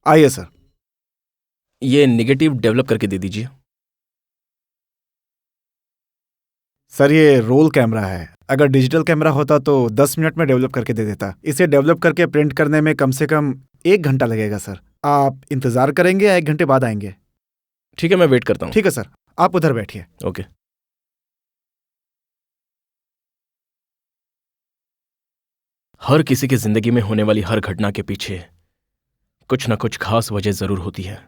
आइए सर। ये negative develop करके दे दीजिए। सर ये रोल कैमरा है, अगर डिजिटल कैमरा होता तो 10 मिनट में डेवलप करके दे देता। इसे डेवलप करके प्रिंट करने में कम से कम 1 घंटा लगेगा सर। आप इंतजार करेंगे या 1 घंटे बाद आएंगे? ठीक है, मैं वेट करता हूँ। ठीक है सर, आप उधर बैठिए। ओके। हर किसी की जिंदगी में होने वाली हर घटना के पीछे कुछ ना कुछ खास वजह जरूर होती है,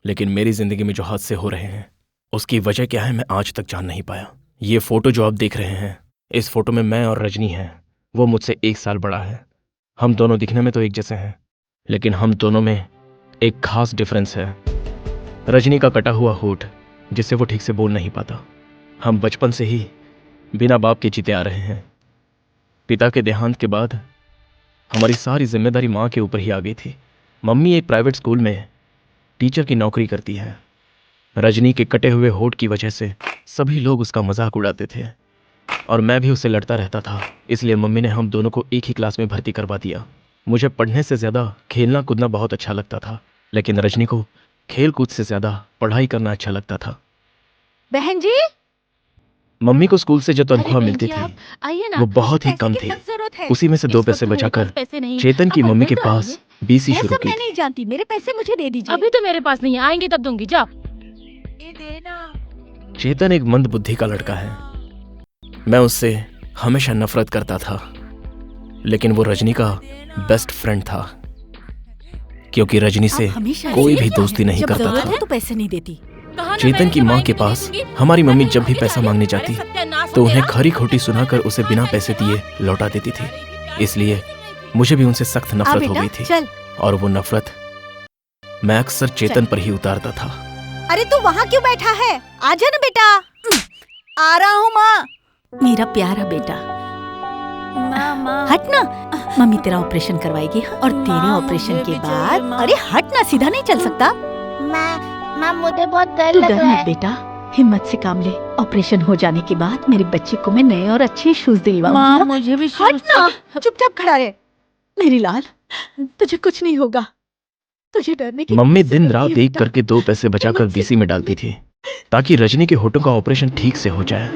लेकिन मेरी जिंदगी में जो हादसे हो रहे हैं उसकी वजह क्या है मैं आज तक जान नहीं पाया। ये फोटो जो आप देख रहे हैं, इस फोटो में मैं और रजनी हैं। वो मुझसे 1 साल बड़ा है। हम दोनों दिखने में तो एक जैसे हैं, लेकिन हम दोनों में एक खास डिफरेंस है। रजनी का कटा हुआ होठ, जिससे वो ठीक से बोल नहीं पाता। हम बचपन से ही बिना बाप के जीते आ रहे हैं। पिता के देहांत के बाद हमारी सारी जिम्मेदारी माँ के ऊपर ही आ गई थी। मम्मी एक प्राइवेट स्कूल में टीचर की नौकरी करती है। रजनी के कटे हुए होठ की वजह से सभी लोग उसका मजाक उड़ाते थे और मैं भी उससे लड़ता रहता था। इसलिए मम्मी ने हम दोनों को एक ही क्लास में भर्ती करवा दिया। मुझे पढ़ने से ज़्यादा खेलना कूदना बहुत अच्छा लगता था, लेकिन रजनी को खेल कूद से ज़्यादा पढ़ाई करना अच्छा लगता था। बहन जी, मम्मी को स्कूल से जो तनख्वाह अरे मिलती बहन जी, थी आप आइए ना। वो बहुत ही पैसे कम की थी। सख्त जरूरत है। उसी में से 2 इस पैसे वक्त मेरे बचाकर पास पैसे नहीं। चेतन की आप मम्मी के अंदर तो पास आइए। बीसी ये शुरू सब की मैं थी। नहीं जानती, मेरे पैसे मुझे दे दीजिए। अभी तो मेरे पास नहीं है, आएंगे तब दूंगी। जा। ये देना। चेतन एक मंद बुद्धि का लड़का है। मैं उससे हमेशा नफरत करता था, लेकिन वो रजनी का बेस्ट फ्रेंड था, क्योंकि रजनी से कोई भी दोस्ती नहीं करता था। तो पैसे नहीं देती। चेतन की माँ के पास हमारी मम्मी जब भी पैसा मांगने जाती तो उन्हें खरी खोटी सुनाकर उसे बिना पैसे दिए लौटा देती थी। इसलिए मुझे भी उनसे सख्त नफरत हो गई थी, और वो नफरत मैं अक्सर चेतन पर ही उतारता था। अरे तू वहाँ क्यों बैठा है? आजा ना बेटा। आ रहा हूँ माँ। मेरा प्यारा बेटा, हट ना। मम्मी तेरा ऑपरेशन करवाएगी और तेरे ऑपरेशन के बाद, अरे हट ना, सीधा नहीं चल सकता। माँ मुझे बहुत डर तू लग डर रहा मत है। बेटा, हिम्मत से काम ले। ऑपरेशन हो जाने के बाद मेरे बच्चे को मैं नए और अच्छे शूज दिलवाऊंगी। मुझे भी हट ना, चुपचाप खड़ा रहे। मेरी लाल, तुझे कुछ नहीं होगा। तुझे डरने की मम्मी कोई दिन जरूरत रात नहीं है एक बेटा। करके 2 पैसे बचाकर हिम्मत से बीसी में डालती थी, ताकि रजनी के होठों का ऑपरेशन ठीक से हो जाए।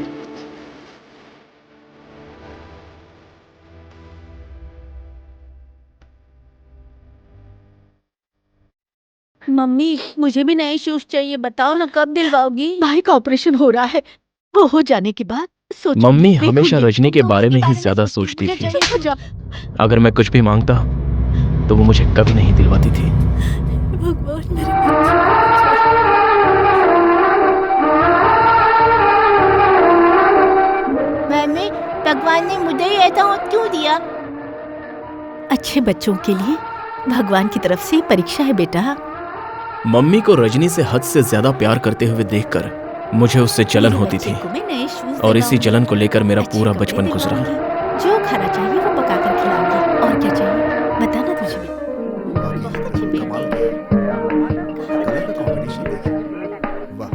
मम्मी, मुझे भी नए शूज चाहिए, बताओ ना कब दिलवाओगी? भाई का ऑपरेशन हो रहा है, वो हो जाने के बाद सोचूंगी। मम्मी देखूंगी। हमेशा रजनी के तुम बारे में उसके ही ज्यादा सोचती मुझे थी। चाहिए हो जा। अगर मैं कुछ भी मांगता तो वो मुझे कभी नहीं दिलवाती थी। भगवान मेरे बच्चे। मम्मी, भगवान ने मुझे ही ऐसा होत क्यों दिया? अच्छे बच्चों के लिए भगवान की तरफ से परीक्षा है बेटा। मम्मी को रजनी से हद से ज्यादा प्यार करते हुए देखकर मुझे उससे जलन मेरे होती बच्चे थी, को मैं नए शूज और इसी दिलवाऊंगी। जलन को लेकर मेरा अच्छे पूरा कपड़े बचपन गुजरा। दिलवाऊंगी। जो खाना चाहिए वो पका कर खिलाऊंगी। और क्या चाहिए बताना तुझे भी। बहुत अच्छी बेटी कमाल है। कलर का कॉम्बिनेशन देखिए, वाह।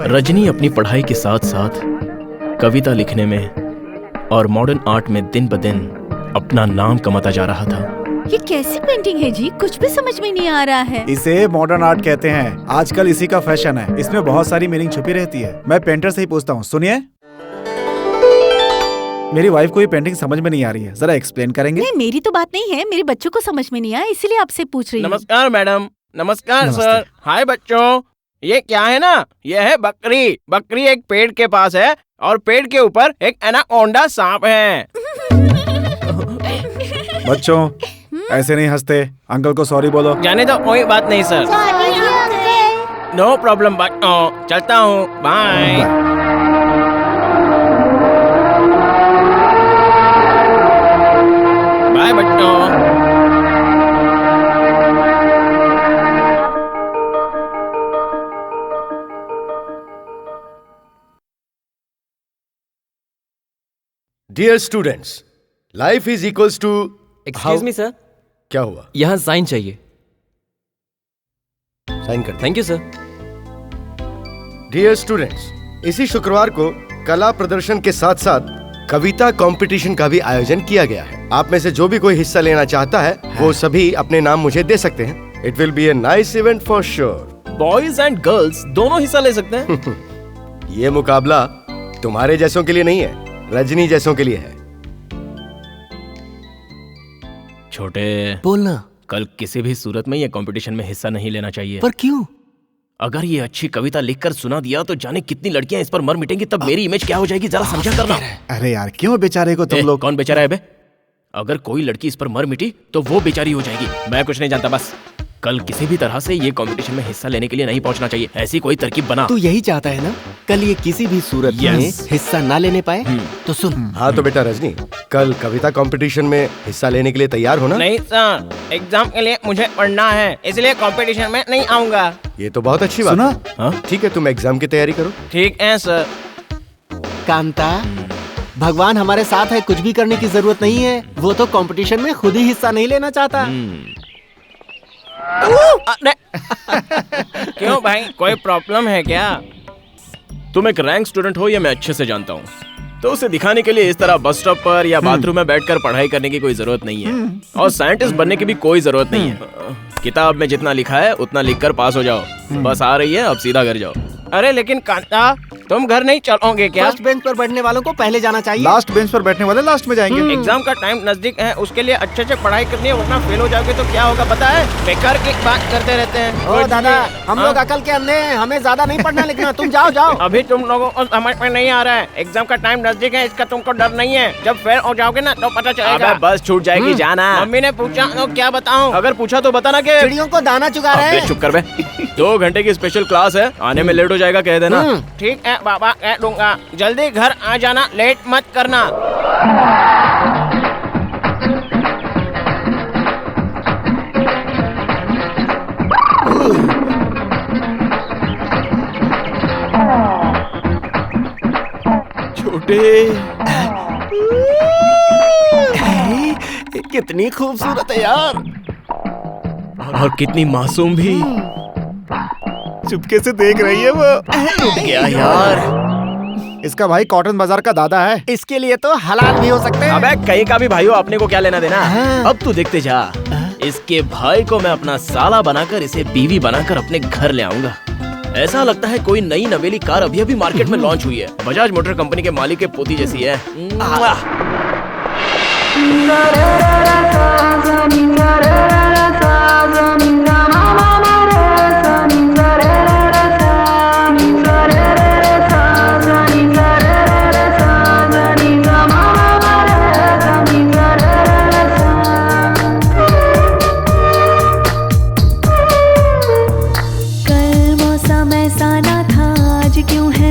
रजनी अपनी पढ़ाई के साथ साथ कविता लिखने में और मॉडर्न आर्ट में दिन ब दिन अपना नाम कमाता जा रहा था। ये कैसी पेंटिंग है जी? कुछ भी समझ में नहीं आ रहा है। इसे मॉडर्न आर्ट कहते हैं। आजकल इसी का फैशन है। इसमें बहुत सारी मीनिंग छुपी रहती है। मैं पेंटर से ही पूछता हूँ। सुनिए, मेरी वाइफ को ये पेंटिंग समझ में नहीं आ रही है, जरा एक्सप्लेन करेंगे? नहीं, मेरी तो बात नहीं है, मेरे बच्चों को समझ में नहीं आया, इसीलिए आपसे पूछ रही हूँ। नमस्कार मैडम। नमस्कार नमस्ते। सर। हाय बच्चों, ये क्या है ना, ये है बकरी। बकरी एक पेड़ के पास है और पेड़ के ऊपर एक एनाकोंडा सांप है। बच्चों ऐसे नहीं हंसते। अंकल को सॉरी बोलो। जाने तो कोई बात नहीं sir. Sorry uncle. No problem बच्चों, चलता हूँ, बाय। बाय बच्चों। Dear students, life is equals to. Excuse me sir, क्या हुआ? यहाँ साइन चाहिए। साइन कर। Thank you sir. Dear students, इसी शुक्रवार को कला प्रदर्शन के साथ साथ कविता कंपटीशन का भी आयोजन किया गया है। आप में से जो भी कोई हिस्सा लेना चाहता है वो सभी अपने नाम मुझे दे सकते हैं। It will be a nice event for sure. Boys and girls दोनों हिस्सा ले सकते हैं। ये मुकाबला तुम्हारे जैसों के लिए नहीं है, रजनी जैसों के लिए है। छोटे, बोलना। कल किसी भी सूरत में ये कंपटीशन में हिस्सा नहीं लेना चाहिए। पर क्यों? अगर ये अच्छी कविता लिखकर सुना दिया तो जाने कितनी लड़कियां इस पर मर मिटेंगी, तब मेरी इमेज क्या हो जाएगी, जरा समझा करना। अरे यार क्यों बेचारे को तुम लोग। कौन बेचारा है बे? अगर कोई लड़की इस पर मर मिटी तो वो बेचारी हो जाएगी। मैं कुछ नहीं जानता, बस कल किसी भी तरह से ये कंपटीशन में हिस्सा लेने के लिए नहीं पहुंचना चाहिए। ऐसी कोई तरकीब बना। तू यही चाहता है ना, कल ये किसी भी सूरत में हिस्सा ना लेने पाए? तो सुन। हाँ तो बेटा रजनी, कल कविता कंपटीशन में हिस्सा लेने के लिए तैयार हो ना? नहीं सर, एग्जाम के लिए मुझे पढ़ना है, इसलिए कंपटीशन में नहीं आऊंगा। ये तो बहुत अच्छी बात सुना? है। ठीक है, तुम एग्जाम की तैयारी करो। ठीक है सर। कांता, भगवान हमारे साथ है, कुछ भी करने की जरूरत नहीं है। वो तो कंपटीशन में खुद ही हिस्सा नहीं लेना चाहता। क्यों भाई, कोई प्रॉब्लम है क्या? तुम एक रैंक स्टूडेंट हो, ये मैं अच्छे से जानता हूँ, तो उसे दिखाने के लिए इस तरह बस स्टॉप पर या बाथरूम में बैठकर पढ़ाई करने की कोई जरूरत नहीं है। और साइंटिस्ट बनने की भी कोई जरूरत नहीं है। किताब में जितना लिखा है उतना लिखकर पास हो जाओ। बस आ रही है, अब सीधा घर जाओ। अरे लेकिन कांता, तुम घर नहीं चलोगे क्या? फर्स्ट बेंच पर बैठने वालों को पहले जाना चाहिए। लास्ट बेंच पर बैठने वाले लास्ट में जाएंगे। एग्जाम का टाइम नजदीक है, उसके लिए अच्छे से पढ़ाई करनी है, वरना फेल हो जाओगे तो क्या होगा पता है? बेकार की बात करते रहते हैं। ओ दादा, हम लोग अकल के अंधे हैं, हमें ज्यादा नहीं पढ़ना लिखना। तुम जाओ जाओ। अभी तुम लोगों को समझ में नहीं आ रहा है, एग्जाम का टाइम नजदीक है, इसका तुमको डर नहीं है। जब फेल हो जाओगे ना तो पता चलेगा। अबे बस छूट जाएगी, जाना। मम्मी ने पूछा तो क्या बताऊं? अगर पूछा तो बताना कि चिड़ियों को दाना चुगा रहे अबे हैं। चुप कर बे। 2 घंटे की स्पेशल क्लास है, आने में लेट हो जाएगा, कह देना। ठीक है बाबा, कह दूंगा। जल्दी घर आ जाना, लेट मत करना। छोटे, कितनी खूबसूरत है यार। और कितनी मासूम भी। चुपके से देख रही है वो। टूट गया यार। इसका भाई कॉटन बाजार का दादा है। इसके लिए तो हलाल भी हो सकते हैं। अबे कहीं का भी भाई हो, अपने को क्या लेना देना। अब तू देखते जा, इसके भाई को मैं अपना साला बनाकर, इसे बीवी बनाकर अपने घर ले आऊंगा। ऐसा लगता है कोई नई नवेली कार अभी अभी मार्केट में लॉन्च हुई है। बजाज मोटर कंपनी के मालिक के पोती जैसी है।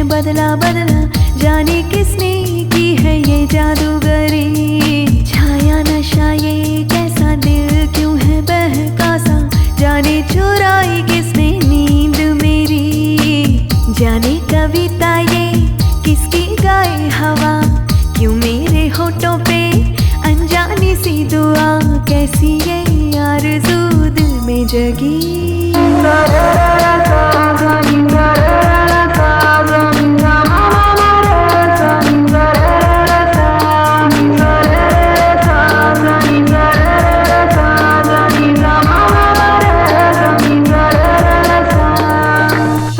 बदला बदला, जाने किसने की है ये जादूगरी। छाया नशा ये कैसा, दिल क्यों है बहका सा, जाने चुराई किसने नींद मेरी। जाने कविता ये किसकी गाए हवा, क्यों मेरे होठों पे अनजानी सी दुआ। कैसी ये आरज़ू दिल में जगी।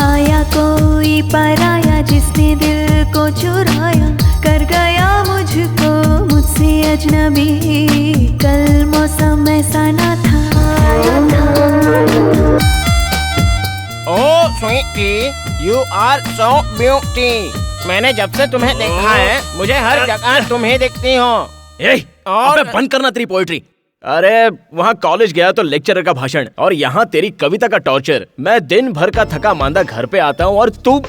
आया कोई पराया जिसने दिल को चुराया, कर गया मुझको मुझसे अजनबी। कल मौसम ऐसा ना था। Oh sweetie, you are so beauty. मैंने जब से तुम्हें देखा है, मुझे हर जगह तुम ही दिखती हो। और अबे बंद करना तेरी पोएट्री। अरे वहाँ कॉलेज गया तो लेक्चरर का भाषण, और यहाँ तेरी कविता का टॉर्चर। मैं दिन भर का थका मांदा घर पे आता हूँ और तू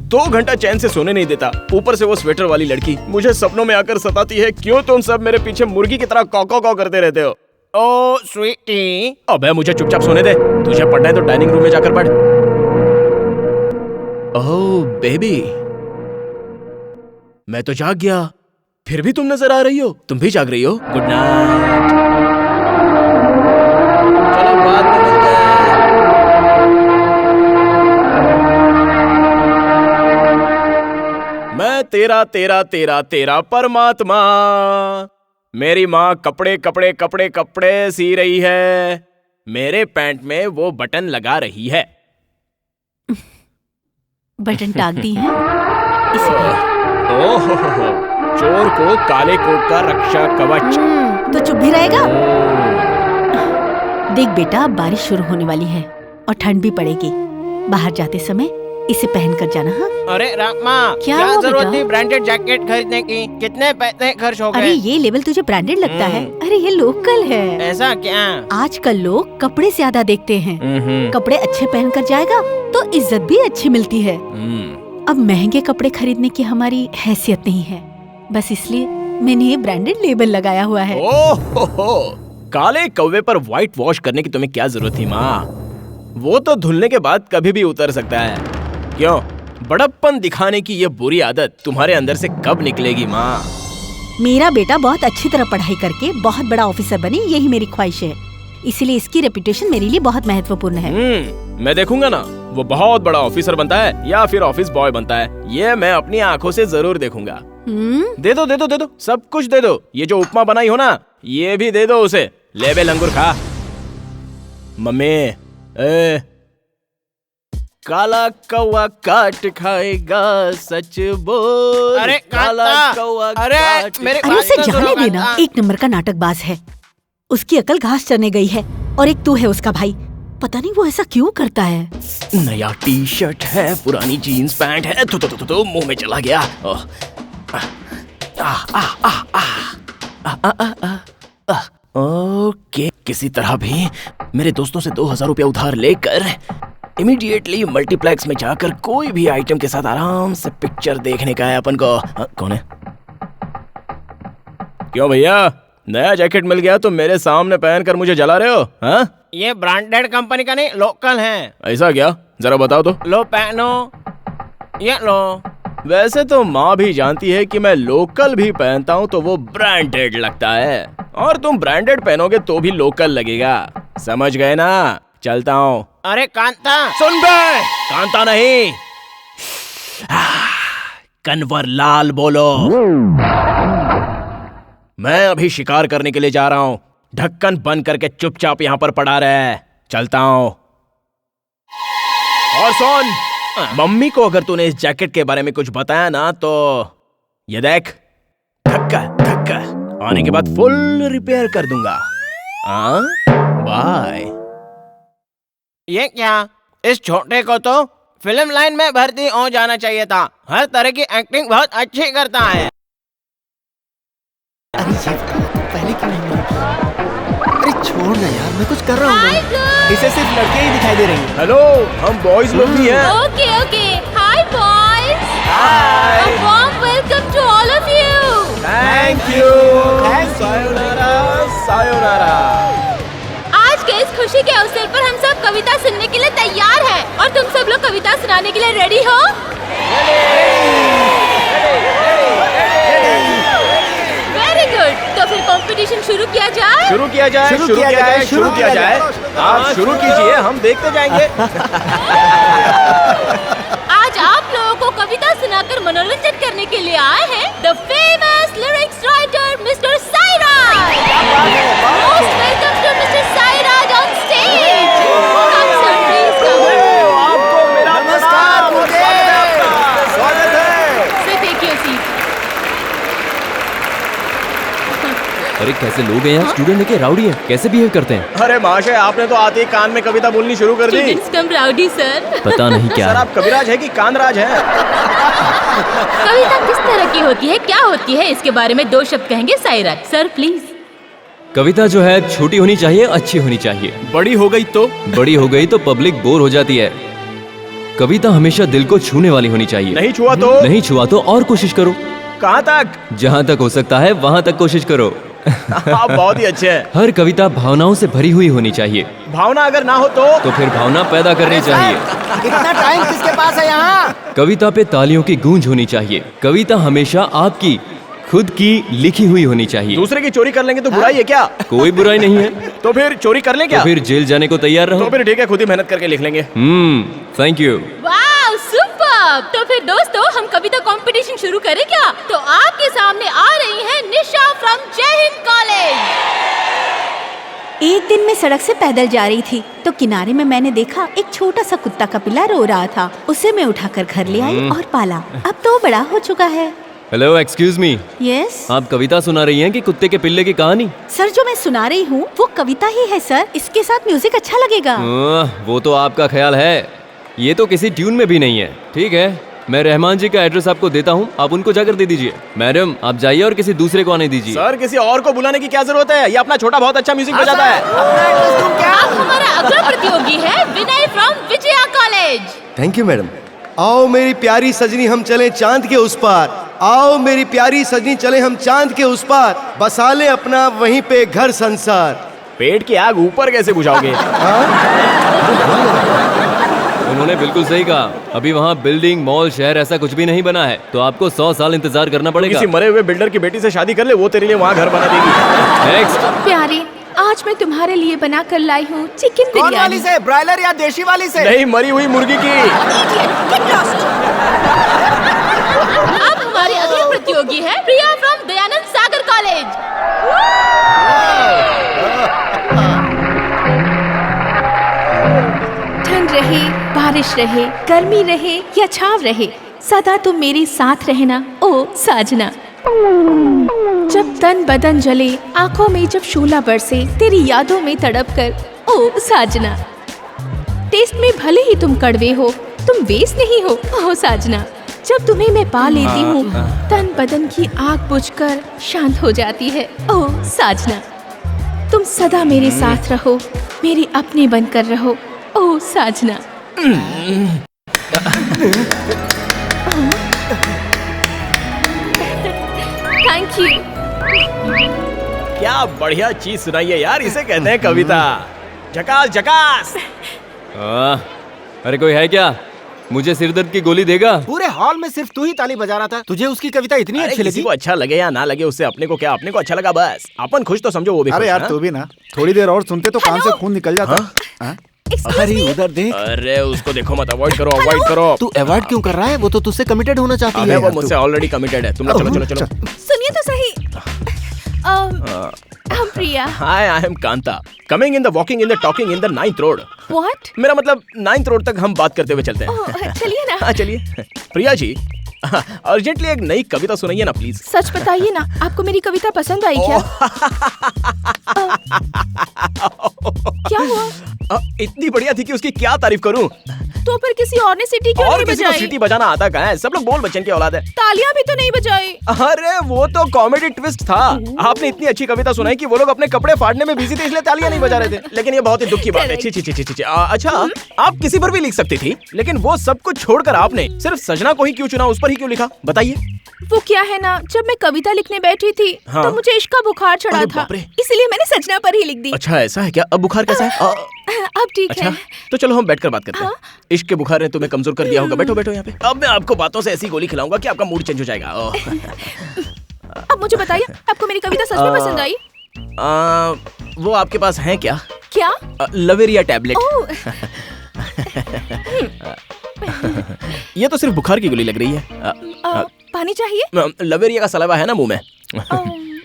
2 घंटा चैन से सोने नहीं देता। ऊपर से वो स्वेटर वाली लड़की मुझे सपनों में आकर सताती है। क्यों तुम सब मेरे पीछे मुर्गी की तरह कॉ कॉ करते रहते हो? ओह स्वीटी, अबे मुझे चुपचाप सोने दे। तुझे पढ़ना है तो डाइनिंग रूम में जाकर पढ़। ओह बेबी, मैं तो जाग गया, फिर भी तुम नजर आ रही हो। तुम भी जाग रही हो? Good night. चलो बाद में मिलते हैं। मैं तेरा तेरा तेरा तेरा परमात्मा। मेरी माँ कपड़े कपड़े कपड़े कपड़े सी रही है, मेरे पैंट में वो बटन लगा रही है। बटन टाक दी है इसलिए। ओहो, चोर को काले कोट का रक्षा कवच। तो चुप भी रहेगा। देख बेटा, अब बारिश शुरू होने वाली है और ठंड भी पड़ेगी। बाहर जाते समय इसे पहन कर जाना। हाँ, अरे रामा, क्या क्या हुआ जरूरत बेटा? थी ब्रांडेड जैकेट खरीदने की? कितने पैसे खर्च हो अरे गए? ये लेबल तुझे ब्रांडेड लगता है? अरे ये लोकल है। ऐसा क्या? आजकल लोग कपड़े ज्यादा देखते हैं। कपड़े अच्छे पहन कर जाएगा तो इज्जत भी अच्छी मिलती है। अब महंगे कपड़े खरीदने की हमारी हैसियत नहीं है, बस इसलिए मैंने ये ब्रांडेड लेबल लगाया हुआ है। ओहो, काले कौवे पर व्हाइट वॉश करने की तुम्हें क्या जरूरत थी माँ? वो तो धुलने के बाद कभी भी उतर सकता है। क्यों? बड़प्पन दिखाने की ये बुरी आदत तुम्हारे अंदर से कब निकलेगी माँ? मेरा बेटा बहुत अच्छी तरह पढ़ाई करके बहुत बड़ा ऑफिसर बने, यही मेरी ख्वाहिश है। इसीलिए इसकी रेपुटेशन मेरे लिए बहुत महत्वपूर्ण है। मैं देखूंगा ना वो बहुत बड़ा ऑफिसर बनता है या फिर ऑफिस बॉय बनता है। ये मैं अपनी आंखों से जरूर देखूंगा। दे दो दे दो दे दो, सब कुछ दे दो। ये जो उपमा बनाई हो ना, ये भी दे दो उसे। ले बे लंगूर खा। मम्मी, काला कौवा काट खाएगा, सच बोल। अरे काला कांता, कौवा अरे काट मेरे अरे उसे बात तो जाने सुनो देना, कांता। एक नंबर का नाटकबाज है। उसकी अकल घास चरने गई है और एक तू है उसका भाई। पता नहीं वो ऐसा क्यों करता है। नया टी शर्ट है, पुरानी जीन्स पैंट है, तो मुंह में चला गया। ओके, किसी तरह भी मेरे दोस्तों से 2000 रुपया उधार लेकर इमीडिएटली मल्टीप्लेक्स में जाकर कोई भी आइटम के साथ आराम से पिक्चर देखने का है अपन को। कौन है? क्यों भैया, नया जैकेट मिल गया तो मेरे सामने पहनकर मुझे जला रहे हो? हाँ, ये ब्रांडेड कंपनी का नहीं, लोकल है। ऐसा क्या? जरा बताओ तो। लो पहनो, ये लो। वैसे तो माँ भी जानती है कि मैं लोकल भी पहनता हूँ तो वो ब्रांडेड लगता है, और तुम ब्रांडेड पहनोगे तो भी लोकल लगेगा। समझ गए ना? चलता हूँ। अरे कांता, सुन बे, कांता नहीं, कन्वर लाल बोलो। मैं अभी शिकार करने के लिए जा रहा हूँ। ढक्कन बंद करके चुपचाप यहाँ पर पड़ा रहे। चलता हूँ। और सुन, मम्मी को अगर तूने इस जैकेट के बारे में कुछ बताया ना तो ये देख, धक्का धक्का आने के बाद फुल रिपेयर कर दूंगा। बाय। ये क्या? इस छोटे को तो फिल्म लाइन में भर्ती हो जाना चाहिए था। हर तरह की एक्टिंग बहुत अच्छी करता है। अरे ये पहले क्यों नहीं मिली? अरे छोड़ ना यार, मैं कुछ कर रहा हूँ। इसे सिर्फ लड़के ही दिखाई दे रही हैं। हेलो, हम बॉयज लोग भी हैं। Okay okay, hi boys. Hi. A warm welcome to all of you. Thank you. Sayonara, sayonara. आज के इस खुशी के अवसर पर हम सब कविता सुनने के लिए तैयार हैं और तुम सब लोग कविता सुनाने के लिए रेडी हो? वेरी गुड, तो फिर कंपटीशन शुरू किया जाए। शुरू किया जाए, शुरू किया जाए, शुरू किया जाए। आप शुरू कीजिए, हम देखते जाएंगे। आज आप लोगों को कविता सुनाकर मनोरंजन करने के लिए आए हैं the famous lyrics writer mister Sairaj. Most welcome to mister Sairaj on stage. Come sir, please come. आपको मेरा नमस्कार, स्वागत है। Sir take your seat. अरे कैसे लोग हैं यहाँ? स्टूडेंट लेके राउडी हैं, कैसे बिहेव करते हैं? अरे महाशय, आपने तो आते ही कान में कविता बोलनी शुरू कर दी। स्टूडेंट्स कम राउडी सर। पता नहीं क्या सर, है। आप कविराज है कि कानराज है? कविता किस तरह की होती है, क्या होती है, इसके बारे में 2 शब्द कहेंगे साईराज सर, प्लीज। कविता जो है छोटी होनी चाहिए, अच्छी होनी चाहिए। बड़ी हो गई तो? बड़ी हो गई तो पब्लिक बोर हो जाती है। कविता हमेशा दिल को छूने वाली होनी चाहिए। नहीं छुआ तो? नहीं छुआ तो और कोशिश करो। कहाँ तक? जहाँ तक हो सकता है वहाँ तक कोशिश करो। आप बहुत ही अच्छे हैं। हर कविता भावनाओं से भरी हुई होनी चाहिए। भावना अगर ना हो तो फिर भावना पैदा करनी चाहिए। इतना टाइम किसके पास है यहाँ? कविता पे तालियों की गूंज होनी चाहिए। कविता हमेशा आपकी खुद की लिखी हुई होनी चाहिए। दूसरे की चोरी कर लेंगे तो बुराई है क्या? कोई बुराई नहीं है। तो फिर चोरी कर लें क्या? तो फिर जेल जाने को तैयार रहो। तो फिर ठीक है, खुद ही मेहनत करके लिख लेंगे। Thank you. Wow, super. Up. तो फिर दोस्तों हम कविता कंपटीशन शुरू करें क्या? तो आपके सामने आ रही है निशा फ्रॉम जय हिंद कॉलेज। एक दिन मैं सड़क से पैदल जा रही थी तो किनारे में मैंने देखा एक छोटा सा कुत्ता का पिल्ला रो रहा था। उसे मैं उठाकर घर ले आई और पाला। अब तो वो बड़ा हो चुका है। Hello, excuse me. यस। आप कविता सुना रही हैं कि कुत्ते के पिल्ले की कहानी? सर, जो मैं सुना रही हूँ वो कविता ही है सर। इसके साथ म्यूजिक अच्छा लगेगा। वो तो आपका ख्याल है, ये तो किसी ट्यून में भी नहीं है। ठीक है, मैं रहमान जी का एड्रेस आपको देता हूँ, आप उनको जाकर दे दीजिए। मैडम, आप जाइए और किसी दूसरे को आने दीजिए। सर, किसी और को बुलाने की क्या जरूरत है? ये अपना छोटा बहुत अच्छा म्यूजिक बजाता है। अब हमारा अगला प्रतियोगी है Vinay from Vijaya college. Thank you madam. आओ मेरी प्यारी सजनी हम चले चांद के उस पार, आओ मेरी प्यारी सजनी चले हम चांद के उस पार, बसा ले अपना वहीं पे घर संसार। पेट की आग ऊपर कैसे बुझाओगे? उन्होंने बिल्कुल सही कहा। अभी वहाँ बिल्डिंग, मॉल, शहर ऐसा कुछ भी नहीं बना है, तो आपको 100 साल इंतजार करना पड़ेगा। किसी मरे हुए बिल्डर की बेटी से शादी कर ले, वो तेरे लिए वहाँ घर बना देगी। नेक्स्ट। प्यारे, आज मैं तुम्हारे लिए बना कर लाई हूँ चिकन बिरयानी। वाली से, ब्रायलर या देशी वाली से? नहीं, मरी हुई मुर्गी की। अब हमारे अगले प्रतियोगी है प्रिया फ्रॉम दयानंद सागर कॉलेज। ठंड रहे, बारिश रहे, गर्मी रहे या छाव रहे, सदा तुम मेरे साथ रहना ओ साजना। जब तन बदन जले, आंखों में जब शोला बरसे, तेरी यादों में तड़प कर ओ साजना। टेस्ट में भले ही तुम कड़वे हो, तुम बेस नहीं हो ओ साजना। जब तुम्हें मैं पा लेती हूँ, तन बदन की आग बुझकर शांत हो जाती है ओ साजना। तुम सदा मेरे साथ रहो, मेरे अपने बनकर रहो ओ साजना। Thank you. क्या बढ़िया चीज सुनाई है यार, इसे कहते हैं कविता। झकास झकास। अरे कोई है क्या? मुझे सिरदर्द की गोली देगा? पूरे हॉल में सिर्फ तू ही ताली बजा रहा था, तुझे उसकी कविता इतनी अच्छी किसी लगी? को अच्छा लगे या ना लगे, उससे अपने को क्या, अपने को अच्छा लगा बस। अपन खुश तो समझो वो भी अरे खुश, यार हाँ? तू भी ना थोड़ी देर और सुनते तो कान से खून निकल जाता। हाँ? अरे उधर देख। अरे उसको देखो मत, अवॉइड करो, अवॉइड करो। तू अवॉइड क्यों कर रहा है? वो तो तुझसे कमिटेड होना चाहती अरे है। वो मुझसे ऑलरेडी कमिटेड है। तुम लोग चलो चलो चलो। सुनिए तो सही। हम Priya. Hi, I am Kanta, coming in the walking in the talking in the 9th road. What? मेरा मतलब 9th रोड तक हम बात करते हुए चलते हैं। ओह, चलिए ना। हाँ चलिए। प्रिया जी, अर्जेंटली एक नई कविता सुनाइए ना प्लीज। सच बताइए ना, आपको मेरी कविता पसंद आई क्या? क्या हुआ? इतनी बढ़िया थी कि उसकी क्या तारीफ करूं। तो फिर किसी और ने सीटी क्यों और नहीं किसी को बजाई? सीटी बजाना आता कहाँ है? सब लोग बोल बच्चन की औलाद है। तालियां भी तो नहीं बजाई। अरे वो तो कॉमेडी ट्विस्ट था। आपने इतनी अच्छी कविता सुनाई कि वो लोग अपने कपड़े फाड़ने में बिजी थे, इसलिए तालियां नहीं बजा रहे थे। लेकिन ये बहुत ही दुख की बात है। छी छी छी छी छी। अच्छा, आप किसी पर भी लिख सकती थी, लेकिन वो सब कुछ छोड़कर आपने सिर्फ सजना को ही क्यों चुना, उस पर ही क्यों लिखा? बताइए। वो क्या है ना, जब मैं कविता लिखने बैठी थी हाँ। तो मुझे इश्क का बुखार चढ़ा अरे था, बाप रे। इसलिए मैंने सजना पर ही लिख दी। अच्छा ऐसा है क्या? अब बुखार कैसा है? अब ठीक अच्छा है। तो चलो हम बैठकर बात करते हैं। इश्क के बुखार ने तुम्हें कमजोर कर दिया होगा। बैठो बैठो यहाँ पे। अब मैं आपको बातों से ऐसी गोली खिलाऊंगा कि आपका मूड चेंज हो जाएगा। अब मुझे बताइए, आपको मेरी कविता सच में पसंद आई? वो आपके पास है क्या? क्या? लवेरिया टैबलेट। ओह, ये तो सिर्फ बुखार की गोली लग रही है। पानी चाहिए? लवेरिया का सलावा है ना मुंह में।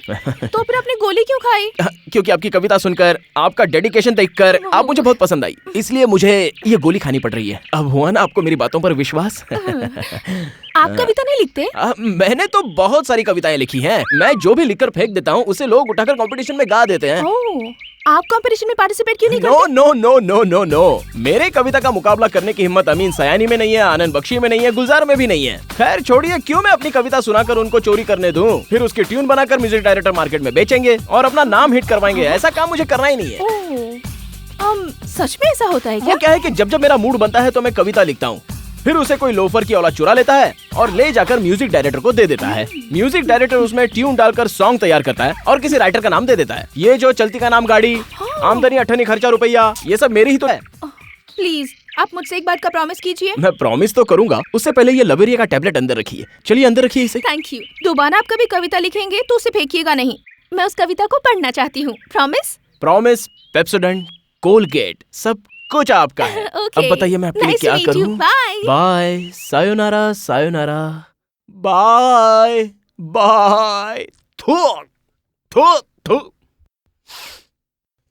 तो फिर आपने गोली क्यों खाई? क्योंकि आपकी कविता सुनकर, आपका डेडिकेशन देखकर आप मुझे बहुत पसंद आई, इसलिए मुझे ये गोली खानी पड़ रही है। अब हुआ ना आपको मेरी बातों पर विश्वास? आप कविता नहीं लिखते? मैंने तो बहुत सारी कविताएं लिखी हैं। मैं जो भी लिखकर फेंक देता हूँ उसे लोग उठाकर कंपटीशन में गा देते हैं। ओह, आप कंपटीशन में पार्टिसिपेट क्यों नहीं नो करते? No no no no no, मेरे कविता का मुकाबला करने की हिम्मत अमीन सयानी में नहीं है, आनंद बख्शी में नहीं है, गुलजार में भी नहीं है। खैर छोड़िए, क्यों मैं अपनी कविता सुनाकर उनको चोरी करने दूं? फिर उसकी ट्यून बनाकर म्यूजिक डायरेक्टर मार्केट में बेचेंगे और अपना नाम हिट करवाएंगे। ऐसा काम मुझे करना ही नहीं है। ओह, सच में ऐसा होता है क्या? वो क्या है कि जब जब मेरा मूड बनता है तो मैं कविता लिखता हूँ, फिर उसे कोई लोफर की औलाद चुरा लेता है और ले जाकर म्यूजिक डायरेक्टर को दे देता है। म्यूजिक डायरेक्टर उसमें ट्यून डालकर सॉन्ग तैयार करता है और किसी राइटर का नाम दे देता है। ये जो चलती का नाम गाड़ी, आमदनी अठनी खर्चा रुपया, ये सब मेरी ही तो है। प्लीज आप मुझसे एक बात का प्रॉमिस कीजिए। मैं प्रॉमिस तो करूंगा, उससे पहले ये लवेरिया का टैबलेट अंदर रखिए। चलिए अंदर रखिए इसे। Thank you. दोबारा आप कभी कविता लिखेंगे तो उसे फेंकिएगा नहीं, मैं उस कविता को पढ़ना चाहती हूँ। प्रॉमिस? प्रॉमिस। पेप्सोडेंट, कोलगेट, सब कुछ आपका है। Okay. अब बताइए मैं आपके लिए Nice to क्या meet you. करूं? Bye. Bye, sayonara, sayonara, bye bye. थू थू थू।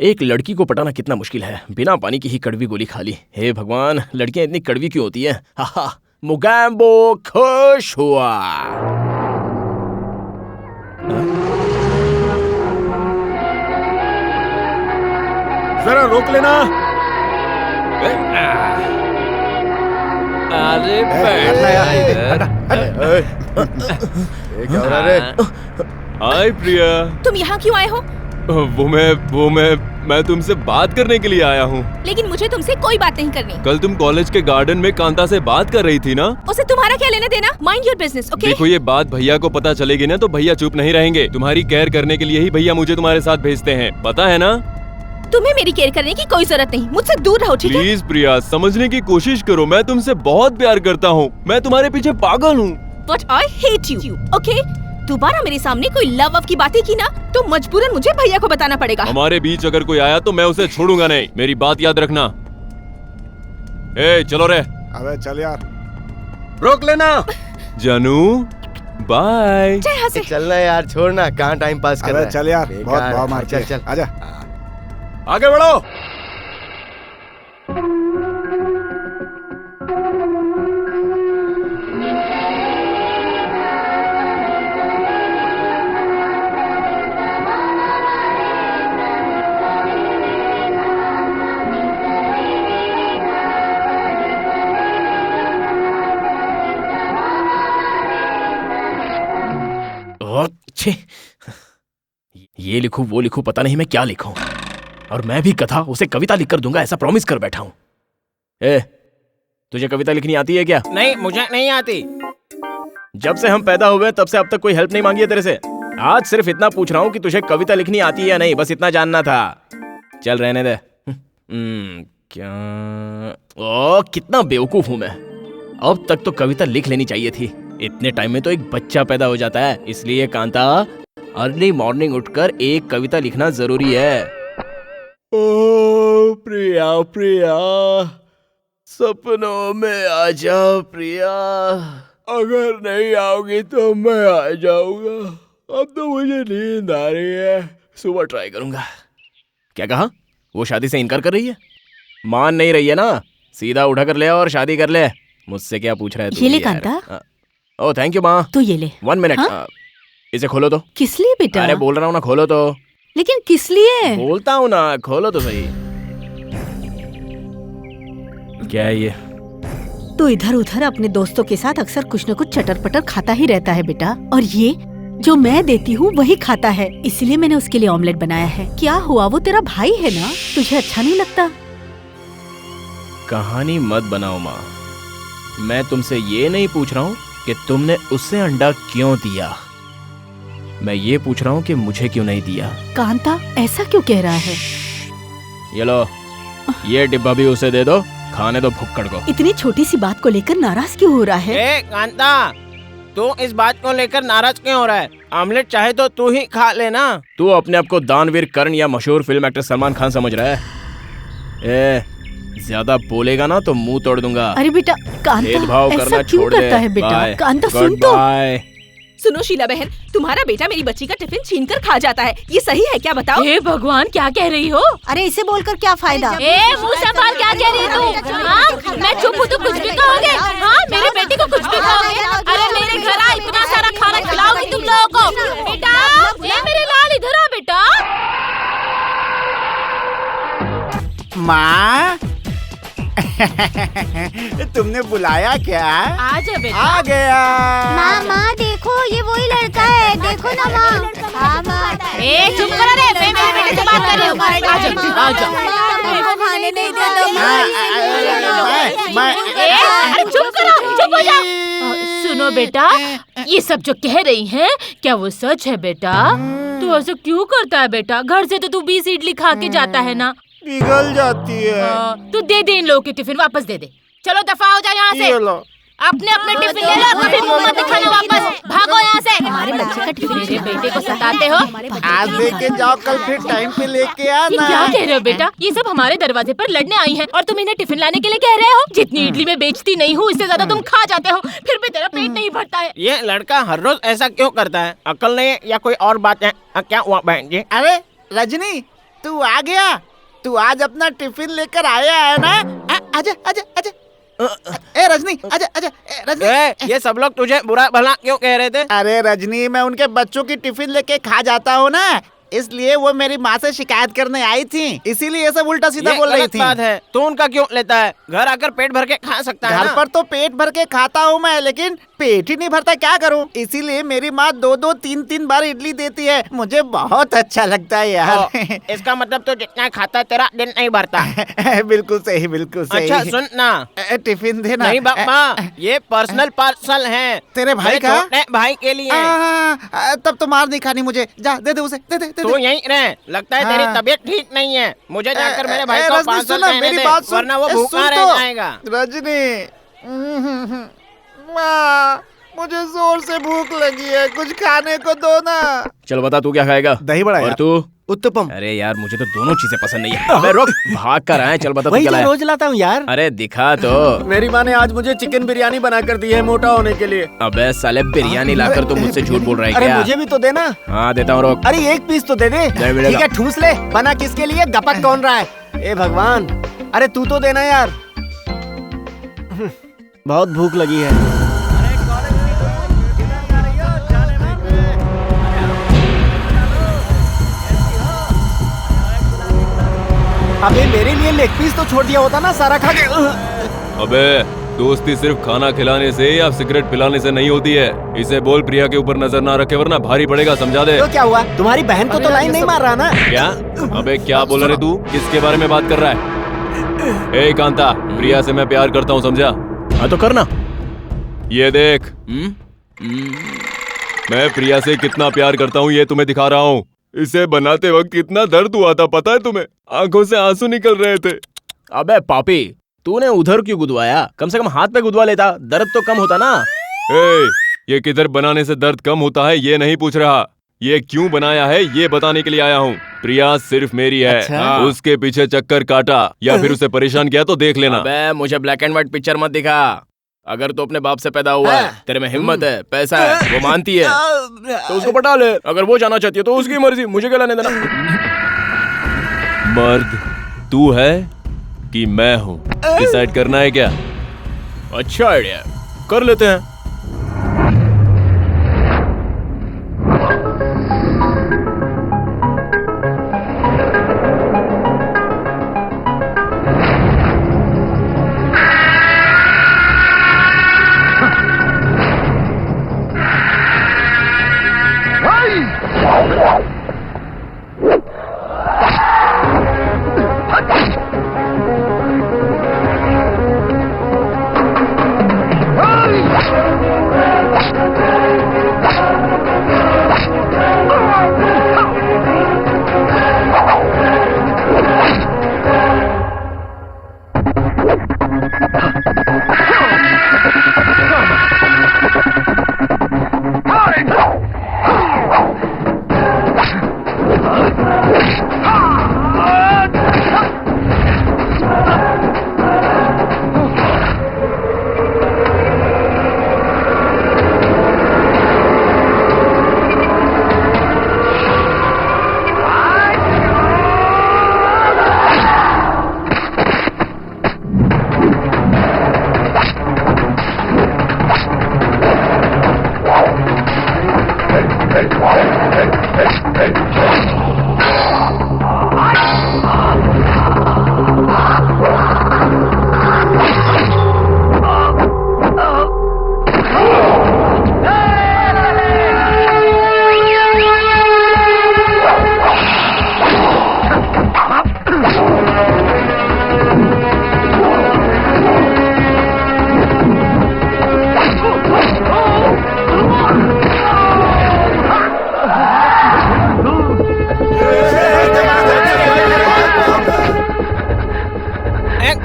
एक लड़की को पटाना कितना मुश्किल है, बिना पानी की ही कड़वी गोली खा ली। हे भगवान, लड़कियां इतनी कड़वी क्यों होती हैं? हाहा, मुगैम्बो खुश हुआ। जरा रोक लेना। अरे क्या हो रहा है? हाय प्रिया। तुम यहाँ क्यों आए हो? वो मैं तुमसे बात करने के लिए आया हूँ। लेकिन मुझे तुमसे कोई बात नहीं करनी। कल तुम कॉलेज के गार्डन में कांता से बात कर रही थी ना? उसे तुम्हारा क्या लेना देना? Mind your business, okay? देखो ये बात भैया को पता चलेगी ना तो भैया चुप नहीं रहेंगे। तुम्हारी केयर करने के लिए ही भैया मुझे तुम्हारे साथ भेजते हैं, पता है ना? तुम्हें मेरी केयर करने की कोई जरूरत नहीं, मुझसे दूर रहो, ठीक है? प्लीज प्रिया, समझने की कोशिश करो। मैं तुमसे बहुत प्यार करता हूँ, मैं तुम्हारे पीछे पागल हूँ। But I hate you, okay? दोबारा मेरे सामने कोई लव की बातें की ना तो मजबूरन मुझे भैया को बताना पड़ेगा। हमारे बीच अगर कोई आया तो मैं उसे छोड़ूंगा नहीं, मेरी बात याद रखना। ए चलो रे। अबे चल यार। रोक लेना। जानू बाय। चलना यार, छोड़ना, कहाँ टाइम पास कर रहा अबे है? चल यार, बहुत बेकार। भाव मार चल के। चल आजा। आगे बढ़ो। छे, ये लिखूं वो लिखूं, पता नहीं मैं क्या लिखूं। और मैं भी कथा उसे कविता लिखकर दूंगा, ऐसा प्रॉमिस कर बैठा हूं। ए, तुझे कविता लिखनी आती है क्या? नहीं, मुझे नहीं आती। जब से हम पैदा हुए तब से अब तक कोई हेल्प नहीं मांगी है तेरे से। आज सिर्फ इतना पूछ रहा हूँ कि तुझे कविता लिखनी आती है या नहीं, बस इतना जानना था। चल रहने दे। क्या? ओ, कितना बेवकूफ हूं मैं। अब तक तो कविता लिख लेनी चाहिए थी। इतने टाइम में तो एक बच्चा पैदा हो जाता है। इसलिए कांता, अर्ली मॉर्निंग उठकर एक कविता लिखना जरूरी है। ओ प्रिया प्रिया, सपनों में आ जा प्रिया, अगर नहीं आओगी तो मैं आ जाऊंगा। अब तो मुझे नींद आ रही है, सुबह ट्राई करूंगा। क्या कहा? वो शादी से इनकार कर रही है? मान नहीं रही है ना? सीधा उठा कर ले और शादी कर ले। मुझसे क्या पूछ रहा है तू? ये ले यार? कांता। ओ थैंक यू माँ। तू ये ले। 1 मिनट। हाँ? इसे खोलो तो। किस लिए बेटा? अरे बोल रहा हूँ ना, खोलो तो। लेकिन किस लिए? बोलता हूँ ना, खोलो तो सही। क्या है ये? तो इधर उधर अपने दोस्तों के साथ अक्सर कुछ न कुछ चटर पटर खाता ही रहता है बेटा। और ये जो मैं देती हूँ वही खाता है, इसलिए मैंने उसके लिए ऑमलेट बनाया है। क्या हुआ, वो तेरा भाई है ना, तुझे अच्छा नहीं लगता? कहानी मत बनाओ माँ। मैं तुमसे ये नहीं पूछ रहा हूँ कि तुमने उससे अंडा क्यों दिया, मैं ये पूछ रहा हूँ कि मुझे क्यों नहीं दिया। कांता ऐसा क्यों कह रहा है? ये लो, ये डिब्बा भी उसे दे दो, खाने दो भुक्कड़ को। इतनी छोटी सी बात को लेकर नाराज क्यों हो रहा है? ए कांता, तू इस बात को लेकर नाराज क्यों हो रहा है? ऑमलेट चाहे तो तू ही खा लेना। तू अपने आप को दानवीर कर्ण या मशहूर फिल्म एक्टर सलमान खान समझ रहा है? ज्यादा बोलेगा ना तो मुंह तोड़ दूंगा। अरे बेटा कांता भेदभाव ऐसा करना क्यों छोड़ दे। करता है बेटा? बाय। कांता सुन तो। बाय। सुनो शीला बहन, तुम्हारा बेटा मेरी बच्ची का टिफिन छीन कर खा जाता है, ये सही है क्या बताओ? हे भगवान, क्या कह रही हो? अरे इसे बोलकर क्या फायदा? ए मुंह संभाल, क्या कह रही तू? हाँ, मैं चुप हूँ तो कुछ भी कहोगे? हाँ, मेरे बेटे को कुछ भी कहोगे? अरे मेरे घर आ, इतना सारा खाना खिलाऊंगी तुम लोगों को। बेटा, ए मेरे लाल इधर आ बेटा। माँ तुमने बुलाया क्या? आजा बेटा। आ गया। माँ देखो, ये वही लड़का है, देखो ना माँ। हाँ माँ। ए चुप करो रे, मैं मेरे बेटे से बात कर रही हूँ। आजा। हमको खाने नहीं देता। अरे चुप करो, चुप हो जाओ। सुनो बेटा, ये सब जो कह रही हैं, क्या वो सच है बेटा? तू ऐसा क्यों करता है बेटा? घर से तो तू 20 इडली खा के जाता है ना। पिघल जाती है। तू दे दे इन लोगों के टिफिन, वापस दे दे। चलो दफा हो जाओ यहाँ से। अपने अपने टिफिन ले लो और कभी मुंह मत दिखाना वापस। भागो यहाँ से। हमारे बच्चे का टिफिन मेरे बेटे को सताते हो। आज लेके जाओ, कल फिर टाइम पे लेके ये आना। क्या कह रहे हो बेटा? ये सब हमारे दरवाजे पर लड़ने आई हैं और तुम इन्हें टिफिन लाने के लिए कह रहे हो? जितनी इडली में बेचती नहीं हूँ इससे ज्यादा तुम खा जाते हो, फिर भी तेरा पेट नहीं भरता है। ये लड़का हर रोज ऐसा क्यों करता है? अकल नहीं है या कोई और बात है? क्या हुआ बहन जी? अरे रजनी, तू आ गया? तू आज अपना टिफिन लेकर आया है ना? आजा आजा आजा। ए रजनी, आजा आजा। रजनी, ये सब लोग तुझे बुरा भला क्यों कह रहे थे? अरे रजनी, मैं उनके बच्चों की टिफिन लेके खा जाता हूँ ना, इसलिए वो मेरी माँ से शिकायत करने आई थी, इसीलिए ये सब उल्टा सीधा बोल रही थी। बात है, तू उनका क्यों लेता है? घर आकर पेट भर के खा सकता है। घर पर तो पेट भर के खाता हूँ मैं, लेकिन पेट ही नहीं भरता, क्या करूँ? इसीलिए मेरी माँ 2-2, 3-3 बार इडली देती है। मुझे बहुत अच्छा लगता है यार। इसका मतलब तो जितना खाता है तेरा दिन नहीं भरता। बिल्कुल सही, बिल्कुल सही। अच्छा सुन ना, टिफिन देना। नहीं बाबा, ये पर्सनल पार्सल है तेरे भाई का? भाई के लिए। तब तो मार नहीं खानी मुझे। जा दे दे उसे, दे दे। तू यहीं रह, लगता है तेरी तबीयत ठीक नहीं है। मुझे जाकर मेरे भाई को पार्सल देने दे, वरना वो भूखा रह जाएगा। रजनी, माँ, मुझे जोर से भूख लगी है, कुछ खाने को दो ना। चल बता तू क्या खाएगा? दही बड़ा और यार। तू? उत्तपम। अरे यार मुझे तो दोनों चीजें पसंद नहीं है। अबे रुक, भाग कर आए। चल बता तू वही क्या जो लाया? रोज लाता हूँ यार। अरे दिखा तो। मेरी माँ ने आज मुझे चिकन बिरयानी बना कर दी है मोटा होने के लिए। अबे साले बिरयानी लाकर तू मुझसे झूठ बोल रहा है अरे क्या? मुझे भी तो देना। हाँ देता हूँ, रोक। अरे एक पीस तो दे दे। नहीं मिलेगा। ठीक है, ठूस ले। बना किसके लिए? गपक कौन रहा है? ए भगवान, अरे तू तो देना यार। बहुत भूख लगी है। अबे मेरे लिए लेग पीस तो छोड़ दिया होता ना, सारा खा के। अबे दोस्ती सिर्फ खाना खिलाने से या सिगरेट पिलाने से नहीं होती है। इसे बोल प्रिया के ऊपर नजर ना रखे, वरना भारी पड़ेगा, समझा दे। तो क्या हुआ? तुम्हारी बहन को तो लाइन नहीं मार रहा ना? क्या? अबे क्या बोल रहे तू? किसके बारे में बात कर रहा है? ए कांता, प्रिया से मैं प्यार करता हूँ, समझा? हाँ तो करना। ये देख, मैं प्रिया से कितना प्यार करता हूँ ये तुम्हें दिखा रहा हूँ। इसे बनाते वक्त कितना दर्द हुआ था पता है तुम्हें? आंखों से आंसू निकल रहे थे। अबे पापी, तूने उधर क्यों गुदवाया? कम से कम हाथ पे गुदवा लेता, दर्द तो कम होता ना। ए, ये किधर बनाने से दर्द कम होता है ये नहीं पूछ रहा, ये क्यों बनाया है ये बताने के लिए आया हूँ। प्रिया सिर्फ मेरी है। अच्छा? उसके पीछे चक्कर काटा या फिर उसे परेशान किया तो देख लेना। अबे मुझे ब्लैक एंड व्हाइट पिक्चर मत दिखा। अगर तू अपने बाप से पैदा हुआ है, तेरे में हिम्मत है, पैसा है, वो मानती है, तो उसको पटा ले। अगर वो जाना चाहती है तो उसकी मर्जी, मुझे क्या लेने देना। मर्द तू है कि मैं हूँ, डिसाइड करना है क्या? अच्छा आइडिया, कर लेते हैं।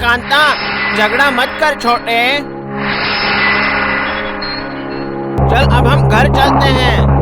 कांता, झगड़ा मत कर छोटे। चल अब हम घर चलते हैं।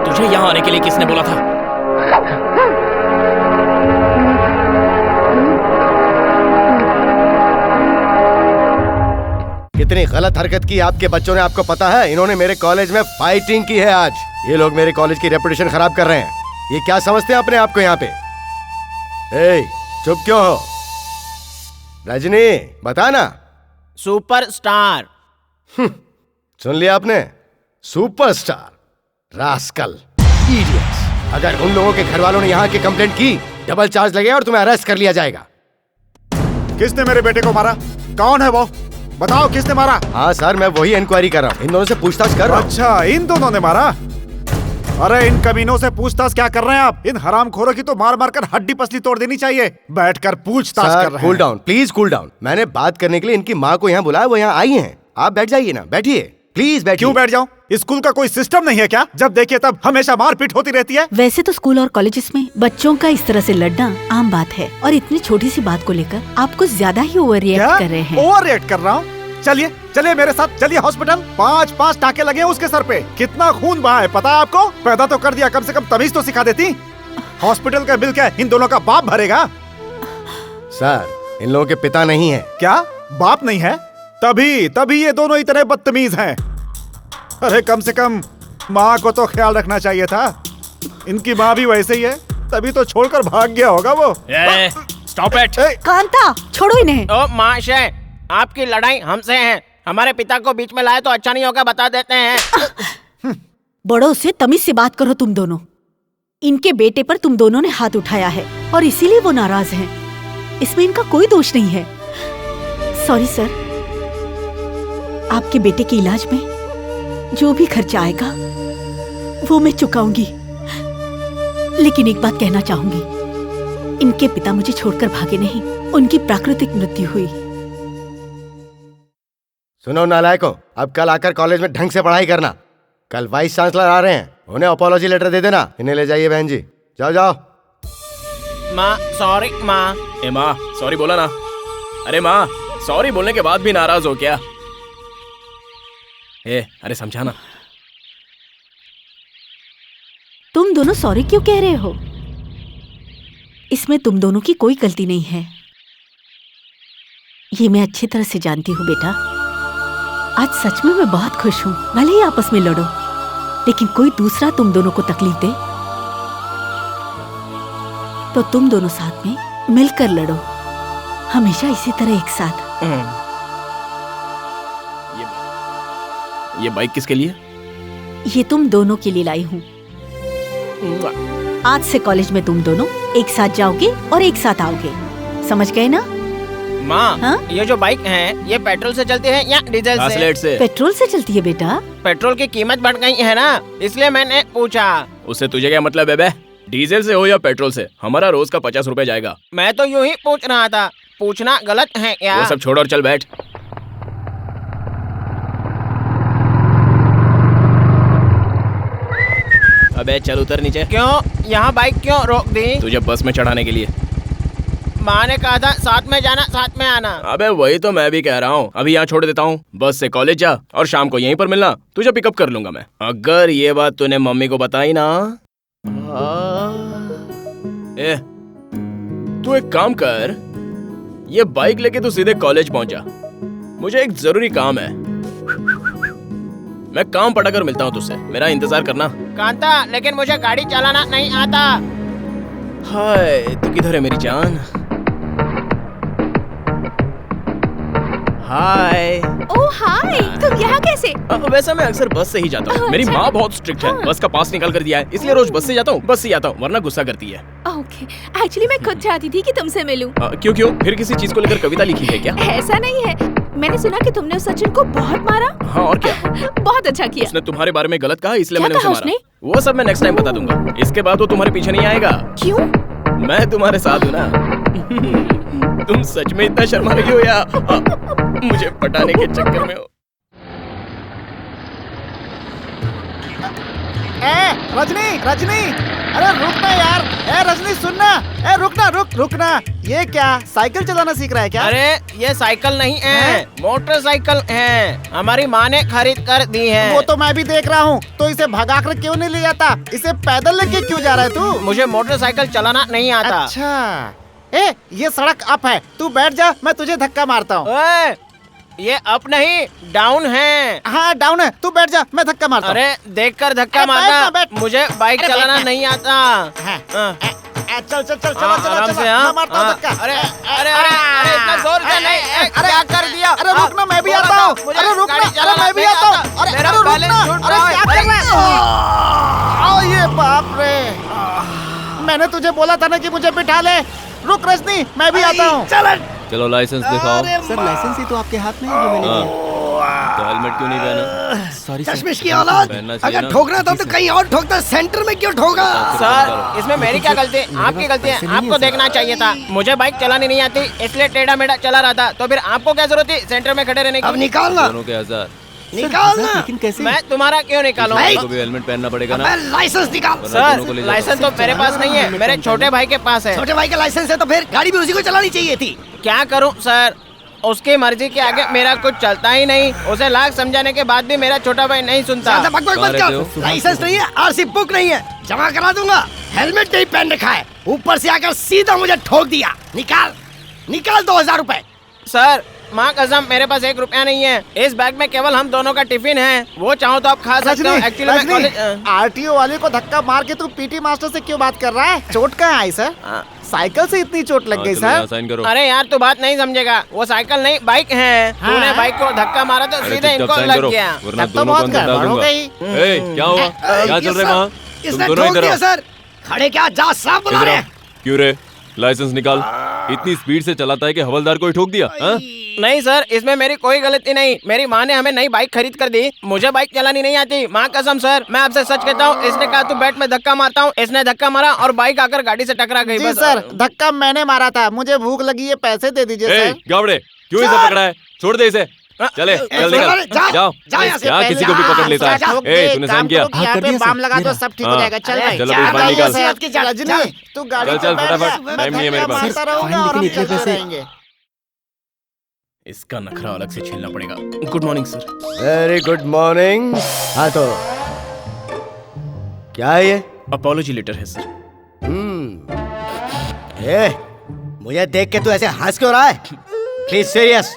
तुझे यहाँ आने के लिए किसने बोला था? कितनी गलत हरकत की आपके बच्चों ने, आपको पता है? इन्होंने मेरे कॉलेज में फाइटिंग की है आज। ये लोग मेरे कॉलेज की रेपुटेशन खराब कर रहे हैं। ये क्या समझते हैं अपने आप को यहाँ पे? चुप क्यों हो? रजनी बता ना। सुपरस्टार। सुन लिया आपने? सुपरस्टार। Rascal, idiots. अगर उन लोगों के घर वालों ने यहाँ की कंप्लेंट की, डबल चार्ज लगेगा और तुम्हें अरेस्ट कर लिया जाएगा। किसने मेरे बेटे को मारा? कौन है वो? बताओ किसने मारा? हाँ सर, मैं वही इंक्वायरी कर रहा हूँ। इन दोनों से पूछताछ कर रहा हूँ। अच्छा, इन दोनों ने मारा? अरे इन कमीनों से पूछताछ क्या कर रहे हैं आप? इन हरामखोरों की तो मार मार कर हड्डी पसली तोड़ देनी चाहिए। बैठकर पूछताछ कर रहे हैं। Cool down, please cool down. मैंने बात करने के लिए इनकी माँ को यहाँ बुलाया, वो यहाँ आई हैं। आप बैठ जाइए ना, बैठिए प्लीज बैठिए। क्यों बैठ जाऊं? स्कूल का कोई सिस्टम नहीं है क्या? जब देखिए तब हमेशा मारपीट होती रहती है। वैसे तो स्कूल और कॉलेजेस में बच्चों का इस तरह से लड़ना आम बात है, और इतनी छोटी सी बात को लेकर आप कुछ ज्यादा ही ओवर रिएक्ट कर रहे हैं। ओवर रिएक्ट कर रहा हूँ? चलिए चलिए मेरे साथ, चलिए हॉस्पिटल। 5 टाके लगे हैं उसके सर पे। कितना खून बहा है पता है आपको? पैदा तो कर दिया, कम से कम तमीज तो सिखा देती। हॉस्पिटल का बिल क्या इन दोनों का बाप भरेगा? सर, इन लोगों के पिता नहीं है। क्या बाप नहीं है? तभी ये दोनों इतने बदतमीज हैं। अरे कम से कम माँ को तो ख्याल रखना चाहिए था। इनकी माँ भी वैसे ही है, तभी तो छोड़कर भाग गया होगा वो। Stop it. कांता, छोड़ो इन्हें। ओ माशे, आपकी लड़ाई हमसे है। हमारे पिता को बीच में लाए तो अच्छा नहीं होगा, बता देते हैं। बड़ों से तमीज से बात करो तुम दोनों। इनके बेटे पर तुम दोनों ने हाथ उठाया है और इसीलिए वो नाराज हैं। इसमें इनका कोई दोष नहीं है। सॉरी सर, आपके बेटे के इलाज में जो भी खर्चा आएगा वो मैं चुकाऊंगी। लेकिन एक बात कहना चाहूंगी, इनके पिता मुझे छोड़कर भागे नहीं, उनकी प्राकृतिक मृत्यु हुई। सुनो नालायकों, अब कल आकर कॉलेज में ढंग से पढ़ाई करना। कल वाइस चांसलर आ रहे हैं, उन्हें अपोलॉजी लेटर दे देना। इन्हें ले जाइए बहन जी, जाओ जाओ। माँ सॉरी। माँ माँ सॉरी बोला ना। अरे माँ, सॉरी बोलने के बाद भी नाराज हो क्या? अरे समझाना। तुम दोनों सॉरी क्यों कह रहे हो? इसमें तुम दोनों की कोई गलती नहीं है, ये मैं अच्छी तरह से जानती हूँ बेटा। आज सच में मैं बहुत खुश हूँ। भले ही आपस में लड़ो, लेकिन कोई दूसरा तुम दोनों को तकलीफ दे तो तुम दोनों साथ में मिलकर लड़ो, हमेशा इसी तरह एक साथ। ये बाइक किसके लिए? ये तुम दोनों के लिए लाई हूँ। आज से कॉलेज में तुम दोनों एक साथ जाओगे और एक साथ आओगे, समझ गए ना? माँ, हाँ? ये जो बाइक है ये पेट्रोल से चलती है या डीजल से? पेट्रोल से चलती है बेटा। पेट्रोल की कीमत बढ़ गई है ना, इसलिए मैंने पूछा। उससे तुझे क्या मतलब है बे? डीजल से हो या पेट्रोल से, हमारा रोज का 50 रुपए जाएगा। मैं तो यूं ही पूछ रहा था, पूछना गलत है क्या? वो सब छोड़ और चल बैठ। अबे चल उतर नीचे। क्यों? यहाँ बाइक क्यों रोक दी? तुझे बस में चढ़ाने के लिए। माँ ने कहा था साथ में जाना साथ में आना। अबे वही तो मैं भी कह रहा हूँ, अभी यहाँ छोड़ देता हूँ, बस से कॉलेज जा और शाम को यहीं पर मिलना, तुझे पिकअप कर लूंगा मैं। अगर ये बात तूने मम्मी को बताई ना। ए, तू एक काम कर, ये बाइक लेके तू सीधे कॉलेज पहुंच जा, मुझे एक जरूरी काम है। मैं काम पटा कर मिलता हूँ तुझसे, मेरा इंतजार करना। कांता, लेकिन मुझे गाड़ी चलाना नहीं आता। हाय, तू किधर है मेरी जान? हाय। ओह हाय, तुम यहाँ कैसे? वैसे मैं अक्सर बस से ही जाता हूँ, मेरी माँ बहुत स्ट्रिक्ट है, बस का पास निकाल कर दिया है, इसलिए रोज बस से जाता हूँ, बस से आता हूँ, वरना गुस्सा करती है। ओके, एक्चुअली मैं खुद चाहती थी कि तुमसे मिलूं। क्यों? फिर किसी चीज को लेकर कविता लिखी है क्या? ऐसा नहीं है, मैंने सुना कि तुमने उस सचिन को बहुत मारा। हाँ और क्या? बहुत अच्छा किया। उसने तुम्हारे बारे में गलत कहा, इसलिए क्या मैंने उसे कहा मारा। उसने? वो सब मैं नेक्स्ट टाइम बता दूंगा, इसके बाद वो तुम्हारे पीछे नहीं आएगा। क्यों? मैं तुम्हारे साथ हूँ ना। तुम सच में इतना शर्मा रही हो या मुझे पटाने के चक्कर में हो? रजनी, रजनी, अरे रुकना यार। रजनी सुनना, रुकना। ये क्या साइकिल चलाना सीख रहा है क्या? अरे ये साइकिल नहीं है, मोटरसाइकिल है, हमारी माँ ने खरीद कर दी है। वो तो मैं भी देख रहा हूँ, तो इसे भगा कर क्यों नहीं ले जाता? इसे पैदल लेके क्यों जा रहा है तू? मुझे मोटरसाइकिल चलाना नहीं आता। अच्छा, ये सड़क अप है, तू बैठ जा, मैं तुझे धक्का मारता हूँ। ये अप नहीं डाउन है। हाँ डाउन है, तू बैठ जा, मैं धक्का मारता हूँ। अरे देखकर धक्का मारना, मुझे बाइक चलाना नहीं आता। चल आराम से। मैं मारता हूँ धक्का। अरे इतना जोर से नहीं। क्या कर दिया? अरे रुकना, मैं भी आता हूँ। अरे रुकना, मैं भी आता हूँ। अरे रुकना, क्या कर रहा है? ये बाप रे, मैंने तुझे बोला था ना कि मुझे बिठा ले। रुक रजनी, मैं भी आता हूँ। चलो लाइसेंस दिखाओ। सर लाइसेंस ही तो आपके हाथ में है जो मैंने दिया। तो हेलमेट क्यों नहीं पहना? सॉरी चश्मिश की औलाद, अगर ठोकना था तो कहीं और ठोकता, सेंटर में क्यों ठोका? सर इसमें मेरी क्या गलती है? आपकी गलती है, आपको देखना चाहिए था। मुझे बाइक चलानी नहीं आती, इसलिए टेढ़ा मेढ़ा चला रहा था, तो फिर आपको क्या जरूरत थी सेंटर में खड़े रहने की? अब निकालना, दोनों के 1000 निकालना। लेकिन कैसे? मैं तुम्हारा क्यों निकालूं? को भी हेलमेट पहनना पड़ेगा ना। लाइसेंस निकाल। सर लाइसेंस तो मेरे पास नहीं है, मेरे छोटे भाई के पास है। छोटे भाई का लाइसेंस है तो फिर गाड़ी भी उसी को चलानी चाहिए थी। क्या करूं सर, उसकी मर्जी के आगे मेरा कुछ चलता ही नहीं। उसे लाख समझाने के बाद भी मेरा छोटा भाई नहीं सुनता। लाइसेंस नहीं है, आरसी बुक नहीं है, जमा करा दूंगा। हेलमेट नहीं पहन रखा है, ऊपर से आकर सीधा मुझे ठोक दिया। निकाल 2000 रुपए। सर माँ कसम, मेरे पास 1 रुपया नहीं है। इस बैग में केवल हम दोनों का टिफिन है, वो चाहो तो आप खा सकते हो। एक्चुअली मैं कॉलेज आरटीओ वाले को धक्का मार के तू पीटी मास्टर से क्यों बात कर रहा है? चोट कहाँ आई सर? साइकिल से इतनी चोट लग गई सर। अरे यार तू बात नहीं समझेगा, वो साइकिल नहीं बाइक है। तूने बाइक को धक्का मारा तो सीधे इनको लग गया। तब तो बहुत गड़बड़ हो गई। क्या हुआ? क्या चल रहा है? इसने ठोक दिया सर। खड़े क्या, जा साहब बुला रहे। क्यों रे? लाइसेंस निकाल। इतनी स्पीड से चलाता है कि हवलदार को ही ठोक दिया। नहीं सर, इसमें मेरी कोई गलती नहीं। मेरी माँ ने हमें नई बाइक खरीद कर दी, मुझे बाइक चलानी नहीं आती। माँ कसम सर, मैं आपसे सच कहता हूँ। इसने कहा तू बैठ, मैं धक्का मारता हूँ। इसने धक्का मारा और बाइक आकर गाड़ी से टकरा गई। जी सर, धक्का मैंने मारा था, मुझे भूख लगी है, पैसे दे दीजिए सर। गावड़े, क्यों इसे पकड़ा है? छोड़ दे इसे। चले चल निकल, जाओ। क्या किसी को भी पकड़ लेता है? तूने साइन किया? बाम लगा दो, सब ठीक हो जाएगा। चल भाई, चलो बाहर निकल। रजनी तू गाड़ी चल फटाफट, टाइम नहीं है मेरे पास। इसका नखरा अलग से छीलना पड़ेगा। Good morning sir. Very good morning. हाँ तो क्या है ये? अपॉलॉजी लेटर है सर। मुझे देख के तू ऐसे हंस क्यों रहा है? Please serious.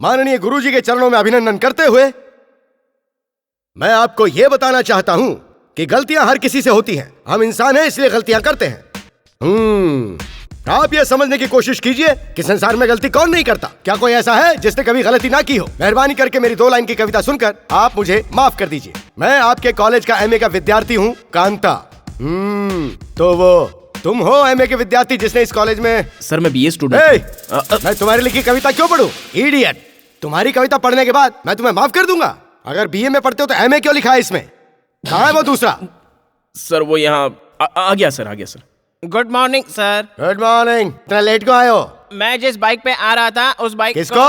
माननीय गुरुजी के चरणों में अभिनंदन करते हुए मैं आपको यह बताना चाहता हूं कि गलतियां हर किसी से होती हैं। हम इंसान हैं, इसलिए गलतियां करते हैं। आप ये समझने की कोशिश कीजिए कि संसार में गलती कौन नहीं करता। क्या कोई ऐसा है जिसने कभी गलती ना की हो? मेहरबानी करके मेरी 2 लाइन की कविता सुनकर आप मुझे माफ कर दीजिए। मैं आपके कॉलेज का एमए का विद्यार्थी हूँ, कांता। तो वो तुम हो एमए के विद्यार्थी जिसने इस कॉलेज में? सर मैं बीए स्टूडेंट। मैं तुम्हारी लिखी कविता क्यों पढूं? इडियट। तुम्हारी कविता पढ़ने के बाद मैं तुम्हें माफ कर दूंगा। अगर बीए में पढ़ते हो तो एमए क्यों लिखा है इसमें? कहाँ है वो दूसरा? सर वो यहाँ आ गया सर, आ गया sir. Good morning sir. Good morning. इतना लेट क्यों आए हो? मैं जिस बाइक पे आ रहा था उस बाइक किसको?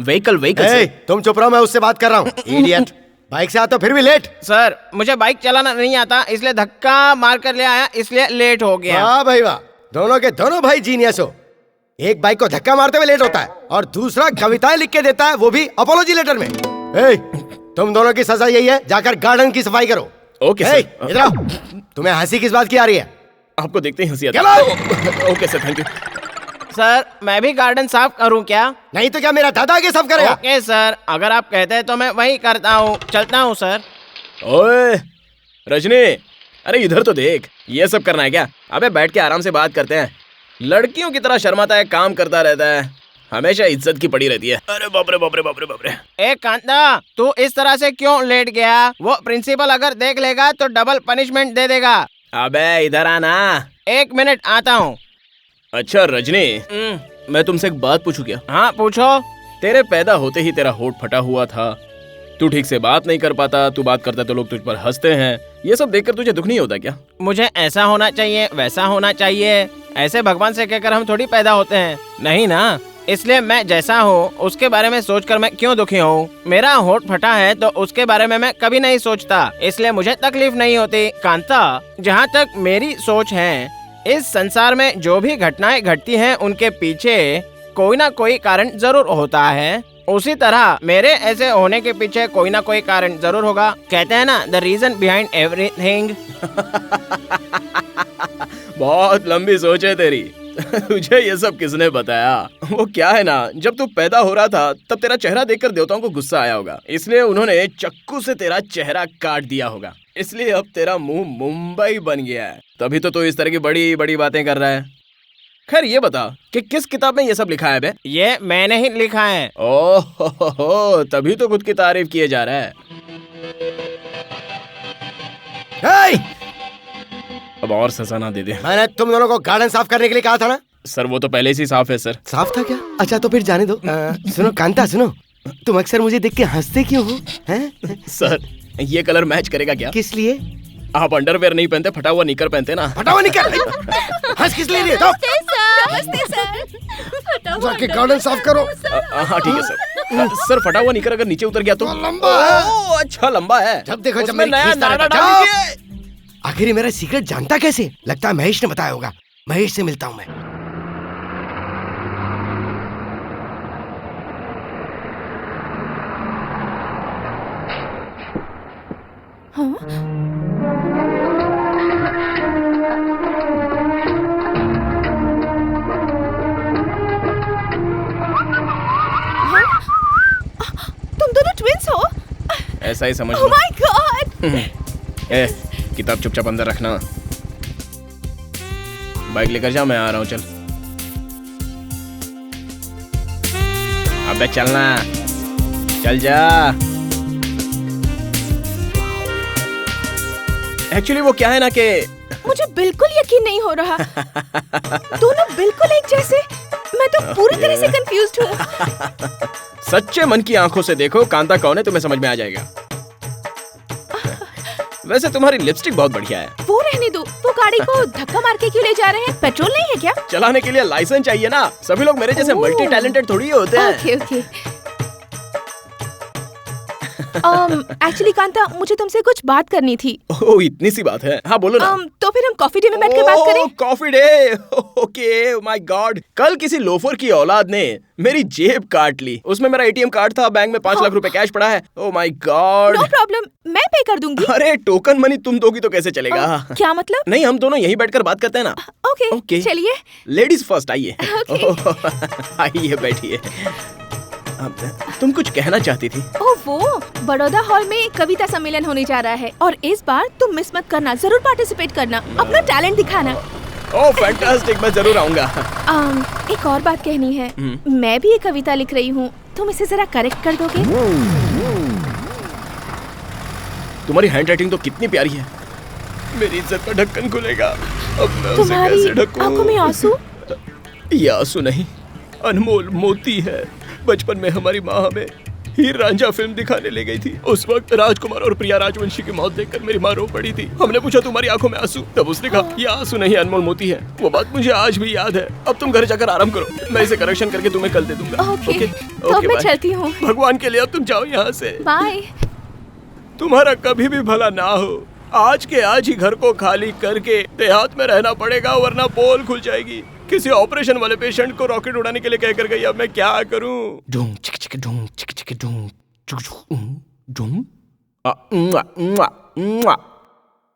Vehicle sir. तुम चुप रहो, मैं उससे बात कर रहा हूँ। इडियट। बाइक से आते हो फिर भी लेट। सर मुझे बाइक चलाना नहीं आता, इसलिए धक्का मार कर ले आया, इसलिए लेट हो गया। वाह भाई वाह, दोनों के दोनों भाई जीनियस हो। एक बाइक को धक्का मारते हुए लेट होता है और दूसरा कविताएं लिख के देता है, वो भी अपोलॉजी लेटर में। तुम दोनों की सजा यही है, जाकर गार्डन की सफाई करो। Okay sir. इधर आओ। तुम्हें हंसी किस बात की आ रही है? आपको देखते ही हंसी आती है। Okay sir, thank you. Sir मैं भी गार्डन साफ करूं क्या? नहीं तो क्या मेरा दादा आगे साफ करेगा? ओके सर, अगर आप कहते हैं तो मैं वही करता हूँ। चलता हूँ सर। ओए रजनी, अरे इधर तो देख, ये सब करना है क्या? अबे बैठ के आराम से बात करते हैं। लड़कियों की तरह शर्माता है, काम करता रहता है, हमेशा इज्जत की पड़ी रहती है। अरे बाप रे बाप रे बाप रे बाप रे। ए कांता, तू इस तरह से क्यों लेट गया? वो प्रिंसिपल अगर देख लेगा तो डबल पनिशमेंट दे देगा। अबे इधर आना। 1 मिनट आता हूँ। अच्छा रजनी, मैं तुमसे एक बात पूछूं क्या? हाँ पूछो। तेरे पैदा होते ही तेरा होठ फटा हुआ था, तू ठीक से बात नहीं कर पाता, तू बात करता तो लोग तुझ पर हंसते हैं, ये सब देखकर तुझे दुख नहीं होता क्या? मुझे ऐसा होना चाहिए, वैसा होना चाहिए, ऐसे भगवान से कहकर हम थोड़ी पैदा होते हैं, नहीं ना। इसलिए मैं जैसा हूँ उसके बारे में सोचकर मैं क्यों दुखी हूँ? मेरा होठ फटा है तो उसके बारे में मैं कभी नहीं सोचता, इसलिए मुझे तकलीफ नहीं होती। कांता, जहाँ तक मेरी सोच है, इस संसार में जो भी घटनाएं घटती हैं उनके पीछे कोई ना कोई कारण जरूर होता है। उसी तरह मेरे ऐसे होने के पीछे कोई ना कोई कारण जरूर होगा। कहते हैं ना, द रीजन बिहाइंड एवरीथिंग। बहुत लंबी सोच है तेरी। तुझे ये सब किसने बताया? वो क्या है ना, जब तू पैदा हो रहा था तब तेरा चेहरा देखकर देवताओं को गुस्सा आया होगा, इसलिए उन्होंने चाकू से तेरा चेहरा काट दिया होगा, इसलिए अब तेरा मुंह मुंबई बन गया है। तभी तो तू इस तरह की बड़ी बड़ी बातें कर रहा है। खैर ये बता कि किस किताब में ये सब लिखा है बे? ये मैंने ही लिखा है। ओह, तभी तो खुद की तारीफ किए जा रहा है। अब और सजा ना दे दे। मैंने तुम दोनों को गार्डन साफ करने के लिए कहा था ना? सर वो तो पहले से ही साफ है सर। साफ था क्या? अच्छा तो फिर जाने दो। सुनो कांता, सुनो, तुम अक्सर मुझे देख के हंसते क्यों हो? हैं? सर ये कलर मैच करेगा क्या? किस लिए? आप अंडरवेयर नहीं पहनते, फटा हुआ निकर पहनते ना। फटा हुआ निकर? हंस किस लिए? जाके गार्डन साफ करो। हाँ ठीक है सर। सर फटा हुआ निकर अगर नीचे उतर गया तो? लंबा है। अच्छा लंबा है। जब देखो जब नया नारा डाल दीजिए। आखिर मेरा सीक्रेट जानता कैसे? लगता है महेश ने बताया होगा। महेश से मिलता हूँ मैं। तुम दोनों ट्विंस हो? ऐसा ही समझ Oh लो। my God! ए, किताब चुपचाप अंदर रखना। बाइक लेकर जा, मैं आ रहा हूँ। चल अबे चलना, चल जा। एक्चुअली वो क्या है ना कि मुझे बिल्कुल यकीन नहीं हो रहा। दोनों बिल्कुल एक जैसे। मैं तो पूरी तरह से कंफ्यूज्ड हूँ। सच्चे मन की आंखों से देखो कांता कौन है, तुम्हें समझ में आ जाएगा। वैसे तुम्हारी लिपस्टिक बहुत बढ़िया है। वो रहने दो, वो गाड़ी को धक्का मार के क्यों ले जा रहे हैं? पेट्रोल नहीं है क्या? चलाने के लिए लाइसेंस चाहिए ना। सभी लोग मेरे जैसे मल्टी टैलेंटेड थोड़ी होते हैं। Okay okay. एक्चुअली कांता, मुझे तुमसे कुछ बात करनी थी। ओह इतनी सी बात है? हाँ बोलो ना। तो फिर हम कॉफी डे में बैठ कर बात करें। Coffee day? Okay. My God, कल किसी लोफर की औलाद ने मेरी जेब काट ली। उसमें मेरा एटीएम कार्ड था, बैंक में 5 लाख रुपए कैश पड़ा है। Oh my god. No problem, मैं पे कर दूंगी। अरे टोकन मनी तुम दोगी तो कैसे चलेगा? क्या मतलब? नहीं, हम दोनों यहीं बैठकर बात करते हैं ना। ओके चलिए। लेडीज फर्स्ट, आइए। आइए बैठिए। तुम कुछ कहना चाहती थी? ओह वो बड़ौदा हॉल में कविता सम्मेलन होने जा रहा है और इस बार तुम मिस मत करना, जरूर पार्टिसिपेट करना, अपना टैलेंट दिखाना। ओह फैंटास्टिक, मैं जरूर आऊंगा। एक और बात कहनी है। मैं भी एक कविता लिख रही हूँ, तुम इसे जरा करेक्ट कर दोगे? तुम्हारी हैंडराइटिंग तो कितनी प्यारी है। मेरी इज्जत का ढक्कन खुलेगा, अब मैं उसे तुम्हारी कैसे ढकूं? आंखों में आंसू? ये आंसू नहीं, अनमोल मोती है। बचपन में हमारी माँ हमें हीर रांझा फिल्म दिखाने ले गई थी। उस वक्त राजकुमार और प्रिया राजवंशी की मौत देखकर मेरी माँ रो पड़ी थी। हमने पूछा तुम्हारी आंखों में आंसू, तब उसने कहा ये आंसू नहीं अनमोल मोती है। वो बात मुझे आज भी याद है। अब तुम घर जाकर आराम करो, मैं इसे करेक्शन करके तुम्हें कल दे दूंगा। ओके, तो अब मैं चलती हूँ। भगवान के लिए अब तुम जाओ यहाँ से। बाय। तुम्हारा कभी भी भला ना हो। आज के आज ही घर को खाली करके देहात में रहना पड़ेगा, वरना पोल खुल जाएगी। किसी ऑपरेशन वाले पेशेंट को रॉकेट उड़ाने के लिए कहकर गई, अब मैं क्या करूं? डूम चिक चिक डूम चिक चिक डूम चुक डूम।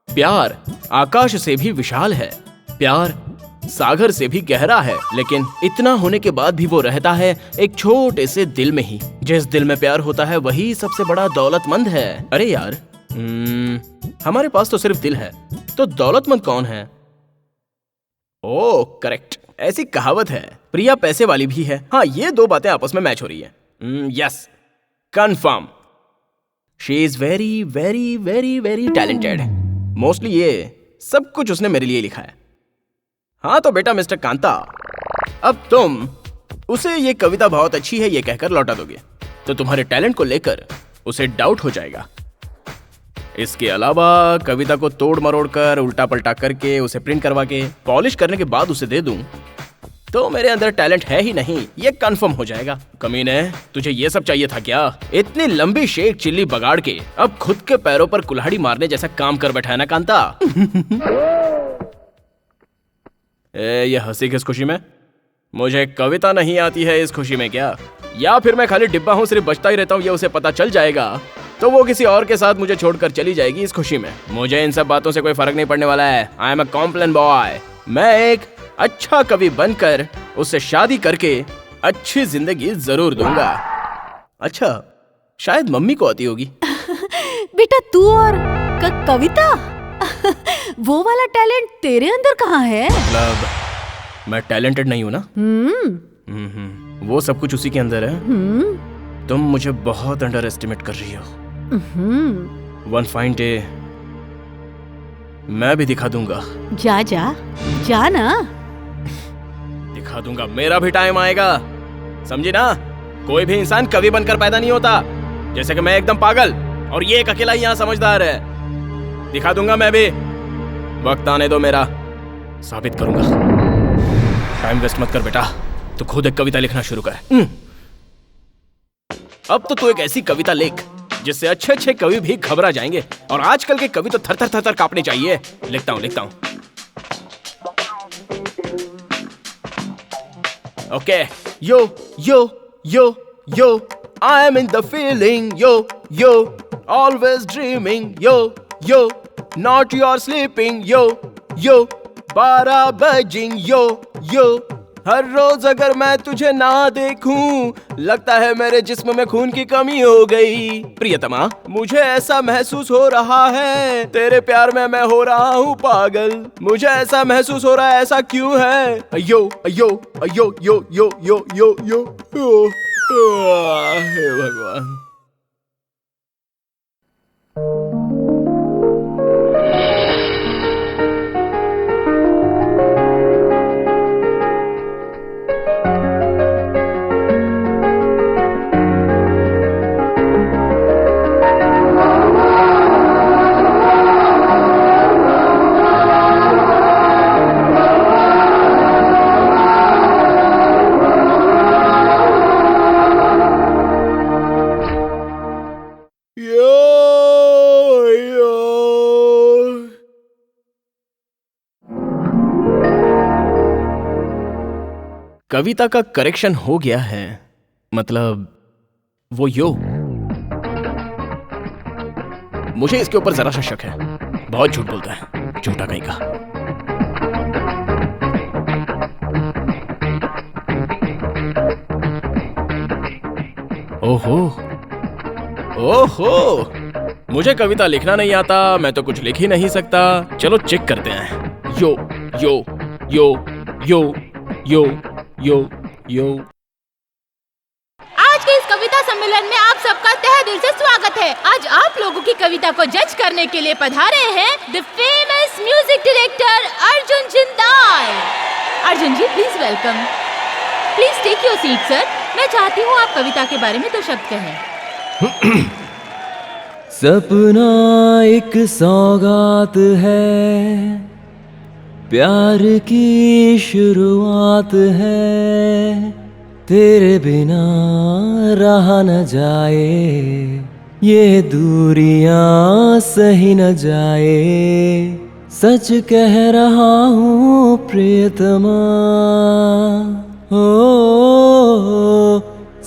प्यार आकाश से भी विशाल है, प्यार सागर से भी गहरा है, लेकिन इतना होने के बाद भी वो रहता है एक छोटे से दिल में ही। जिस दिल में प्यार होता है वही सबसे बड़ा दौलतमंद है। अरे यार, हमारे पास तो सिर्फ दिल है, तो दौलतमंद कौन है? ओह करेक्ट, ऐसी कहावत है। प्रिया पैसे वाली भी है। हाँ, ये दो बातें आपस में मैच हो रही है। Yes, confirm, she is very very very very talented. Mostly ये सब कुछ उसने मेरे लिए लिखा है। हाँ तो बेटा मिस्टर कांता, अब तुम उसे ये कविता बहुत अच्छी है ये कहकर लौटा दोगे तो तुम्हारे टैलेंट को लेकर उसे डाउट हो जाएगा। इसके अलावा कविता को तोड़ मरोड़ कर उल्टा पलटा करके उसे प्रिंट करवा के पॉलिश करने के बाद उसे दे दूं तो मेरे अंदर टैलेंट है ही नहीं, ये कंफर्म हो जाएगा। कमीने, तुझे ये सब चाहिए था क्या? इतनी लंबी शेक चिल्ली बगाड़ के अब खुद के पैरों पर कुल्हाड़ी मारने जैसा काम कर बैठा है ना कांता। ये हंसी किस खुशी में? मुझे कविता नहीं आती है इस खुशी में क्या? या फिर मैं खाली डिब्बा हूँ, सिर्फ बचता ही रहता हूँ, ये उसे पता चल जाएगा तो वो किसी और के साथ मुझे छोड़कर चली जाएगी इस खुशी में। मुझे इन सब बातों से कोई फर्क नहीं पड़ने वाला है। I am a complain boy. मैं एक अच्छा कवि बनकर उससे शादी करके अच्छी जिंदगी जरूर दूंगा। अच्छा, शायद मम्मी को आती होगी। बेटा तू और कविता वो वाला टैलेंट तेरे अंदर कहाँ है? मतलब मैं टैलेंटेड नहीं हूँ ना? वो सब कुछ उसी के अंदर है। तुम मुझे बहुत अंडर एस्टिमेट कर रही हो। वन फाइन डे मैं भी दिखा दूंगा। जा जा जा ना, दिखा दूंगा। मेरा भी टाइम आएगा, समझी ना? कोई भी इंसान कवि बनकर पैदा नहीं होता। जैसे कि मैं एकदम पागल और ये एक अकेला ही यहाँ समझदार है। दिखा दूंगा मैं भी, वक्त आने दो मेरा, साबित करूंगा। टाइम वेस्ट मत कर बेटा, तू खुद एक कविता लिखना शुरू कर। अब तो तू एक ऐसी कविता लिख जिससे अच्छे अच्छे कवि भी घबरा जाएंगे, और आजकल के कवि तो थर थर थर थर कांपने चाहिए। लिखता हूं। Okay, yo yo yo yo, I am in the feeling, yo yo, always dreaming, yo yo, not your sleeping, yo yo, 12 buzzing, yo yo. हर रोज अगर मैं तुझे ना देखूं लगता है मेरे जिस्म में खून की कमी हो गई। प्रियतमा, मुझे ऐसा महसूस हो रहा है तेरे प्यार में मैं हो रहा हूँ पागल। मुझे ऐसा महसूस हो रहा है, ऐसा क्यों है? अयो अयो अयो यो यो यो यो यो, हे भगवान। कविता का करेक्शन हो गया है, मतलब वो यो। मुझे इसके ऊपर जरा सा शक है, बहुत झूठ बोलता है, झूठा कहीं का। ओहो ओहो, मुझे कविता लिखना नहीं आता, मैं तो कुछ लिख ही नहीं सकता। चलो चेक करते हैं। यो yo yo yo yo yo यो। आज के इस कविता सम्मेलन में आप सबका तहे दिल से स्वागत है। आज आप लोगों की कविता को जज करने के लिए पधारे हैं the famous music director Arjun Jindal. Arjun ji please welcome. Please take your seat sir. मैं चाहती हूँ आप कविता के बारे में 2 शब्द कहें। सपना एक सौगात है, प्यार की शुरुआत है, तेरे बिना रहा न जाए, ये दूरियां सही न जाए, सच कह रहा हूँ प्रियतमा, ओ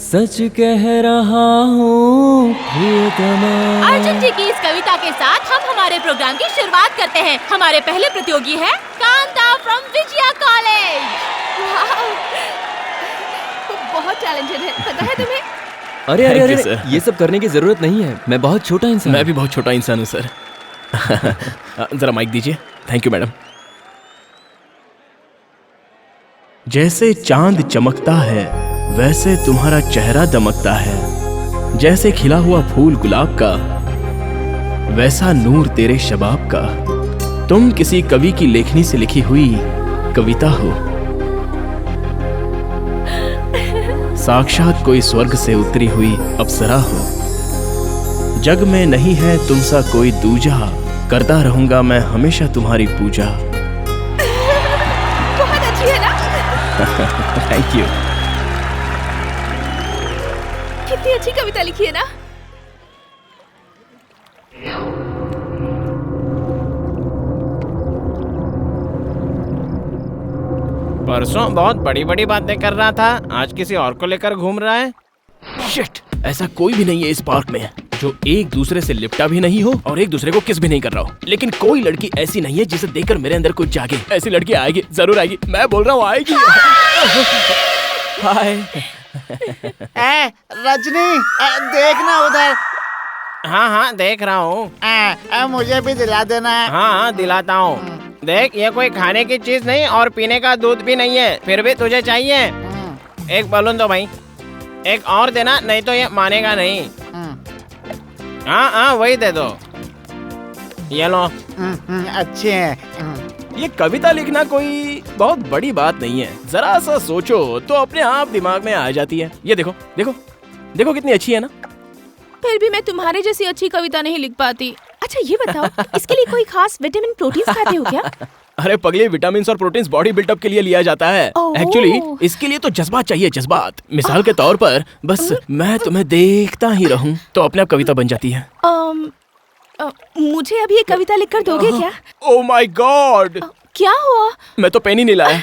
सच कह रहा हूँ प्रियतमा। अर्जुन जी की इस कविता के साथ हम हमारे प्रोग्राम की शुरुआत करते हैं। हमारे पहले प्रतियोगी है कांता फ्रॉम विजया कॉलेज। बहुत टैलेंटेड है, पता है तुम्हें? अरे अरे अरे, ये सब करने की जरूरत नहीं है, मैं बहुत छोटा इंसान। मैं भी बहुत छोटा इंसान हूँ सर। जरा माइक दीजिए। Thank you madam. जैसे चांद चमकता है वैसे तुम्हारा चेहरा दमकता है, जैसे खिला हुआ फूल गुलाब का वैसा नूर तेरे शबाब का, तुम किसी कवि की लेखनी से लिखी हुई कविता हो, साक्षात कोई स्वर्ग से उतरी हुई अप्सरा हो, जग में नहीं है तुमसा कोई दूजा, करता रहूंगा मैं हमेशा तुम्हारी पूजा। बहुत अच्छी है ना? Thank you. कितनी अच्छी कविता लिखी है ना? परसों बहुत बड़ी बड़ी बातें कर रहा था, आज किसी और को लेकर घूम रहा है। शिट, ऐसा कोई भी नहीं है इस पार्क में जो एक दूसरे से लिपटा भी नहीं हो और एक दूसरे को किस भी नहीं कर रहा हो। लेकिन कोई लड़की ऐसी नहीं है जिसे देखकर मेरे अंदर कुछ जागे। ऐसी लड़की आएगी, जरूर आएगी, मैं बोल रहा हूँ आएगी। हाय। रजनी देखना उधर। हाँ हाँ देख रहा हूँ। मुझे भी दिला देना है। हाँ हाँ दिलाता हूँ। देख ये कोई खाने की चीज नहीं और पीने का दूध भी नहीं है, फिर भी तुझे चाहिए। एक बलून दो भाई, एक और देना, नहीं तो ये मानेगा नहीं। हाँ हाँ वही दे दो, ये लो। अच्छे हैं। ये कविता लिखना कोई बहुत बड़ी बात नहीं है, जरा सा सोचो तो अपने आप दिमाग में आ जाती है। ये देखो देखो देखो कितनी अच्छी है ना। फिर भी मैं तुम्हारे जैसी अच्छी कविता नहीं लिख पाती। अच्छा ये बताओ, इसके लिए कोई खास विटामिन प्रोटीन खाते हो क्या? अरे पगले, विटामिन और प्रोटीन्स बॉडी बिल्डअप के लिए लिया जाता है। एक्चुअली इसके लिए तो जज्बात चाहिए, जज्बात। मिसाल के तौर पर बस मैं तुम्हें देखता ही रहूं तो अपने आप कविता बन जाती है। मुझे अभी एक कविता लिखकर दोगे क्या? ओह माय गॉड, क्या हुआ? मैं तो पेन ही नहीं लाया।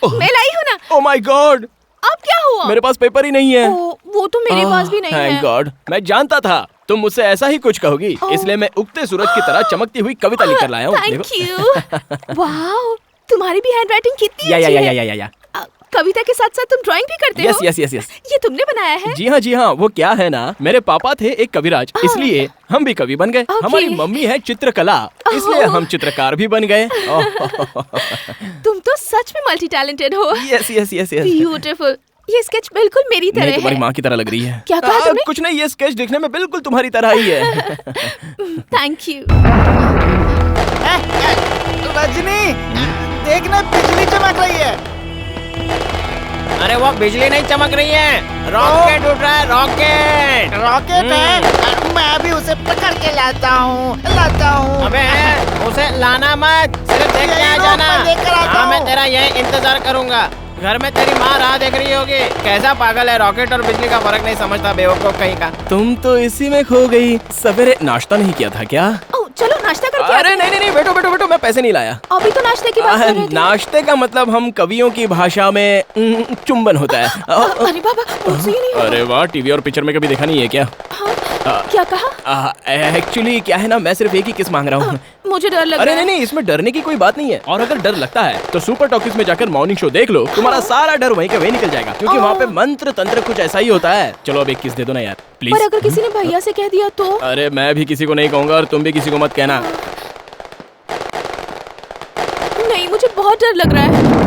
मैं लाई हूँ ना। ओह माय गॉड, अब क्या हुआ? मेरे पास पेपर ही नहीं है। वो तो मेरे पास भी नहीं है। थैंक गॉड, मैं जानता था तुम मुझसे ऐसा ही कुछ कहोगी, इसलिए मैं उगते सूरज की तरह चमकती हुई कविता लिखकर लाया हूँ। Thank you. वाओ, तुम्हारी भी हैंडराइटिंग कितनी अच्छी है। या। कविता के साथ साथ तुम ड्राइंग भी करते हो? यस। ये तुमने बनाया है? जी हाँ, वो क्या है ना, मेरे पापा थे एक कविराज, इसलिए हम भी कवि बन गए। हमारी मम्मी है चित्रकला, इसलिए हम चित्रकार भी बन गए। तुम तो सच में मल्टी टैलेंटेड हो। यस। ब्यूटीफुल। ये स्केच बिल्कुल मेरी तरह है। तुम्हारी माँ की तरह लग रही है। क्या कहा तुमने? कुछ नहीं, ये स्केच दिखने में बिल्कुल तुम्हारी तरह ही है। Thank you. रजनी देखना, बिजली चमक रही है। अरे वो बिजली नहीं चमक रही है, रॉकेट उठ रहा है। रॉकेट है? मैं भी उसे पकड़ के लाता हूँ। अबे उसे लाना मत, सिर्फ देख के आ जाना। हाँ मैं तेरा यही इंतजार करूँगा। घर में तेरी माँ राह देख रही होगी। कैसा पागल है, रॉकेट और बिजली का फर्क नहीं समझता, बेवकूफ कहीं का। तुम तो इसी में खो गई। सवेरे नाश्ता नहीं किया था क्या? चलो नाश्ता करके। अरे नहीं, बैठो, मैं पैसे नहीं लाया। अभी तो नाश्ते की बात कर रहे थे। नाश्ते का मतलब हम कवियों की भाषा में चुंबन होता है। अरे बाबा, मुझसे ही नहीं। अरे वाह, टीवी और पिक्चर में कभी देखा नहीं है क्या? क्या कहा? एक्चुअली क्या है ना, मैं सिर्फ एक ही किस मांग रहा हूँ। मुझे डर लग रहा है। अरे नहीं, इसमें डरने की कोई बात नहीं है। और अगर डर लगता है तो सुपर टॉकीज में जाकर मॉर्निंग शो देख लो, तुम्हारा सारा डर वहीं के वहीं निकल जाएगा, क्योंकि वहाँ पे मंत्र तंत्र कुछ ऐसा ही होता है। चलो अब एक किस दे दो ना यार, प्लीज। पर अगर किसी ने भैया से कह दिया तो? अरे मैं भी किसी को नहीं कहूँगा और तुम भी किसी को मत कहना। नहीं, मुझे बहुत बहुत डर लग रहा है।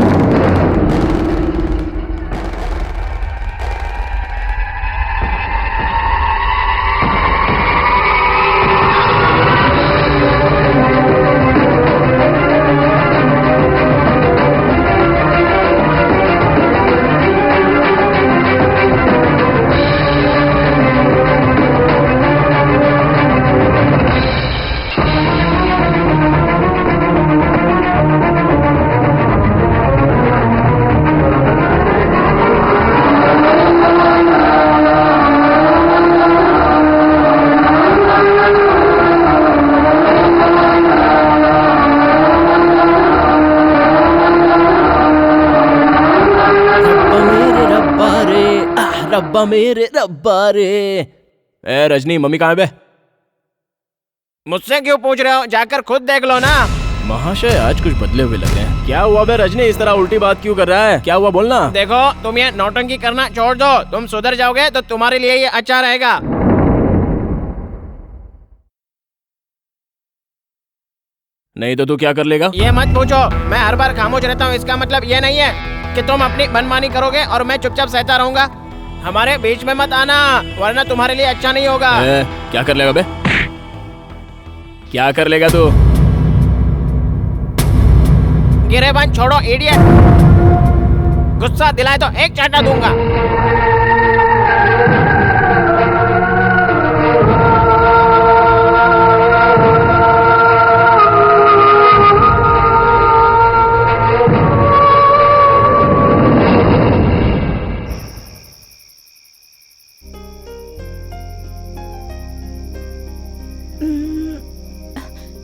रब्बा मेरे रब्बा रे। ए रजनी, मम्मी कहाँ है बे? मुझसे क्यों पूछ रहे हो? जाकर खुद देख लो ना। महाशय आज कुछ बदले हुए लग रहे हैं। क्या हुआ बे रजनी, इस तरह उल्टी बात क्यों कर रहा है? क्या हुआ बोलना। देखो, तुम ये नौटंकी करना छोड़ दो। तुम सुधर जाओगे तो तुम्हारे लिए ये अच्छा रहेगा। नहीं तो तू क्या कर लेगा? ये मत पूछो। मैं हर बार खामोश रहता हूँ, इसका मतलब ये नहीं है कि तुम अपनी मनमानी करोगे और मैं चुपचाप सहता रहूंगा। हमारे बीच में मत आना, वरना तुम्हारे लिए अच्छा नहीं होगा। क्या कर लेगा बे? क्या कर लेगा तू? गिरेबान छोड़ो इडियट। गुस्सा दिलाए तो एक चाटा दूंगा।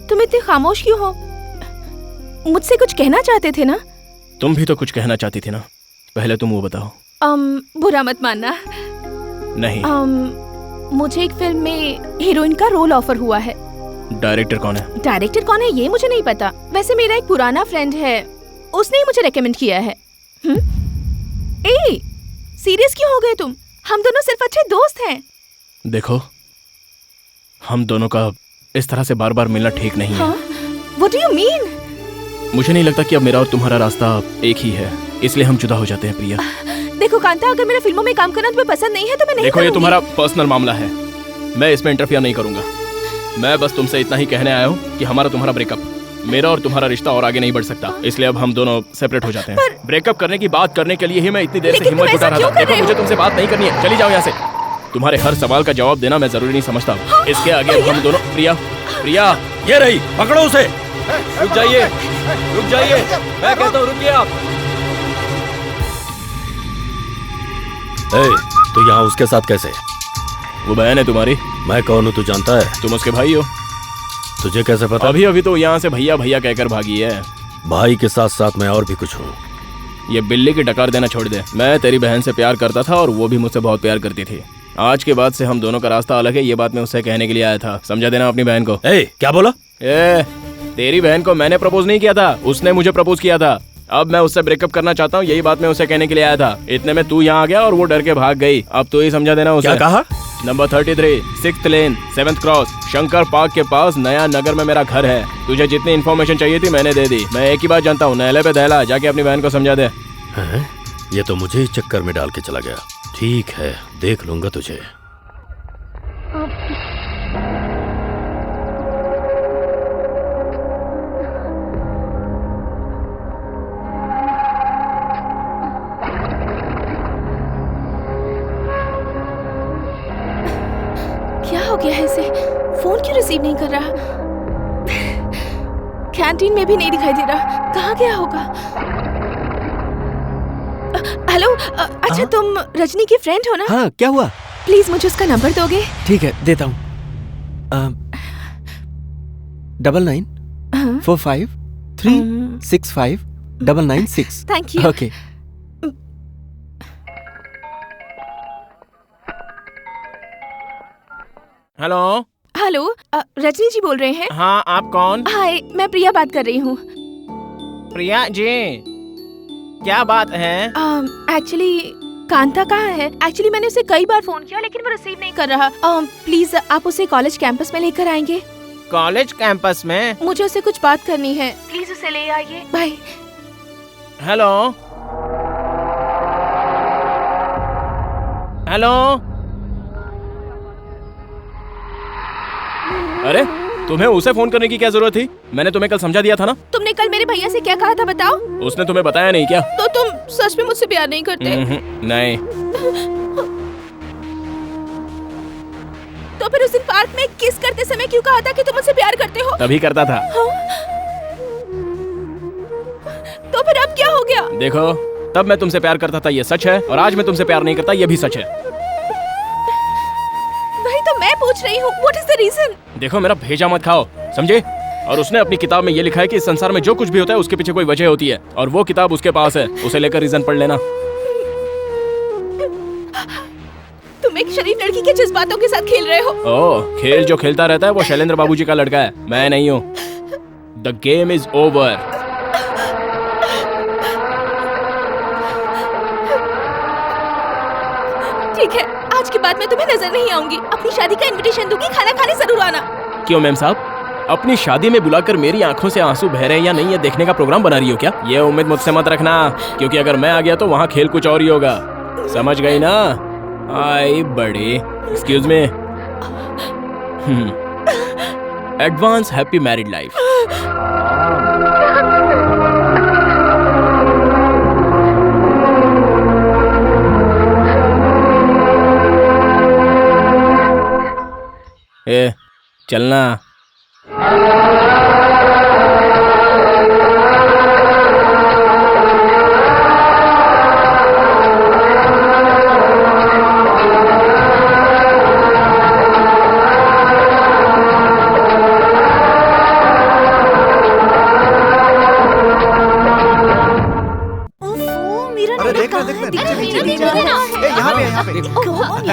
तुम इतने खामोश क्यों हो? मुझसे कुछ कहना चाहते थे ना? तुम भी तो कुछ कहना चाहती थी ना। पहले तुम वो बताओ। बुरा मत मानना। नहीं। मुझे एक फिल्म में हीरोइन का रोल ऑफर हुआ है। डायरेक्टर कौन है? डायरेक्टर कौन है ये मुझे नहीं पता। वैसे मेरा एक पुराना फ्रेंड है, उसने ही मुझे रेकमेंड किया है। ए, सीरियस क्यों हो गए तुम? हम दोनों सिर्फ अच्छे दोस्त हैं। देखो, हम दोनों का इस तरह से बार बार मिलना ठीक नहीं है। What do you mean? मुझे नहीं लगता कि अब मेरा और तुम्हारा रास्ता एक ही है, इसलिए हम जुदा हो जाते हैं प्रिया। देखो कांता, अगर मेरा फिल्मों में काम करना तुम्हें पसंद नहीं है तो मैं नहीं देखो, करूंगी। ये तुम्हारा पर्सनल मामला है, मैं इसमें इंटरफियर नहीं करूंगा। मैं बस तुमसे इतना ही कहने आया हूँ कि हमारा तुम्हारा ब्रेकअप, मेरा और तुम्हारा रिश्ता और आगे नहीं बढ़ सकता, इसलिए अब हम दोनों सेपरेट हो जाते हैं। ब्रेकअप करने की बात करने के लिए ही मैं इतनी देर से हिम्मत जुटा रहा था। देखो, मुझे तुमसे बात नहीं करनी है, चली जाओ यहाँ से। तुम्हारे हर सवाल का जवाब देना मैं जरूरी नहीं समझता। इसके आगे हम दोनों प्रिया, प्रिया, ये रही, पकड़ो उसे। रुक जाइए, रुक जाइए, मैं कहता हूँ रुकिए आप। तो यहाँ उसके साथ कैसे? वो बहन है तुम्हारी। मैं कौन हूँ तू जानता है? तुम उसके भाई हो। तुझे कैसे पता? अभी अभी तो यहाँ से भैया भैया कहकर भागी है। भाई के साथ साथ मैं और भी कुछ हूँ। ये बिल्ली की डकार देना छोड़ दे। मैं तेरी बहन से प्यार करता था और वो भी मुझसे बहुत प्यार करती थी। आज के बाद से हम दोनों का रास्ता अलग है, ये बात मैं उससे कहने के लिए आया था। समझा देना अपनी बहन को। क्या बोला? तेरी बहन को मैंने प्रपोज नहीं किया था, उसने मुझे प्रपोज किया था। अब मैं उससे ब्रेकअप करना चाहता हूँ, यही बात मैं उसे कहने के लिए आया था। इतने में तू यहाँ आ गया और वो डर के भाग गई। अब तो ही समझा देना उसे। क्या कहा? नंबर 33, 6th लेन, 7th क्रॉस, शंकर पार्क के पास नया नगर में मेरा घर है। तुझे जितनी इन्फॉर्मेशन चाहिए थी मैंने दे दी। मैं एक ही बात जानता हूँ, नहले पे दहला, जाके अपनी बहन को समझा दे। ये तो मुझे ही चक्कर में डाल के चला गया। ठीक है, देख लूंगा तुझे। क्या हो गया है इसे? फोन क्यों रिसीव नहीं कर रहा? कैंटीन में भी नहीं दिखाई दे रहा। कहाँ गया होगा? हेलो, अच्छा तुम रजनी की फ्रेंड हो ना? हाँ, क्या हुआ? प्लीज मुझे उसका नंबर दोगे? ठीक है, देता हूँ। 99 45 365 996। Thank you. Okay. Hello hello, Rajni ji बोल रहे हैं? हाँ, आप कौन? हाय, मैं प्रिया बात कर रही हूँ। प्रिया जी, क्या बात है? एक्चुअली कांता कहाँ है? एक्चुअली मैंने उसे कई बार फोन किया लेकिन वो रिसीव नहीं कर रहा। प्लीज आप उसे कॉलेज कैंपस में लेकर आएंगे? कॉलेज कैंपस में? मुझे उससे कुछ बात करनी है, प्लीज उसे ले आइए। बाय। Hello hello. अरे तुम्हें उसे फोन करने की क्या जरूरत थी? मैंने तुम्हें कल समझा दिया था ना। तुमने कल मेरे भैया से क्या कहा था बताओ? उसने तुम्हें बताया नहीं क्या? तो तुम सच में मुझसे प्यार नहीं करते? नहीं। तो फिर उस दिन पार्क में किस करते समय क्यों कहा था कि तुम मुझसे प्यार करते हो? तभी करता था। हाँ? तो फिर अब क्या हो गया? देखो, तब मैं तुमसे प्यार करता था ये सच है, और आज मैं तुमसे प्यार नहीं करता ये भी सच है। वही तो मैं पूछ रही हूँ, What is the reason? देखो, मेरा भेजा मत खाओ, समझे? और उसने अपनी किताब में ये लिखा है कि इस संसार में जो कुछ भी होता है उसके पीछे कोई वजह होती है, और वो किताब उसके पास है। उसे लेकर रीजन पढ़ लेना। तुम एक शरीफ लड़की के जज्बातों के साथ खेल रहे हो। ओह, खेल जो खेलता रहता है वो शैलेंद्र बाबूजी का लड़का है, मैं नहीं हूँ। The game is over. ठीक है, आज के बाद मैं तुम्हें नजर नहीं आऊंगी। अपनी शादी का इनविटेशन दूंगी, खाना खाने जरूर आना। क्यों मैम साहब, अपनी शादी में बुलाकर मेरी आंखों से आंसू बह रहे हैं या नहीं ये देखने का प्रोग्राम बना रही हो क्या? ये उम्मीद मुझसे मत रखना, क्योंकि अगर मैं आ गया तो वहाँ खेल कुछ और ही होगा। समझ गई ना? आई बड़ी। Excuse me. Advance happy married life. ए, चलना।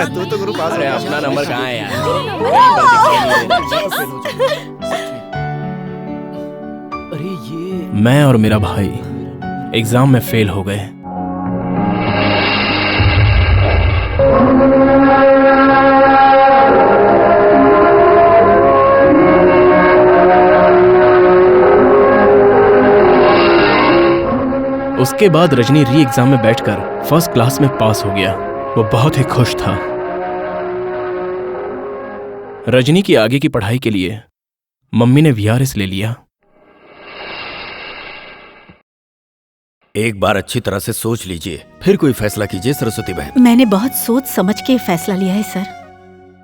तू तो गुरु पास अरे अपना नंबर कहाँ है यार? अरे ये मैं और मेरा भाई एग्जाम में फेल हो गए। उसके बाद रजनी री एग्जाम में बैठकर फर्स्ट क्लास में पास हो गया। वो बहुत ही खुश था। रजनी की आगे की पढ़ाई के लिए मम्मी ने VRS ले लिया। एक बार अच्छी तरह से सोच लीजिए, फिर कोई फैसला कीजिए सरस्वती बहन। मैंने बहुत सोच समझ के फैसला लिया है सर।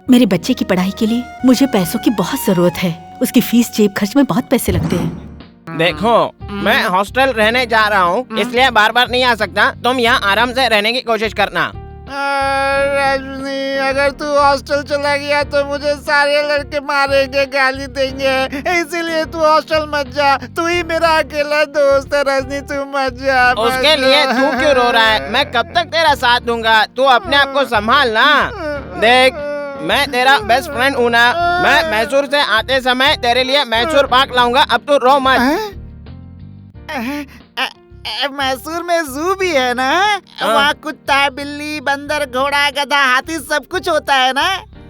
मेरे बच्चे की पढ़ाई के लिए मुझे पैसों की बहुत जरूरत है। उसकी फीस जेब खर्च में बहुत पैसे लगते हैं। देखो, मैं हॉस्टल रहने जा रहा हूँ, इसलिए बार बार नहीं आ सकता। तुम यहाँ आराम से रहने की कोशिश करना। रजनी, अगर तू हॉस्टल चला गया तो मुझे सारे लड़के मारेंगे, गाली देंगे, इसीलिए तू हॉस्टल मत जा। तू ही मेरा अकेला दोस्त है रजनी, तू मत जा। उसके लिए तू क्यों रो रहा है? मैं कब तक तेरा साथ दूंगा, तू अपने आप को संभाल ना। देख, मैं तेरा बेस्ट फ्रेंड हूँ ना। मैं मैसूर से आते समय तेरे लिए मैसूर पाक लाऊंगा। अब तू रो मत। मैसूर में जू भी है ना? वहाँ कुत्ता, बिल्ली, बंदर, घोड़ा, गधा, हाथी सब कुछ होता है ना?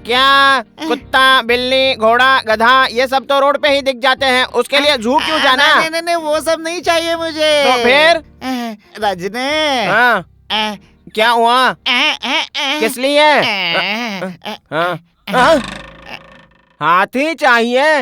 क्या कुत्ता, बिल्ली, घोड़ा, गधा ये सब तो रोड पे ही दिख जाते हैं। उसके लिए जू क्यों जाना? नहीं, नहीं, वो सब नहीं चाहिए मुझे। तो फिर? रजनी, हाँ, क्या हुआ? किस लिए? हाथी चाहिए?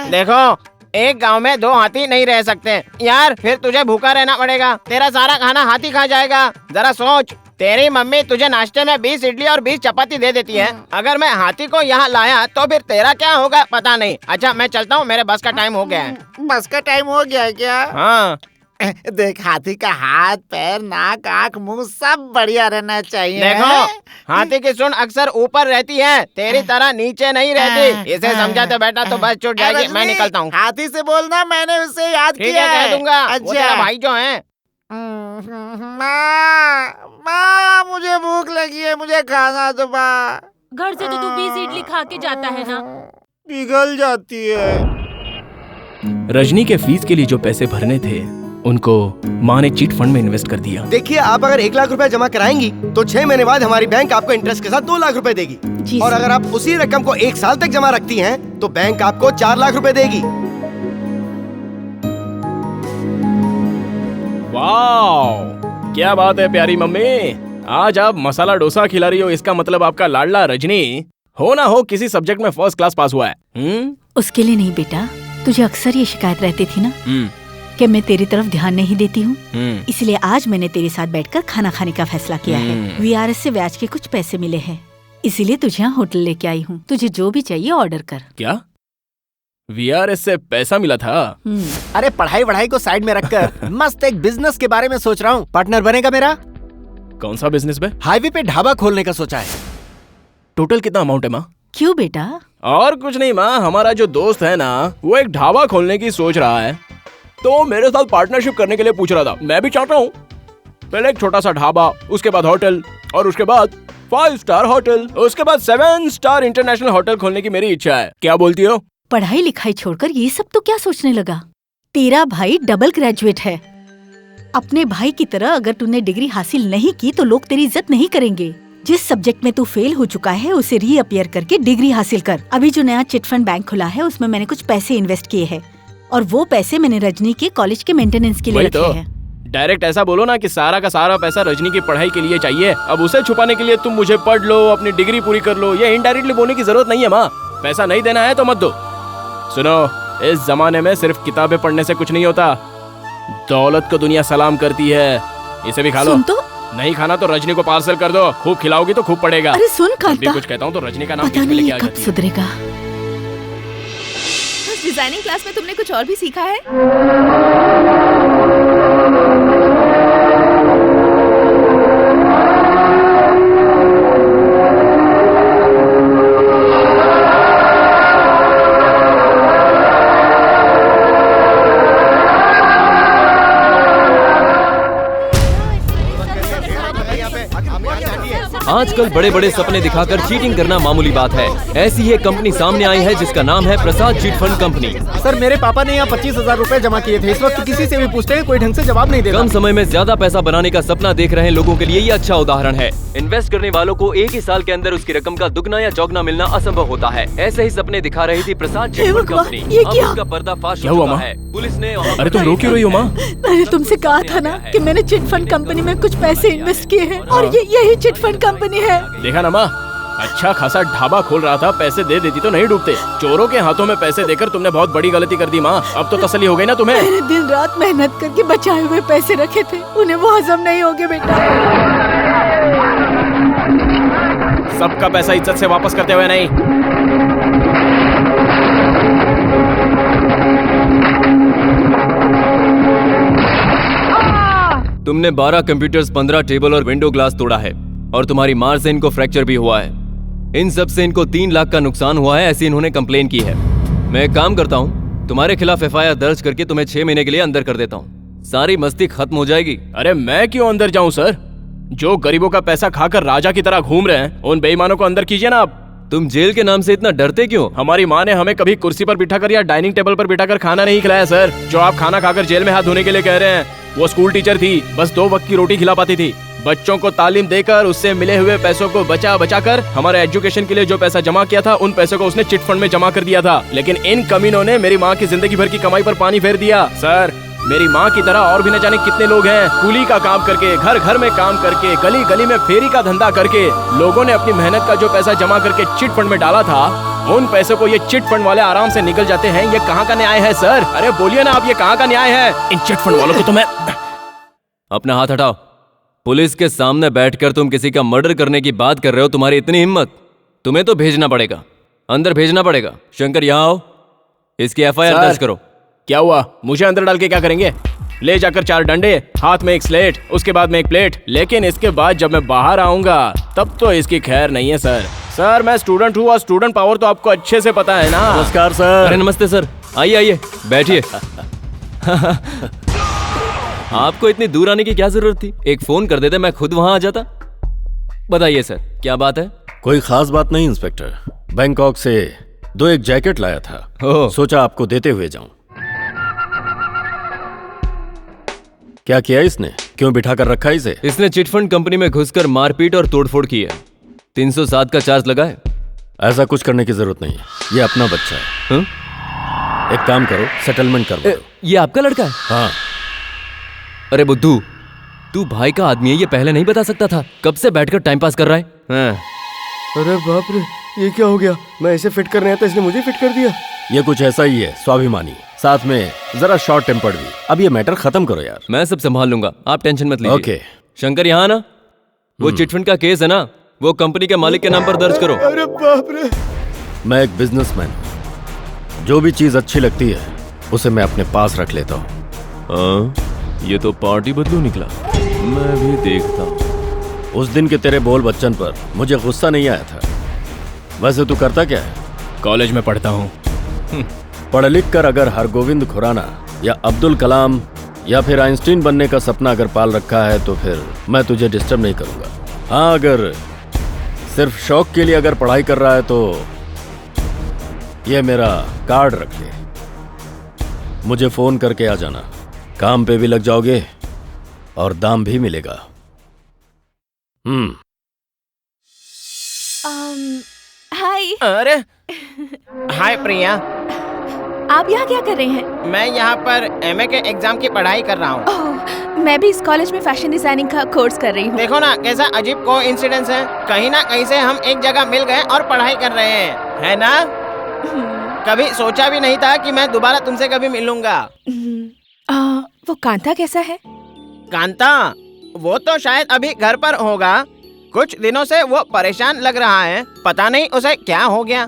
देखो, एक गांव में 2 हाथी नहीं रह सकते यार। फिर तुझे भूखा रहना पड़ेगा। तेरा सारा खाना हाथी खा जाएगा। जरा सोच, तेरी मम्मी तुझे नाश्ते में 20 इडली और 20 चपाती दे देती है। अगर मैं हाथी को यहाँ लाया तो फिर तेरा क्या होगा पता नहीं। अच्छा, मैं चलता हूँ, मेरे बस का टाइम हो गया है। बस का टाइम हो गया है क्या? हाँ। देख, हाथी का हाथ, पैर, नाक, आँख, मुंह सब बढ़िया रहना चाहिए। देखो, हाथी की सूंड अक्सर ऊपर रहती है, तेरी तरह नीचे नहीं रहती। इसे समझा तो बेटा तो बस छूट जाएगी। मैं निकलता हूँ। हाथी से बोलना, मैंने उसे याद किया है। कह दूंगा। अच्छा, वो तेरा भाई जो है। माँ, मुझे भूख लगी है, मुझे खाना दो माँ। घर से तो तू 20 इडली खा के जाता है ना? पिघल जाती है। रजनी के फीस के लिए जो पैसे भरने थे उनको माँ ने चीट फंड में इन्वेस्ट कर दिया। देखिए, आप अगर 1 लाख रुपए जमा कराएंगी तो 6 महीने बाद हमारी बैंक आपको इंटरेस्ट के साथ 2 लाख रुपए देगी। और अगर आप उसी रकम को 1 साल तक जमा रखती हैं तो बैंक आपको 4 लाख रुपए देगी। वाह, क्या बात है प्यारी मम्मी, आज आप मसाला डोसा खिला रही हो। इसका मतलब आपका लाडला रजनी हो ना हो किसी सब्जेक्ट में फर्स्ट क्लास पास हुआ है। उसके लिए नहीं बेटा, तुझे अक्सर ये शिकायत रहती थी ना कि मैं तेरी तरफ ध्यान नहीं देती हूँ, इसलिए आज मैंने तेरे साथ बैठकर खाना खाने का फैसला किया है। VRS से ब्याज के कुछ पैसे मिले हैं, इसीलिए तुझे यहाँ होटल लेके आई हूँ। तुझे जो भी चाहिए ऑर्डर कर। क्या VRS से पैसा मिला था? अरे पढ़ाई वढ़ाई को साइड में रखकर मस्त एक बिजनेस के बारे में सोच रहा हूँ। पार्टनर बनेगा मेरा? कौन सा बिजनेस पे? हाईवे पे ढाबा खोलने का सोचा है। टोटल कितना अमाउंट है माँ? क्यों बेटा? और कुछ नहीं माँ, हमारा जो दोस्त है ना वो एक ढाबा खोलने की सोच रहा है, तो मेरे साथ पार्टनरशिप करने के लिए पूछ रहा था। मैं भी चाहता हूँ, पहले एक छोटा सा ढाबा, उसके बाद होटल, और उसके बाद 5 स्टार होटल, उसके बाद 7 स्टार इंटरनेशनल होटल खोलने की मेरी इच्छा है। क्या बोलती हो? पढ़ाई लिखाई छोड़कर ये सब तो क्या सोचने लगा? तेरा भाई डबल ग्रेजुएट है। अपने भाई की तरह अगर तूने डिग्री हासिल नहीं की तो लोग तेरी इज्जत नहीं करेंगे। जिस सब्जेक्ट में तू फेल हो चुका है उसे रीअपियर करके डिग्री हासिल कर। अभी जो नया चिट फंड बैंक खुला है उसमें मैंने कुछ पैसे इन्वेस्ट किए हैं, और वो पैसे मैंने रजनी के कॉलेज के मेंटेनेंस के लिए रखे हैं। डायरेक्ट ऐसा बोलो ना कि सारा का सारा पैसा रजनी की पढ़ाई के लिए चाहिए। अब उसे छुपाने के लिए तुम मुझे पढ़ लो, अपनी डिग्री पूरी कर लो, ये इनडायरेक्टली बोलने की जरूरत नहीं है माँ। पैसा नहीं देना है तो मत दो। सुनो, इस जमाने में सिर्फ किताबें पढ़ने से कुछ नहीं होता, दौलत को दुनिया सलाम करती है। इसे भी खा लो। सुन तो, नहीं खाना तो रजनी को पार्सल कर दो, खूब खिलाओगी तो खूब पड़ेगा। अरे सुन कांता, कुछ कहता हूँ तो रजनी का नाम पता नहीं ये कब सुधरेगा। डिजाइनिंग क्लास में तुमने कुछ और भी सीखा है? आजकल बड़े बड़े सपने दिखाकर चीटिंग करना मामूली बात है। ऐसी ही एक कंपनी सामने आई है जिसका नाम है प्रसाद चिट फंड कंपनी। सर मेरे पापा ने यहाँ 25,000 रूपए जमा किए थे। इस वक्त किसी से भी पूछते हैं कोई ढंग से जवाब नहीं देता। कम समय में ज्यादा पैसा बनाने का सपना देख रहे लोगों के लिए ये अच्छा उदाहरण है। इन्वेस्ट करने वालों को एक ही साल के अंदर उसकी रकम का दुगना या चौगुना मिलना असंभव होता है। ऐसे ही सपने दिखा रही थी प्रसाद चिट फंड कंपनी। अब उसका पर्दाफाश हो चुका है। पुलिस ने अरे तुम रो क्यों रही हो माँ? मैंने तुमसे कहा था ना कि मैंने चिट फंड कंपनी में कुछ पैसे इन्वेस्ट किए हैं, और ये यही चिट फंड कंपनी है। देखा ना माँ, अच्छा खासा ढाबा खोल रहा था, पैसे दे देती तो नहीं डूबते। चोरों के हाथों में पैसे देकर तुमने बहुत बड़ी गलती कर दी माँ। अब तो तसल्ली हो गई ना तुम्हें? मैंने दिन रात मेहनत करके बचाए हुए पैसे रखे थे, उन्हें वो हजम नहीं होंगे बेटा। सबका पैसा इज्जत से वापस करते हुए नहीं। तुमने 12 कंप्यूटर्स, 15 टेबल और विंडो ग्लास तोड़ा है, और तुम्हारी मार से इनको फ्रैक्चर भी हुआ है। इन सब से इनको 3 लाख का नुकसान हुआ है, ऐसी इन्होंने कंप्लेन की है। मैं एक काम करता हूँ, तुम्हारे खिलाफ FIR दर्ज करके तुम्हें 6 महीने के लिए अंदर कर देता हूँ। सारी मस्ती खत्म हो जाएगी। अरे मैं क्यों अंदर जाऊँ सर? जो गरीबों का पैसा खाकर राजा की तरह घूम रहे हैं, उन बेईमानों को अंदर कीजिए ना आप। तुम जेल के नाम से इतना डरते क्यों? हमारी माँ ने हमें कभी कुर्सी पर बिठाकर या डाइनिंग टेबल पर बिठाकर खाना नहीं खिलाया सर। जो आप खाना खाकर जेल में हाथ धोने के लिए कह रहे हैं, वो स्कूल टीचर थी, बस 2 वक्त की रोटी खिला पाती थी। बच्चों को तालीम देकर उससे मिले हुए पैसों को बचा बचा कर हमारे एजुकेशन के लिए जो पैसा जमा किया था, उन पैसों को उसने चिट फंड में जमा कर दिया था। लेकिन इन कमीनों ने मेरी माँ की जिंदगी भर की कमाई पर पानी फेर दिया। सर, मेरी माँ की तरह और भी न जाने कितने लोग हैं, कूली का काम करके, घर घर में काम करके, गली गली में फेरी का धंधा करके लोगों ने अपनी मेहनत का जो पैसा जमा करके चिट फंड में डाला था, उन पैसों को ये चिट फंड वाले आराम से निकल जाते हैं। ये कहाँ का न्याय है सर? अरे बोलिए ना आप, ये कहाँ का न्याय है? इन चिट फंड वालों को तो मैं... अपना हाथ हटाओ। पुलिस के सामने बैठकर तुम किसी का मर्डर करने की बात कर रहे हो? तुम्हारी इतनी हिम्मत? तुम्हें तो भेजना पड़ेगा, अंदर भेजना पड़ेगा। शंकर यहाँ आओ, इसकी FIR दर्ज करो। क्या हुआ? मुझे अंदर डाल के क्या करेंगे? ले जाकर 4 डंडे, हाथ में एक स्लेट, उसके बाद में एक प्लेट। लेकिन इसके बाद जब मैं बाहर आऊंगा तब तो इसकी खैर नहीं है सर। सर मैं स्टूडेंट हूँ और स्टूडेंट पावर तो आपको अच्छे से पता है ना। नमस्कार सर। अरे नमस्ते सर, आइए आइए बैठिए। आपको इतनी दूर आने की क्या जरूरत थी? एक फोन कर देते, मैं खुद वहां आ जाता। बताइए सर, क्या बात है? कोई खास बात नहीं इंस्पेक्टर, बैंकॉक से 2 एक जैकेट लाया था, सोचा आपको देते हुए जाऊं। क्या किया इसने? क्यों बिठा कर रखा इसे? इसने चिटफंड कंपनी में घुसकर मारपीट और तोड़फोड़ की है। 307 का चार्ज लगा है। ऐसा कुछ करने की जरूरत नहीं है, ये अपना बच्चा है। एक काम करो, सेटलमेंट करो। ये आपका लड़का है? हाँ। अरे बुद्धू, तू भाई का आदमी है, ये पहले नहीं बता सकता था? कब से बैठकर टाइम पास कर रहा है? अरे बाप रे, ये क्या हो गया? मैं इसे फिट करने आया था, इसने मुझे फिट कर दिया। ये कुछ ऐसा ही है, स्वाभिमानी, साथ में जरा शॉर्ट टेम्पर्ड भी। अब ये मैटर खत्म करो यार। मैं सब संभाल लूंगा, आप टेंशन मत लीजिए। ओके। शंकर यहाँ ना, वो चिटफंड का केस है ना, वो कंपनी के मालिक के नाम पर दर्ज करो। अरे बाप रे। मैं एक बिजनेसमैन हूँ, जो भी चीज अच्छी लगती है उसे मैं अपने पास रख लेता हूँ। ये तो पार्टी बदलू निकला। मैं भी देखता हूँ। उस दिन के तेरे बोल बच्चन पर मुझे गुस्सा नहीं आया था। वैसे तू करता क्या है? कॉलेज में पढ़ता हूँ। पढ़ लिख कर अगर हरगोविंद खुराना या अब्दुल कलाम या फिर आइंस्टीन बनने का सपना अगर पाल रखा है तो फिर मैं तुझे डिस्टर्ब नहीं करूंगा। हाँ, अगर सिर्फ शौक के लिए अगर पढ़ाई कर रहा है तो ये मेरा कार्ड रख ले, मुझे फोन करके आ जाना। काम पे भी लग जाओगे और दाम भी मिलेगा। हाय। अरे हाय प्रिया, आप यहाँ क्या कर रहे हैं? मैं यहाँ पर एमए के एग्जाम की पढ़ाई कर रहा हूँ। मैं भी इस कॉलेज में फैशन डिजाइनिंग का कोर्स कर रही हूँ। देखो ना कैसा अजीब कोइंसिडेंस है, कहीं ना कहीं से हम एक जगह मिल गए और पढ़ाई कर रहे हैं, है ना? कभी सोचा भी नहीं था कि मैं दोबारा तुमसे कभी मिलूंगा। वो कांता कैसा है? कांता, वो तो शायद अभी घर पर होगा। कुछ दिनों से वो परेशान लग रहा है, पता नहीं उसे क्या हो गया।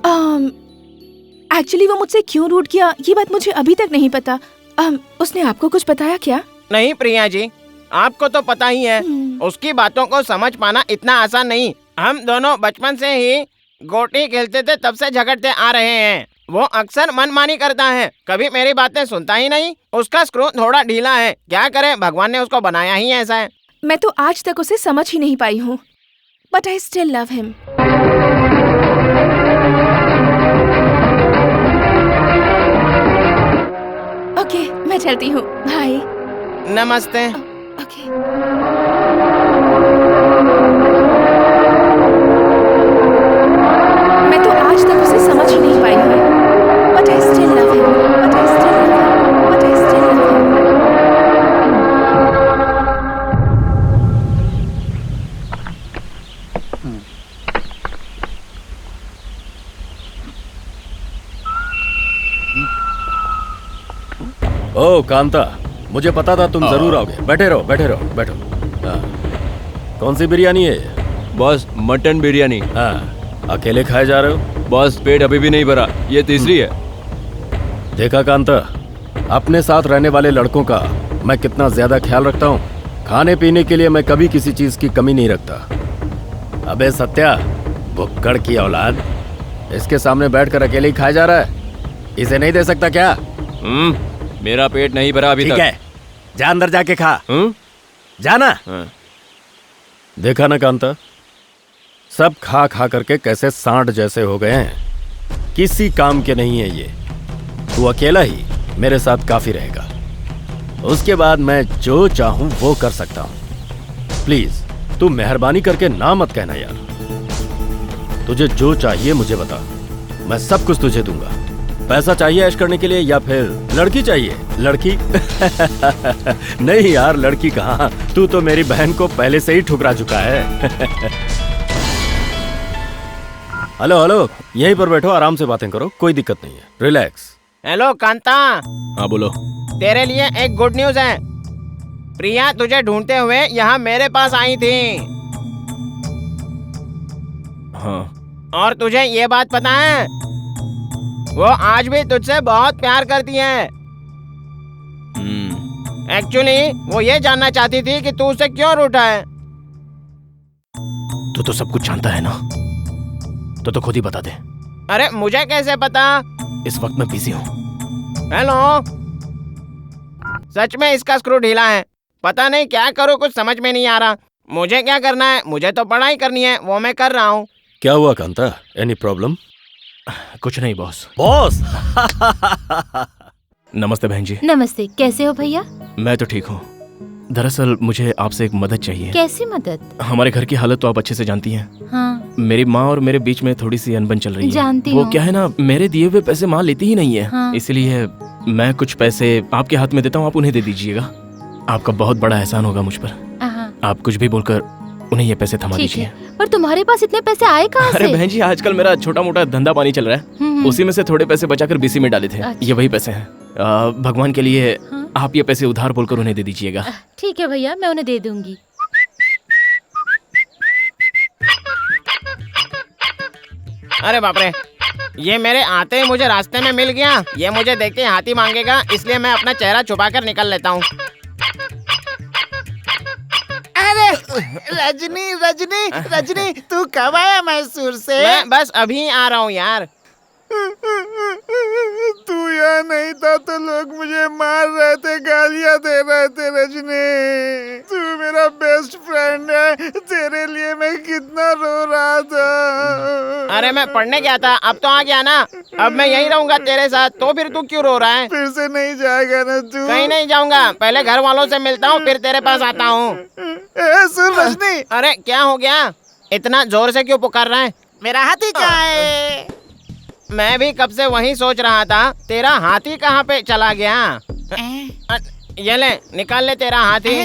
एक्चुअली वो मुझसे क्यों रूठ किया ये बात मुझे अभी तक नहीं पता। उसने आपको कुछ बताया क्या? नहीं प्रिया जी, आपको तो पता ही है, उसकी बातों को समझ पाना इतना आसान नहीं। हम दोनों बचपन से ही गोटी खेलते थे, तब से झगड़ते आ रहे हैं। वो अक्सर मनमानी करता है, कभी मेरी बातें सुनता ही नहीं। उसका स्क्रू थोड़ा ढीला है, क्या करे, भगवान ने उसको बनाया ही ऐसा है। मैं तो आज तक उसे समझ ही नहीं पाई हूँ, but I still love him. Okay, मैं चलती हूँ। बाय। नमस्ते। मैं तो आज तक उसे समझ ही नहीं पाई हूँ, but I still love him, but I still love him, but I still love him. ओ कांता, मुझे पता था तुम जरूर आओगे। बैठे रहो, बैठे रहो, बैठो। कौन सी बिरयानी है? Boss, mutton biryani. हाँ, अकेले खाए जा रहे हो? बॉस, पेट अभी भी नहीं भरा, ये तीसरी है। देखा कांता, अपने साथ रहने वाले लड़कों का मैं कितना ज्यादा ख्याल रखता हूँ। खाने पीने के लिए मैं कभी किसी चीज की कमी नहीं रखता। अबे सत्या, भुक्कड़ की औलाद, इसके सामने बैठकर अकेले ही खाया जा रहा है। इसे नहीं दे सकता क्या? मेरा पेट नहीं भरा अभी तक। ठीक है, जा अंदर जाके खा। जाना। देखा ना कांता, सब खा खा करके कैसे सांड जैसे हो गए हैं। किसी काम के नहीं है ये। तू अकेला ही मेरे साथ काफी रहेगा, उसके बाद मैं जो चाहूं वो कर सकता हूं। प्लीज तू मेहरबानी करके ना मत कहना यार। तुझे जो चाहिए मुझे बता, मैं सब कुछ तुझे दूंगा। पैसा चाहिए ऐश करने के लिए या फिर लड़की चाहिए? लड़की? नहीं यार, लड़की कहाँ, तू तो मेरी बहन को पहले से ही ठुकरा चुका है। हेलो हेलो, यहीं पर बैठो, आराम से बातें करो, कोई दिक्कत नहीं है, रिलैक्स। हेलो कांता। हाँ बोलो। तेरे लिए एक गुड न्यूज है। प्रिया तुझे ढूंढते हुए यहाँ मेरे पास आई थी। हाँ। और तुझे ये बात पता है, वो आज भी तुझसे बहुत प्यार करती है। एक्चुअली वो ये जानना चाहती थी कि तू उसे क्यों रूठा है। तू तो सब कुछ जानता है ना, तो खुद ही बता दे। अरे मुझे कैसे पता? इस वक्त मैं बिजी हूँ। हेलो, सच में इसका स्क्रू ढीला है, पता नहीं क्या करूँ, कुछ समझ में नहीं आ रहा। मुझे क्या करना है? मुझे तो पढ़ाई करनी है, वो मैं कर रहा हूँ। क्या हुआ कांता, एनी प्रॉब्लम? कुछ नहीं बॉस। बॉस। नमस्ते बहन जी। नमस्ते, कैसे हो भैया? मैं तो ठीक हूँ। दरअसल मुझे आपसे एक मदद चाहिए। कैसी मदद? हमारे घर की हालत तो आप अच्छे से जानती हैं। हाँ। मेरी माँ और मेरे बीच में थोड़ी सी अनबन चल रही है। जानती वो हूँ। क्या है ना, मेरे दिए हुए पैसे माँ लेती ही नहीं है। हाँ। इसलिए मैं कुछ पैसे आपके हाथ में देता हूँ, आप उन्हें दे दीजिएगा। आपका बहुत बड़ा एहसान होगा मुझ पर। आप कुछ भी बोलकर उन्हें ये पैसे थमा दीजिए। पर तुम्हारे पास इतने पैसे आए कहाँ से? अरे बहन जी, आजकल मेरा छोटा मोटा धंधा पानी चल रहा है, उसी में से थोड़े पैसे बचाकर बीसी में डाले थे। ये वही पैसे हैं। भगवान के लिए आप ये पैसे उधार बोलकर उन्हें दे दीजिएगा। ठीक है भैया, मैं उन्हें दे दूंगी। अरे बाप रे, ये मेरे आते ही मुझे रास्ते में मिल गया। ये मुझे देख के हाथी मांगेगा, इसलिए मैं अपना चेहरा छुपा कर निकल लेता हूँ। अरे रजनी रजनी रजनी, तू कब आया मैसूर से? मैं बस अभी आ रहा हूँ यार। तू यहाँ नहीं था तो लोग मुझे मार रहे थे, गालियाँ दे रहे थे। रजनी, तू मेरा बेस्ट फ्रेंड है, तेरे लिए मैं कितना रो रहा था। अरे मैं पढ़ने गया था, अब तो आ गया ना। अब मैं यहीं रहूंगा तेरे साथ, तो फिर तू क्यों रो रहा है? फिर से नहीं जाएगा ना तू? कहीं नहीं जाऊंगा, पहले घर वालों से मिलता हूँ, फिर तेरे पास आता हूँ। सुन रजनी। अरे क्या हो गया? इतना जोर से क्यों पुकार रहा है? मेरा हाथी कहाँ है? मैं भी कब से वही सोच रहा था, तेरा हाथी कहाँ पे चला गया? ये ले, निकाल ले तेरा हाथी।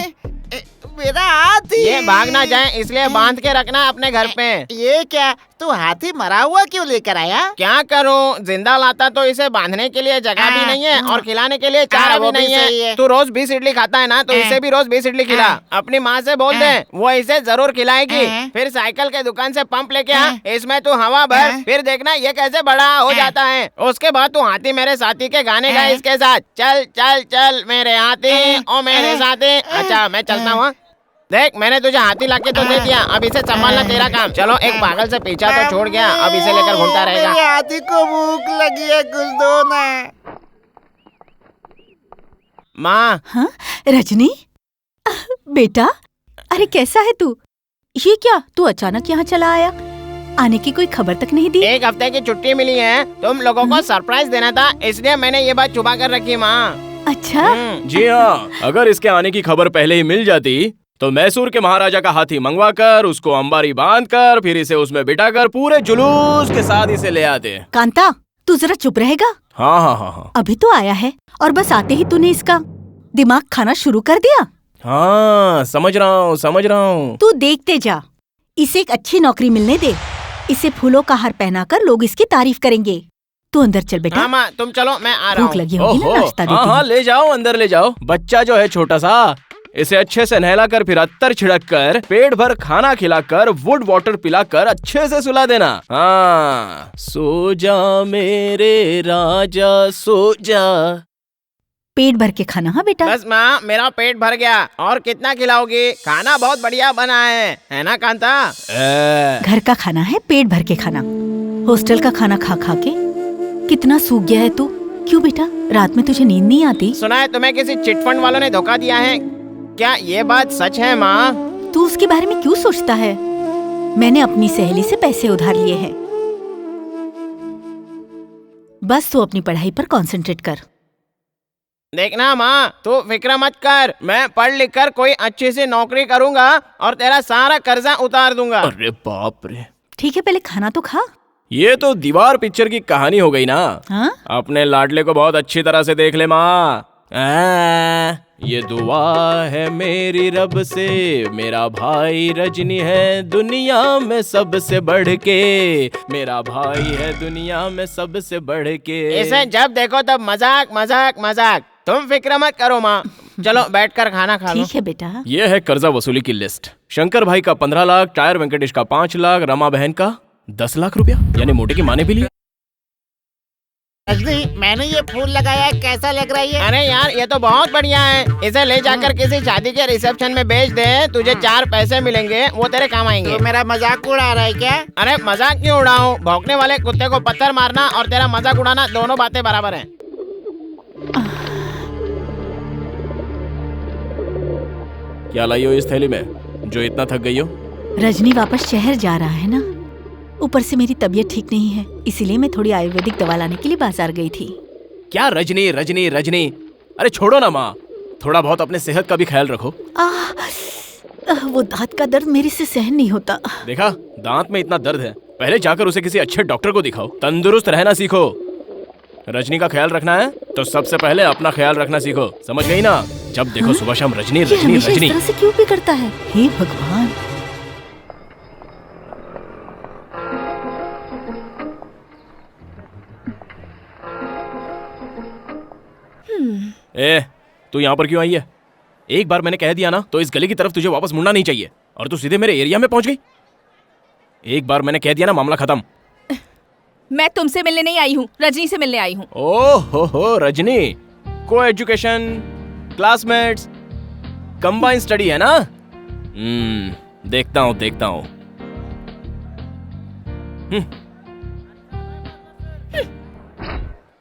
मेरा हाथी? ये भाग ना जाए इसलिए बांध के रखना अपने घर पे। ये क्या, तू हाथी मरा हुआ क्यों लेकर आया? क्या करूं, जिंदा लाता तो इसे बांधने के लिए जगह भी नहीं है और खिलाने के लिए चारा भी नहीं है। तू रोज 20 इडली खाता है ना, तो इसे भी रोज 20 इडली खिला। अपनी माँ से बोल दे, वो इसे जरूर खिलाएगी। फिर साइकिल के दुकान से पंप लेके आ, इसमें तू हवा भर, फिर देखना ये कैसे बड़ा हो जाता है। उसके बाद तू हाथी मेरे साथी के गाने गा इसके साथ। चल चल चल मेरे हाथी, ओ मेरे साथी। अच्छा मैं चलता हूँ। देख, मैंने तुझे हाथी लाके तो दे दिया, अब इसे संभालना तेरा काम। चलो, एक पागल से पीछा तो छोड़ गया, अब इसे लेकर घूमता रहेगा। मेरे हाथी को भूख लगी है, कुछ दो ना। माँ। हाँ रजनी, बेटा, अरे कैसा है तू? ये क्या, तू अचानक यहाँ चला आया? आने की कोई खबर तक नहीं दी? एक हफ्ते की छुट्टी मिली है, तुम लोगों को सरप्राइज देना था, इसलिए मैंने ये बात छुपा कर रखी माँ। अच्छा? जी हाँ, अगर इसके आने की खबर पहले ही मिल जाती तो मैसूर के महाराजा का हाथी मंगवाकर उसको अंबारी बांधकर फिर इसे उसमें बिठाकर पूरे जुलूस के साथ इसे ले आते। कांता, तू जरा चुप रहेगा? हाँ हाँ हाँ हाँ। अभी तो आया है और बस आते ही तूने इसका दिमाग खाना शुरू कर दिया। हाँ समझ रहा हूँ। तू देखते जा, इसे एक अच्छी नौकरी मिलने दे, इसे फूलों का हार पहनाकर लोग इसकी तारीफ करेंगे। तू अंदर चल बेटा। हाँ माँ, तुम चलो, मैं आ रहा हूँ। भूख लगी होगी ना, नाश्ता देती हूँ। हाँ ले जाओ, अंदर ले जाओ। बच्चा जो है छोटा सा, इसे अच्छे से नहलाकर फिर अत्तर छिड़क कर पेट भर खाना खिलाकर वुड वाटर पिलाकर अच्छे से सुला देना। हाँ, सो जा मेरे राजा सो जा। पेट भर के खाना। हाँ बेटा। बस माँ, मेरा पेट भर गया। और कितना खिलाओगी? खाना बहुत बढ़िया बना है ना कांता? घर का खाना है, पेट भर के खाना। हॉस्टल का खाना खा खा के कितना सूख गया है तू। क्यों बेटा, रात में तुझे नींद नहीं आती? सुना है तुम्हें किसी चिटफंड वालों ने धोखा दिया है, क्या ये बात सच है माँ? तू उसके बारे में क्यों सोचता है? मैंने अपनी सहेली से पैसे उधार लिए हैं। बस तू अपनी पढ़ाई पर कंसंट्रेट कर। देखना माँ, तू फिक्र मत कर, मैं पढ़ लिख कर कोई अच्छी सी नौकरी करूँगा और तेरा सारा कर्जा उतार दूंगा। अरे बाप रे। ठीक है, पहले खाना तो खा। ये तो दीवार पिक्चर की कहानी हो गई ना। हाँ? अपने लाडले को बहुत अच्छी तरह से देख ले माँ। ये दुआ है मेरी रब से, मेरा भाई रजनी है दुनिया में सबसे बढ़ के, मेरा भाई है दुनिया में सबसे बढ़ के। इसे जब देखो तब मजाक मजाक मजाक। तुम फिक्र मत करो माँ, चलो बैठकर खाना खा लो। ठीक है बेटा। ये है कर्जा वसूली की लिस्ट। शंकर भाई का 15 लाख, टायर वेंकटेश का 5 लाख, रमा बहन का 10 लाख रुपया, यानी मोटे की माँ ने भी लिया। रजनी, मैंने ये फूल लगाया है, कैसा लग रहा है ये? अरे यार, ये तो बहुत बढ़िया है। इसे ले जाकर किसी शादी के रिसेप्शन में बेच दे, तुझे 4 पैसे मिलेंगे, वो तेरे काम आएंगे। तो मेरा मजाक उड़ा रहा है क्या? अरे मजाक क्यों उड़ाऊं? भौंकने वाले कुत्ते को पत्थर मारना और तेरा मजाक उड़ाना दोनों बातें बराबर हैं। क्या लाई हो इस थैली में जो इतना थक गई हो? रजनी वापस शहर जा रहा है ना, ऊपर से मेरी तबीयत ठीक नहीं है, इसीलिए मैं थोड़ी आयुर्वेदिक दवा लाने के लिए बाजार गई थी। क्या रजनी रजनी रजनी? अरे छोड़ो ना माँ, थोड़ा बहुत अपने सेहत का भी ख्याल रखो। वो दांत का दर्द मेरे से सहन नहीं होता। देखा, दांत में इतना दर्द है, पहले जाकर उसे किसी अच्छे डॉक्टर को दिखाओ, तंदुरुस्त रहना सीखो। रजनी का ख्याल रखना है तो सबसे पहले अपना ख्याल रखना सीखो, समझ गई ना? जब देखो सुबह शाम रजनी ये रजनी हमेशा रजनी। इस तरह से क्यों भी करता है? हे भगवान। ए, तू यहाँ पर क्यों आई है? एक बार मैंने कह दिया ना तो इस गली की तरफ तुझे वापस मुड़ना नहीं चाहिए, और तू सीधे मेरे एरिया में पहुंच गई। एक बार मैंने कह दिया ना, मामला खत्म। मैं तुमसे मिलने नहीं आई हूँ, रजनी से मिलने आई हूँ। ओह हो रजनी, को एजुकेशन, क्लासमेट्स, कंबाइन स्टडी है ना? देखता हूँ देखता हूँ।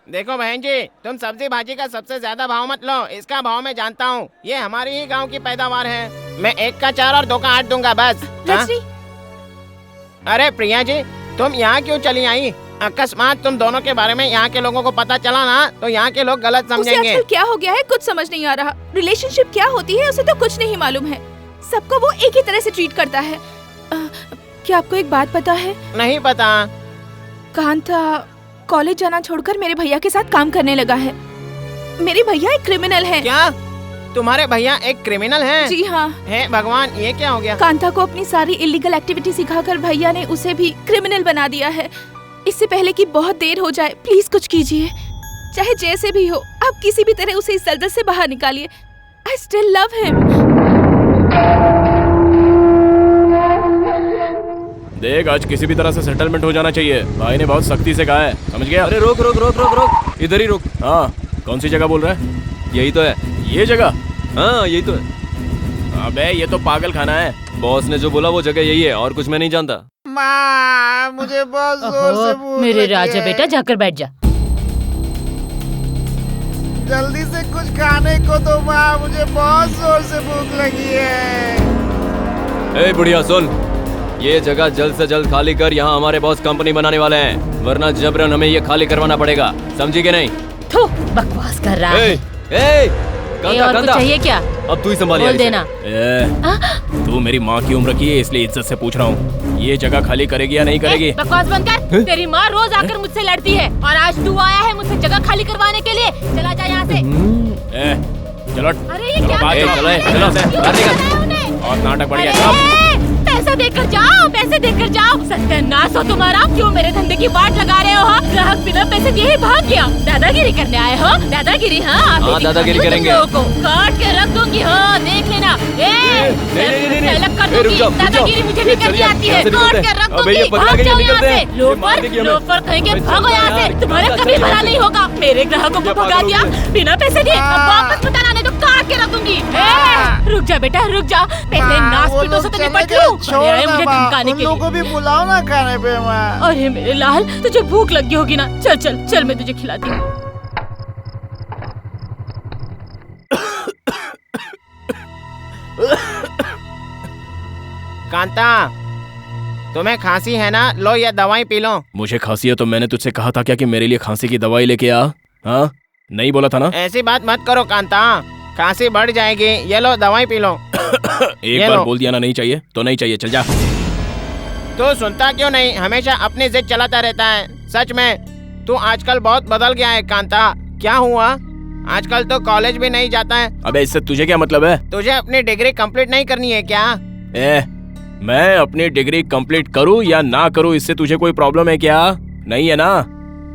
देखो बहन जी, तुम सब्जी भाजी का सबसे ज्यादा भाव मत लो, इसका भाव मैं जानता हूँ। ये हमारी ही गांव की पैदावार है। मैं 1 का 4 और 2 का 8 दूंगा बस। रजनी। अरे प्रिया जी, तुम यहाँ क्यों चली आई? अकस्मात तुम दोनों के बारे में यहाँ के लोगों को पता चला ना तो यहाँ के लोग गलत उसे समझेंगे। आजकल क्या हो गया है कुछ समझ नहीं आ रहा। रिलेशनशिप क्या होती है उसे तो कुछ नहीं मालूम है। सबको वो एक ही तरह से ट्रीट करता है। क्या आपको एक बात पता है? नहीं पता। कांता कॉलेज जाना छोड़कर मेरे भैया के साथ काम करने लगा है। मेरे भैया एक क्रिमिनल हैं। क्या तुम्हारे भैया एक क्रिमिनल हैं? जी हाँ। हे भगवान, ये क्या हो गया? कांता को अपनी सारी इलीगल एक्टिविटी सिखाकर भैया ने उसे भी क्रिमिनल बना दिया है। इससे पहले कि बहुत देर हो जाए प्लीज कुछ कीजिए, चाहे जैसे भी हो। आप किसी भी तरह उसे इस दलदल से बाहर निकालिए। आई स्टिल लव हिम। देख, आज किसी भी तरह से सेटलमेंट हो जाना चाहिए, भाई ने बहुत सख्ती से कहा है, समझ गया? अरे रोक रोक रोक रोक रोक, इधर ही रोक। हाँ, कौन सी जगह बोल रहा है? यही तो है। ये जगह? हाँ यही तो है। अबे ये तो पागल खाना है। बॉस ने जो बोला वो जगह यही है, और कुछ मैं नहीं जानता। माँ, मुझे बहुत जोर से भूख मेरे लगी राजा है। बेटा, जाकर बैठ जा। जल्दी से कुछ खाने को दो माँ, मुझे बहुत जोर से भूख लगी है। ए बुढ़िया सुन, ये जगह जल्द से जल्द खाली कर। यहाँ हमारे बॉस कंपनी बनाने वाले हैं, वरना जबरन हमें ये खाली करवाना पड़ेगा, समझी कि नहीं? थू, बकवास कर रहा है। और कुछ चाहिए क्या? अब तू ही संभाल बोल देना। तू मेरी माँ की उम्र की है, इसलिए इज्जत से पूछ रहा हूँ, ये जगह खाली करेगी या नहीं करेगी? बकवास बंद कर। तेरी माँ रोज आकर मुझसे लड़ती है और आज तू आया है मुझसे जगह खाली करवाने के लिए। चला जा यहाँ से। चलो। अरे ये क्या? और नाटक बढ़ गया। पैसा देकर जाओ, पैसे देकर जाओ। सत्यानाश हो तुम्हारा। क्यों मेरे धंधे की वाट लगा रहे हो? ग्राहक बिना पैसे दिए ही भाग गया। दादागिरी करने आए हो? दादागिरी? हाँ, दादागिरी करेंगे। काट के रख दूंगी। हाँ, देख लेना। अलग कर दूंगी। दादागिरी मुझे नहीं करनी आती है। काट के रख दूंगी। भाग जाओ यहाँ से। लोफर कहेंगे, भागो यहाँ से। तुम्हारा कभी भला नहीं होगा। मेरे ग्राहकों को भगा दिया बिना पैसे दिए। अब वापस मत आना, नहीं तो काट के रख दूंगी। रुक जा बेटा, रुक जा। पहले नाच पीटों से तो निपट लूं। छोड़ मुझे धमकाने के लिए। लोगों को भी बुलाओ ना खाने पे माँ। अरे मेरे लाल, तुझे भूख लगी होगी ना? चल चल चल, मैं तुझे खिलाती हूँ। कांता, तुम्हें खांसी है ना? लो ये दवाई पी लो। मुझे खांसी है तो मैंने तुझसे कहा था क्या कि मेरे लिए खांसी की दवाई लेके आ? हाँ, नहीं बोला था ना? ऐसी बात मत करो कांता, खांसी बढ़ जाएगी। ये लो दवाई पी लो। एक बार बोल दिया ना नहीं चाहिए तो नहीं चाहिए, चल जा। तू सुनता क्यों नहीं? हमेशा अपनी जिद चलाता रहता है। सच में तू आजकल बहुत बदल गया है कांता। क्या हुआ? आजकल तो कॉलेज भी नहीं जाता है। अबे इससे तुझे क्या मतलब है? तुझे अपनी डिग्री कंप्लीट नहीं करनी है क्या? मैं अपनी डिग्री कंप्लीट करूँ या ना करूँ, इससे तुझे कोई प्रॉब्लम है क्या? नहीं है ना?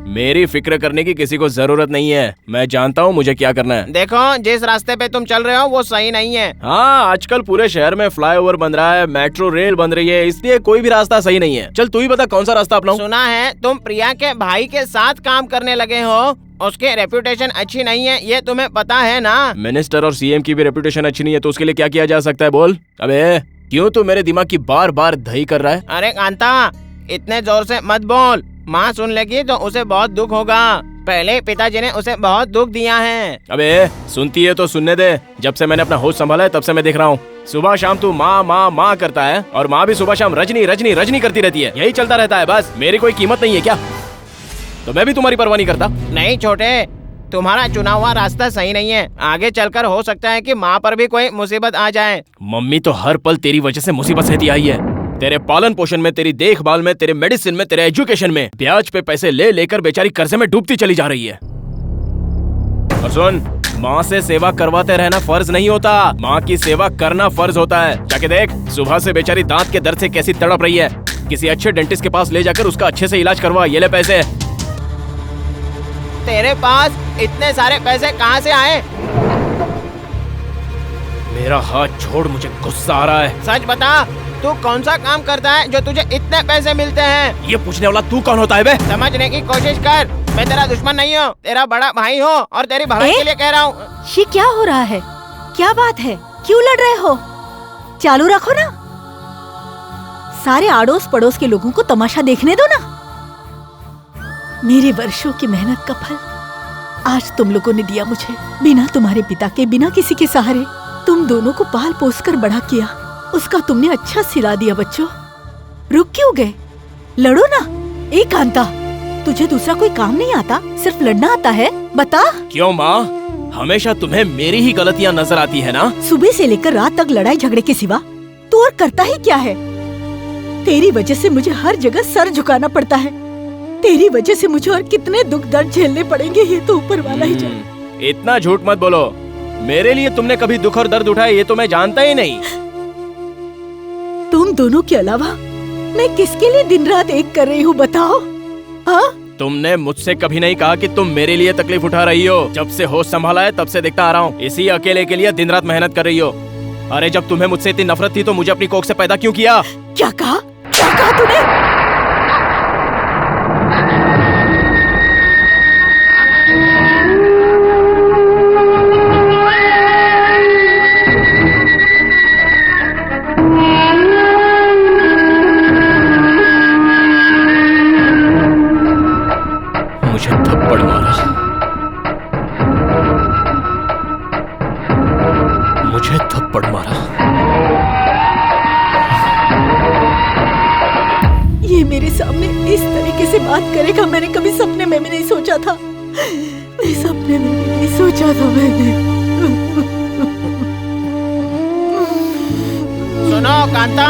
मेरी फिक्र करने की किसी को जरूरत नहीं है। मैं जानता हूँ मुझे क्या करना है। देखो, जिस रास्ते पे तुम चल रहे हो वो सही नहीं है। हाँ, आजकल पूरे शहर में फ्लाईओवर बन रहा है, मेट्रो रेल बन रही है, इसलिए कोई भी रास्ता सही नहीं है। चल तू ही बता कौन सा रास्ता अपनाऊं? सुना है तुम प्रिया के भाई के साथ काम करने लगे हो। उसकी रेपुटेशन अच्छी नहीं है, ये तुम्हें पता है ना? मिनिस्टर और सीएम की भी रेपुटेशन अच्छी नहीं है, तो उसके लिए क्या किया जा सकता है बोल? अबे क्यों तू मेरे दिमाग की बार बार दही कर रहा है? अरे कांता, इतने जोर से मत बोल, माँ सुन लेगी तो उसे बहुत दुख होगा। पहले पिताजी ने उसे बहुत दुख दिया है। अबे सुनती है तो सुनने दे। जब से मैंने अपना होश संभाला है तब से मैं देख रहा हूँ, सुबह शाम तू माँ माँ माँ करता है, और माँ भी सुबह शाम रजनी रजनी रजनी करती रहती है। यही चलता रहता है बस। मेरी कोई कीमत नहीं है क्या? तो मैं भी तुम्हारी परवाह नहीं करता। नहीं छोटे, तुम्हारा चुना हुआ रास्ता सही नहीं है। आगे चलकर हो सकता है कि माँ पर भी कोई मुसीबत आ जाए। मम्मी तो हर पल तेरी वजह से मुसीबत सहती आई है। तेरे पालन पोषण में, तेरी देखभाल में, तेरे मेडिसिन में, तेरे एजुकेशन में ब्याज पे पैसे ले लेकर बेचारी कर्जे में डूबती चली जा रही है। और सुन, माँ से सेवा करवाते रहना फर्ज नहीं होता, माँ की सेवा करना फर्ज होता है। जाके देख, सुबह से बेचारी दांत के दर्द से कैसी तड़प रही है। किसी अच्छे डेंटिस्ट के पास ले जाकर उसका अच्छे से इलाज करवा। ये ले पैसे। तेरे पास इतने सारे पैसे कहाँ से आए? मेरा हाथ छोड़, मुझे गुस्सा आ रहा है। सच बता, तू कौन सा काम करता है जो तुझे इतने पैसे मिलते हैं? ये पूछने वाला तू कौन होता है बे? समझने की कोशिश कर, मैं तेरा दुश्मन नहीं हूँ, तेरा बड़ा भाई हूँ और तेरी भलाई के लिए कह रहा हूँ। ये क्या हो रहा है? क्या बात है? क्यों लड़ रहे हो? चालू रखो ना, सारे आड़ोस पड़ोस के लोगों को तमाशा देखने दो ना। मेरे वर्षों की मेहनत का फल आज तुम लोगों ने दिया मुझे। बिना तुम्हारे पिता के, बिना किसी के सहारे तुम दोनों को पाल पोस कर बड़ा किया, उसका तुमने अच्छा सिला दिया। बच्चों, रुक क्यों गए? लड़ो ना। ए कांता, तुझे दूसरा कोई काम नहीं आता, सिर्फ लड़ना आता है? बता। क्यों माँ, हमेशा तुम्हें मेरी ही गलतियाँ नजर आती है ना? सुबह से लेकर रात तक लड़ाई झगड़े के सिवा तू और करता ही क्या है? तेरी वजह से मुझे हर जगह सर झुकाना पड़ता है। तेरी वजह से मुझे और कितने दुख दर्द झेलने पड़ेंगे, ये तो ऊपर वाला ही जाने। इतना झूठ मत बोलो। मेरे लिए तुमने कभी दुख और दर्द उठाए ये तो मैं जानता ही नहीं। तुम दोनों के अलावा मैं किसके लिए दिन रात एक कर रही हूँ, बताओ? हाँ? तुमने मुझसे कभी नहीं कहा कि तुम मेरे लिए तकलीफ उठा रही हो। जब से होश संभाला है तब से देखता आ रहा हूँ, इसी अकेले के लिए दिन रात मेहनत कर रही हो। अरे जब तुम्हें मुझसे इतनी नफरत थी तो मुझे अपनी कोख से पैदा क्यों किया? क्या कहा? क्या कहा तूने? मुझे थप्पड़ मारा, मुझे थप्पड़ मारा। ये मेरे सामने इस तरीके से बात करेगा, मैंने कभी सपने में भी नहीं सोचा था। मैं सपने में भी नहीं सोचा था मैंने। सुनो कांता,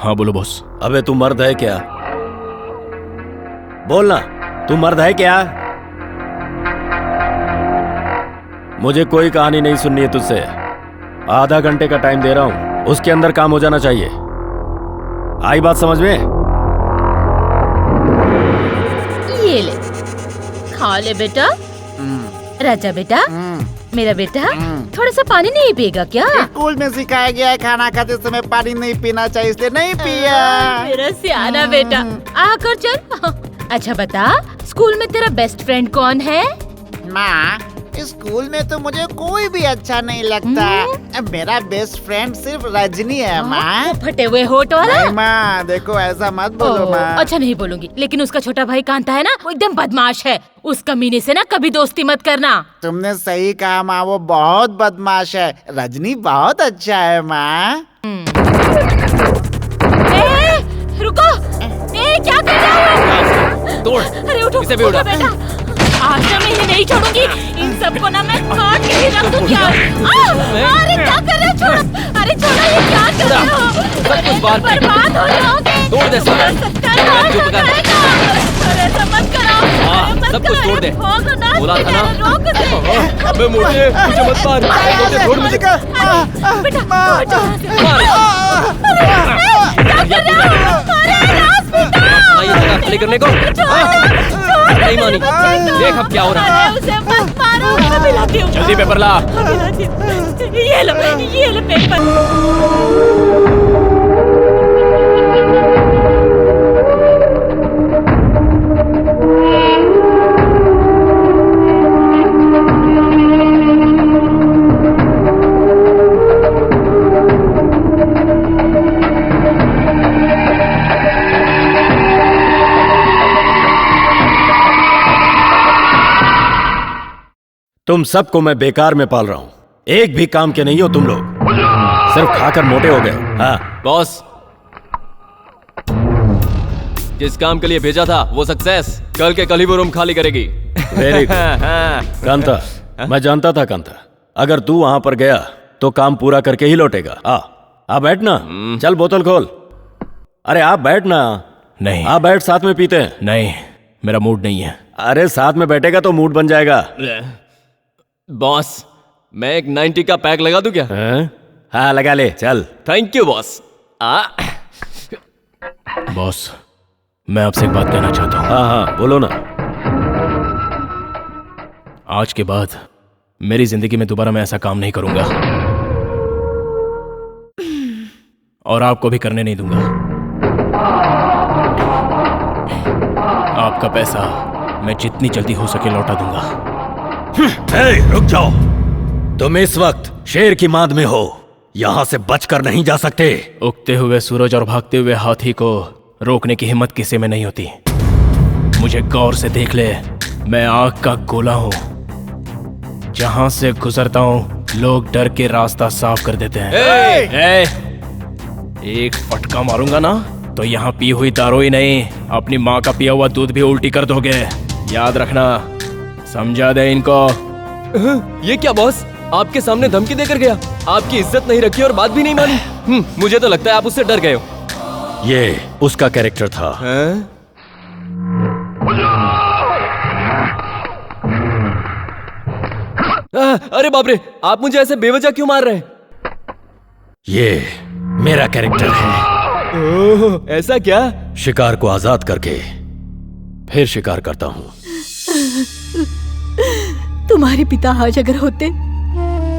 हाँ बोलो बॉस। अबे तू मर्द है क्या? बोलना, तू मर्द है क्या? मुझे कोई कहानी नहीं सुननी है तुझसे। आधा घंटे का टाइम दे रहा हूं, उसके अंदर काम हो जाना चाहिए। आई बात समझ में? ये ले, खा ले बेटा। राजा बेटा, मेरा बेटा, थोड़ा सा पानी नहीं पिएगा क्या? स्कूल में सिखाया गया है खाना खाते समय पानी नहीं पीना चाहिए, इसलिए नहीं पिया। मेरा सियाना बेटा, आकर चल। अच्छा बता, स्कूल में तेरा बेस्ट फ्रेंड कौन है? माँ, स्कूल में तो मुझे कोई भी अच्छा नहीं लगता। मेरा बेस्ट फ्रेंड सिर्फ रजनी है माँ। वो फटे हुए होठ वाला? नहीं माँ, देखो ऐसा मत बोलो माँ। अच्छा नहीं बोलूंगी, लेकिन उसका छोटा भाई कांता है ना, वो एकदम बदमाश है। उस कमीने से ना कभी दोस्ती मत करना। तुमने सही कहा माँ, वो बहुत बदमाश है। रजनी बहुत अच्छा है माँ। रुको, क्या कर रहे हो? तोड़। अरे उठो, इसे भी उठा। बेटा, आज ना मैं इन्हें नहीं छोड़ूंगी। इन सबको ना मैं काट के ही रख दूं क्या? अरे क्या कर रहे हो? छोड़ो, अरे छोड़ो, ये क्या कर रहे हो? अरे बर्बाद हो जाओगे। तोड़ दे सब। चुप कर। अरे ऐसा मत करो। सब कुछ तोड़ दे। बोला था ना। रोक दे। अबे मोटे, मुझे मत मार। मोटे छोड़ मुझे। बेटा, क्या कर रहे हो? ये जगह खाली करने को नहीं मानी। देख अब क्या हो रहा है। उसे मत मारो, मैं मिलाती हूँ। जल्दी पेपर ला। ये लो पेपर। तुम सबको मैं बेकार में पाल रहा हूं, एक भी काम के नहीं हो तुम लोग, सिर्फ खाकर मोटे हो गए। हाँ बॉस, जिस काम के लिए भेजा था वो सक्सेस, कल के कल ही वो रूम खाली करेगी। Very good. कांता, मैं जानता था कांता, अगर तू वहां पर गया तो काम पूरा करके ही लौटेगा। आ बैठ ना, चल बोतल खोल। अरे आप बैठ ना। नहीं। आप बैठ, साथ में पीते हैं। नहीं, मेरा मूड नहीं है। अरे साथ में बैठेगा तो मूड बन जाएगा। बॉस, मैं एक 90 का पैक लगा दूं क्या? हाँ लगा ले, चल। Thank you boss. बॉस, मैं आपसे एक बात कहना चाहता हूँ। हाँ बोलो ना। आज के बाद मेरी जिंदगी में दोबारा मैं ऐसा काम नहीं करूंगा और आपको भी करने नहीं दूंगा। आपका पैसा मैं जितनी जल्दी हो सके लौटा दूंगा। रुक जाओ, तुम इस वक्त शेर की मांद में हो, यहां से बचकर नहीं जा सकते। उगते हुए सूरज और भागते हुए हाथी को रोकने की हिम्मत किसी में नहीं होती। मुझे गौर से देख ले, मैं आग का गोला हूं, जहां से गुजरता हूं लोग डर के रास्ता साफ कर देते हैं। एक फटका मारूंगा ना तो यहाँ पी हुई दारू ही नहीं, अपनी माँ का पिया हुआ दूध भी उल्टी कर दोगे। याद रखना, समझा दे इनको। ये क्या बॉस, आपके सामने धमकी देकर गया, आपकी इज्जत नहीं रखी और बात भी नहीं मानी। मुझे तो लगता है आप उससे डर गए हो। ये उसका कैरेक्टर था। अरे बाप रे, आप मुझे ऐसे बेवजह क्यों मार रहे हैं? ये मेरा कैरेक्टर है। ऐसा क्या? शिकार को आजाद करके फिर शिकार करता हूँ। तुम्हारे पिता आज अगर होते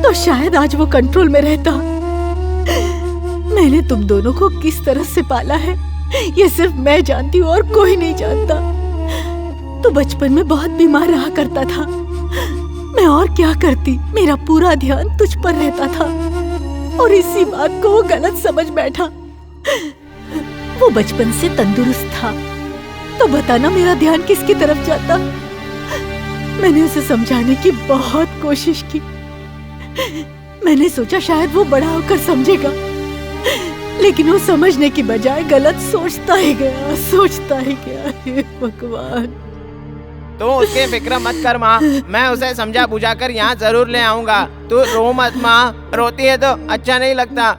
तो शायद आज वो कंट्रोल में रहता। मैंने तुम दोनों को किस तरह से पाला है ये सिर्फ मैं जानती हूँ और कोई नहीं जानता। तो बचपन में बहुत बीमार रहा करता था, मैं और क्या करती, मेरा पूरा ध्यान तुझ पर रहता था और इसी बात को वो गलत समझ बैठा। वो बचपन से तंदुरुस्त था, तो बताना मेरा ध्यान किसकी तरफ जाता। मैंने उसे समझाने की बहुत कोशिश की, मैंने सोचा शायद वो बड़ा होकर समझेगा, लेकिन वो समझने की बजाय गलत सोचता ही गया। हे भगवान। तू उसकी फिक्र मत कर माँ, मैं उसे समझा बुझा कर यहाँ जरूर ले आऊंगा। तू रो मत माँ, रोती है तो अच्छा नहीं लगता।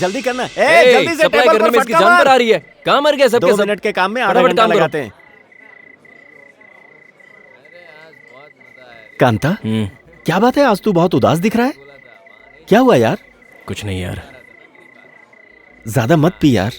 जल्दी करना। जल्दी से टेबल पर इसकी जान पर आ रही है। कहाँ मर गया सबके सब? 2 मिनट के काम में आधा घंटा लगाते हैं। कांता, क्या बात है, आज तू बहुत उदास दिख रहा है, क्या हुआ यार? कुछ नहीं यार। ज्यादा मत पी यार।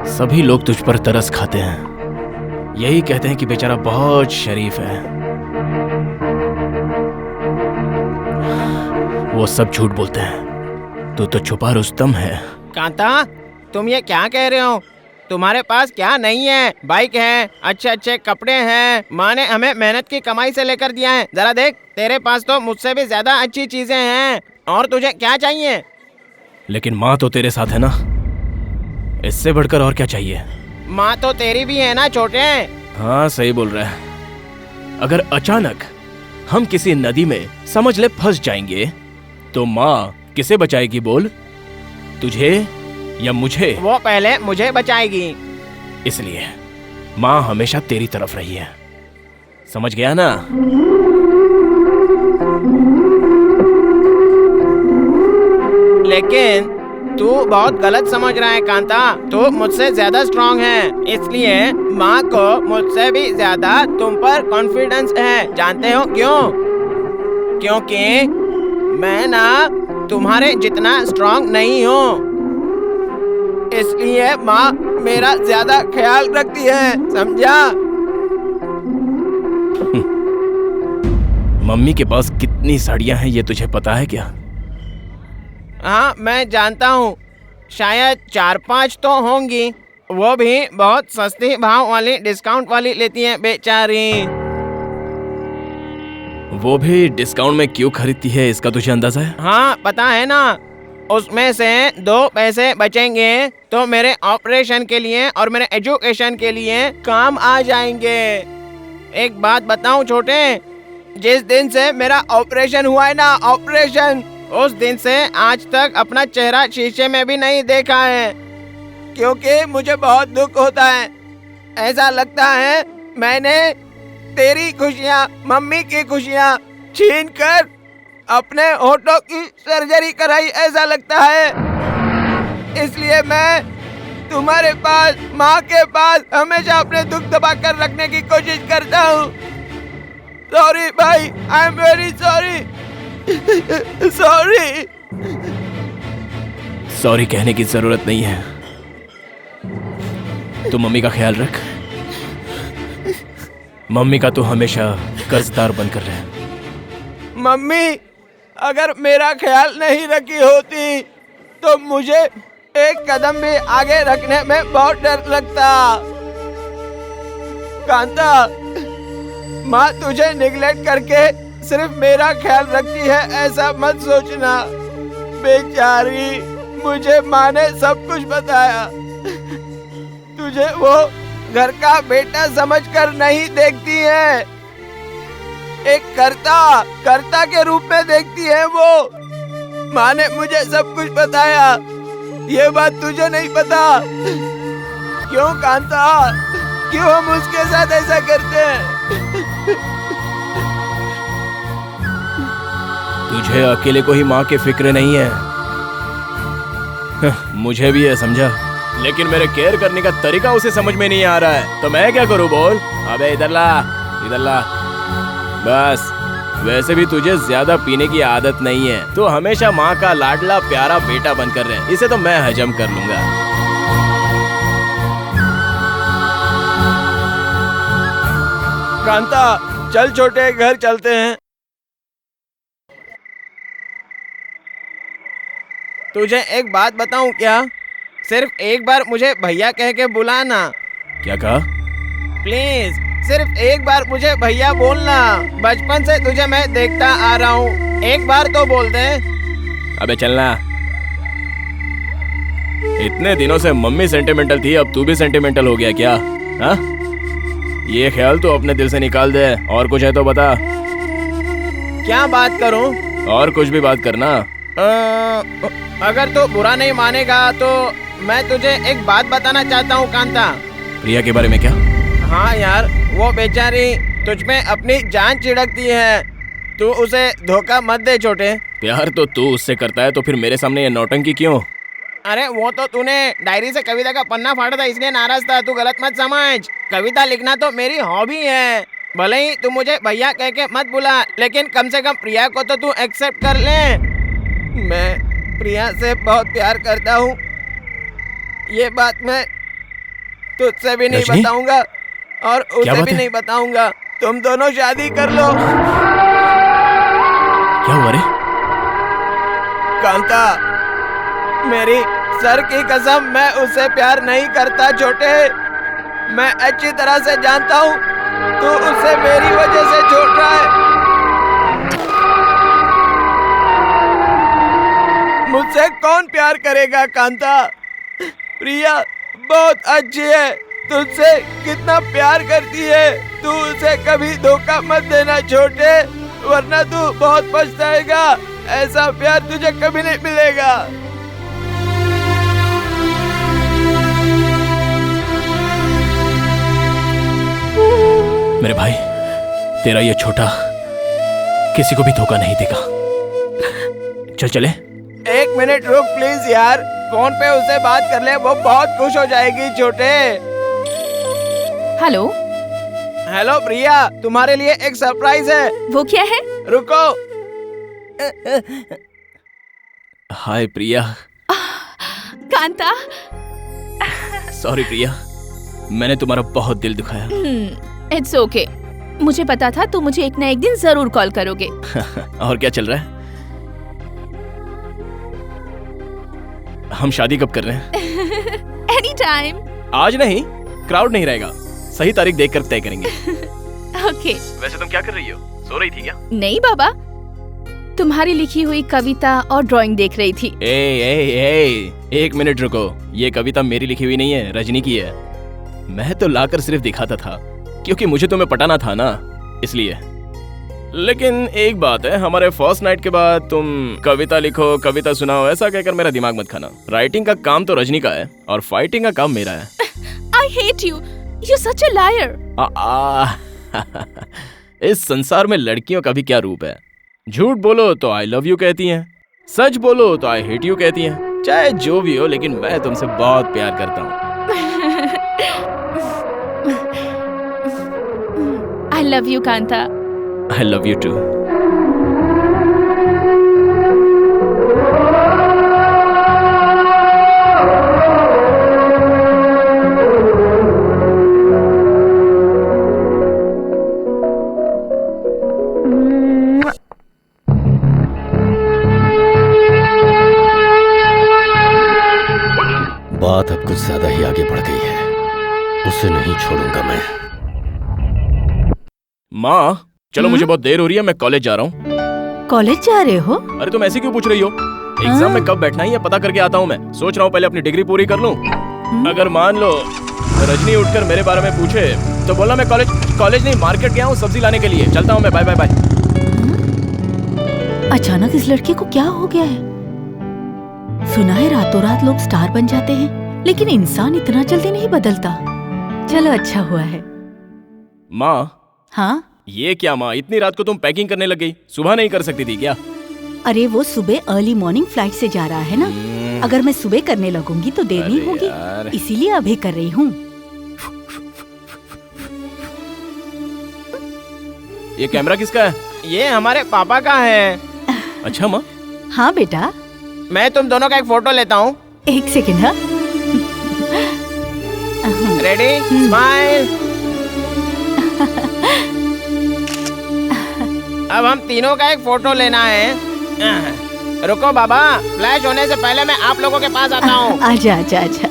सभी लोग तुझ पर तरस खाते हैं, यही कहते हैं कि बेचारा बहुत शरीफ है। वो सब झूठ बोलते हैं, तू तो छुपा रुस्तम है। कांता, तुम ये क्या कह रहे हो? तुम्हारे पास क्या नहीं है? बाइक है, अच्छे अच्छे कपड़े हैं, माँ ने हमें मेहनत की कमाई से लेकर दिया है। जरा देख, तेरे पास तो मुझसे भी ज्यादा अच्छी चीजें हैं, और तुझे क्या चाहिए? लेकिन माँ तो तेरे साथ है ना, इससे बढ़कर और क्या चाहिए? माँ तो तेरी भी है ना छोटे। हाँ सही बोल रहा है। अगर अचानक हम किसी नदी में समझ ले फंस जाएंगे तो माँ किसे बचाएगी बोल? तुझे या मुझे? वो पहले मुझे बचाएगी। इसलिए माँ हमेशा तेरी तरफ रही है, समझ गया ना? लेकिन तू बहुत गलत समझ रहा है कांता, तू मुझसे ज्यादा स्ट्रांग है, इसलिए माँ को मुझसे भी ज्यादा तुम पर कॉन्फिडेंस है। जानते हो क्यों? क्योंकि मैं ना तुम्हारे जितना स्ट्रांग नहीं हूँ, इसलिए माँ मेरा ज्यादा ख्याल रखती है, समझा? मम्मी के पास कितनी साड़ियाँ हैं ये तुझे पता है क्या? हाँ मैं जानता हूँ, शायद 4-5 तो होंगी, वो भी बहुत सस्ती भाव वाली, डिस्काउंट वाली लेती हैं बेचारी। वो भी डिस्काउंट में क्यों खरीदती है, इसका तुझे अंदाजा है? हाँ पता है ना, उसमें से 2 पैसे बचेंगे तो मेरे ऑपरेशन के लिए और मेरे एजुकेशन के लिए काम आ जाएंगे। एक बात बताऊं छोटे, जिस दिन से मेरा ऑपरेशन हुआ है ना, ऑपरेशन, उस दिन से आज तक अपना चेहरा शीशे में भी नहीं देखा है, क्योंकि मुझे बहुत दुख होता है। ऐसा लगता है मैंने तेरी खुशियाँ, मम्मी की खुशियाँ छीन कर अपने होठों की सर्जरी कराई, ऐसा लगता है। इसलिए मैं तुम्हारे पास, माँ के पास हमेशा अपने दुख दबा कर रखने की कोशिश करता हूँ। सॉरी भाई, I am very sorry. Sorry. Sorry कहने की जरूरत नहीं है, तू मम्मी का ख्याल रख। मम्मी का तू हमेशा कर्जदार बनकर रहे। मम्मी अगर मेरा ख्याल नहीं रखी होती तो मुझे एक कदम भी आगे रखने में बहुत डर लगता। कांता, माँ तुझे निगलेक्ट करके सिर्फ मेरा ख्याल रखती है ऐसा मत सोचना। बेचारी, मुझे माँ ने सब कुछ बताया। तुझे वो घर का बेटा समझकर नहीं देखती है, एक कर्ता के रूप में देखती है वो। माँ ने मुझे सब कुछ बताया, ये बात तुझे नहीं पता। क्यों कांता, क्यों हम उसके साथ ऐसा करते हैं? तुझे अकेले को ही माँ की फिक्र नहीं है, मुझे भी है, समझा? लेकिन मेरे केयर करने का तरीका उसे समझ में नहीं आ रहा है, तो मैं क्या करूं बोल? अबे इधर ला, इधर ला। बस, वैसे भी तुझे ज्यादा पीने की आदत नहीं है, तो हमेशा माँ का लाडला प्यारा बेटा बनकर रहे। इसे तो मैं हजम कर लूंगा। कांता, चल छोटे, घर चलते हैं। तुझे एक बात बताऊं क्या? सिर्फ एक बार मुझे भैया कह के बुलाना। क्या कहा? प्लीज, सिर्फ एक बार मुझे भैया बोलना। बचपन से तुझे मैं देखता आ रहा हूँ, एक बार तो बोल दे। अबे चलना। इतने दिनों से मम्मी सेंटिमेंटल थी, अब तू भी सेंटिमेंटल हो गया क्या? हाँ? ये ख्याल तो अपने दिल से निकाल दे। और कुछ है तो बता। क्या बात करूं? और कुछ भी बात करना। अगर तो बुरा नहीं मानेगा तो मैं तुझे एक बात बताना चाहता हूँ कांता। प्रिया के बारे में क्या? हाँ यार, वो बेचारी तुझ में अपनी जान छिड़कती है, तू उसे धोखा मत दे छोटे। प्यार तो तू उससे करता है, तो फिर मेरे सामने ये नौटंकी क्यों? अरे वो तो तूने डायरी से कविता का पन्ना फाड़ा था इसलिए नाराज था, तू गलत मत समझ। कविता लिखना तो मेरी हॉबी है। भले ही तू मुझे भैया कह के मत बुला, लेकिन कम से कम प्रिया को तो तू एक्सेप्ट कर ले। मैं प्रिया से बहुत प्यार करता हूँ, ये बात मैं तुझसे भी नहीं बताऊंगा और उसे भी नहीं बताऊंगा। तुम दोनों शादी कर लो। क्या हुआ रे? कांता, मेरी सर की कसम, मैं उससे प्यार नहीं करता छोटे। मैं अच्छी तरह से जानता हूँ तू उसे मेरी वजह से छोड़ रहा है। मुझसे कौन प्यार करेगा कांता? प्रिया बहुत अच्छी है, तुझसे कितना प्यार करती है। तू उसे कभी धोखा मत देना छोटे, वरना तू बहुत पछताएगा। ऐसा प्यार तुझे कभी नहीं मिलेगा। मेरे भाई, तेरा ये छोटा किसी को भी धोखा नहीं देगा। चल चले। एक मिनट रुक प्लीज यार, फोन पे उससे बात कर ले, वो बहुत खुश हो जाएगी छोटे। हेलो हेलो प्रिया, तुम्हारे लिए एक सरप्राइज है। वो क्या है? रुको, हाय प्रिया। कांता। सॉरी प्रिया, मैंने तुम्हारा बहुत दिल दुखाया। It's okay. मुझे पता था तुम मुझे एक ना एक दिन जरूर कॉल करोगे। और क्या चल रहा है? हम शादी कब कर रहे हैं? Any time. आज नहीं, क्राउड नहीं रहेगा, सही तारीख देखकर तय करेंगे। ओके। वैसे तुम क्या कर रही हो? सो रही थी क्या? नहीं बाबा, तुम्हारी लिखी हुई कविता और ड्राइंग देख रही थी। एक मिनट रुको, ये कविता मेरी लिखी हुई नहीं है, रजनी की है। मैं तो लाकर सिर्फ दिखाता था, क्योंकि मुझे तुम्हें पटाना था ना, इसलिए। लेकिन एक बात है, हमारे फर्स्ट नाइट के बाद तुम कविता लिखो, कविता सुनाओ, ऐसा कहकर मेरा दिमाग मत खाना। राइटिंग का काम तो रजनी का है और फाइटिंग का काम मेरा है। I hate you. You're such a liar. इस संसार में लड़कियों का भी क्या रूप है। झूठ बोलो तो आई लव यू कहती हैं, सच बोलो तो आई हेट यू कहती हैं। चाहे जो भी हो, लेकिन मैं तुमसे बहुत प्यार करता हूँ। I love you, Kanta. I love you too. बात अब कुछ ज्यादा ही आगे बढ़ गई है, उसे नहीं छोड़ूंगा मैं। माँ, चलो मुझे बहुत देर हो रही है, मैं कॉलेज जा रहा हूँ। कॉलेज जा रहे हो? अरे तुम ऐसे क्यों पूछ रही हो? एग्जाम में कब बैठना है ये पता करके आता हूँ मैं। सोच रहा हूँ पहले अपनी डिग्री पूरी कर लूँ। अगर मान लो रजनी उठकर मेरे बारे में पूछे तो बोलना मैं कॉलेज नहीं, मार्केट गया हूँ सब्जी लाने के लिए, चलता हूँ मैं, बाय बाय बाय। अचानक इस लड़के को क्या हो गया है? सुना है रातों रात लोग स्टार बन जाते हैं, लेकिन इंसान इतना जल्दी नहीं बदलता। चलो अच्छा हुआ है। माँ। हाँ? ये क्या माँ, इतनी रात को तुम पैकिंग करने लग गई? सुबह नहीं कर सकती थी क्या? अरे वो सुबह अर्ली मॉर्निंग फ्लाइट से जा रहा है ना, अगर मैं सुबह करने लगूंगी तो देर नहीं होगी, इसीलिए अभी कर रही हूँ। ये कैमरा किसका है? ये हमारे पापा का है। अच्छा माँ। हाँ बेटा। मैं तुम दोनों का एक फोटो लेता हूँ। एक सेकंड। हाँ, रेडी, स्माइल। अब हम तीनों का एक फोटो लेना है। रुको बाबा, फ्लैश होने से पहले मैं आप लोगों के पास आता हूँ। आजा आजा आजा।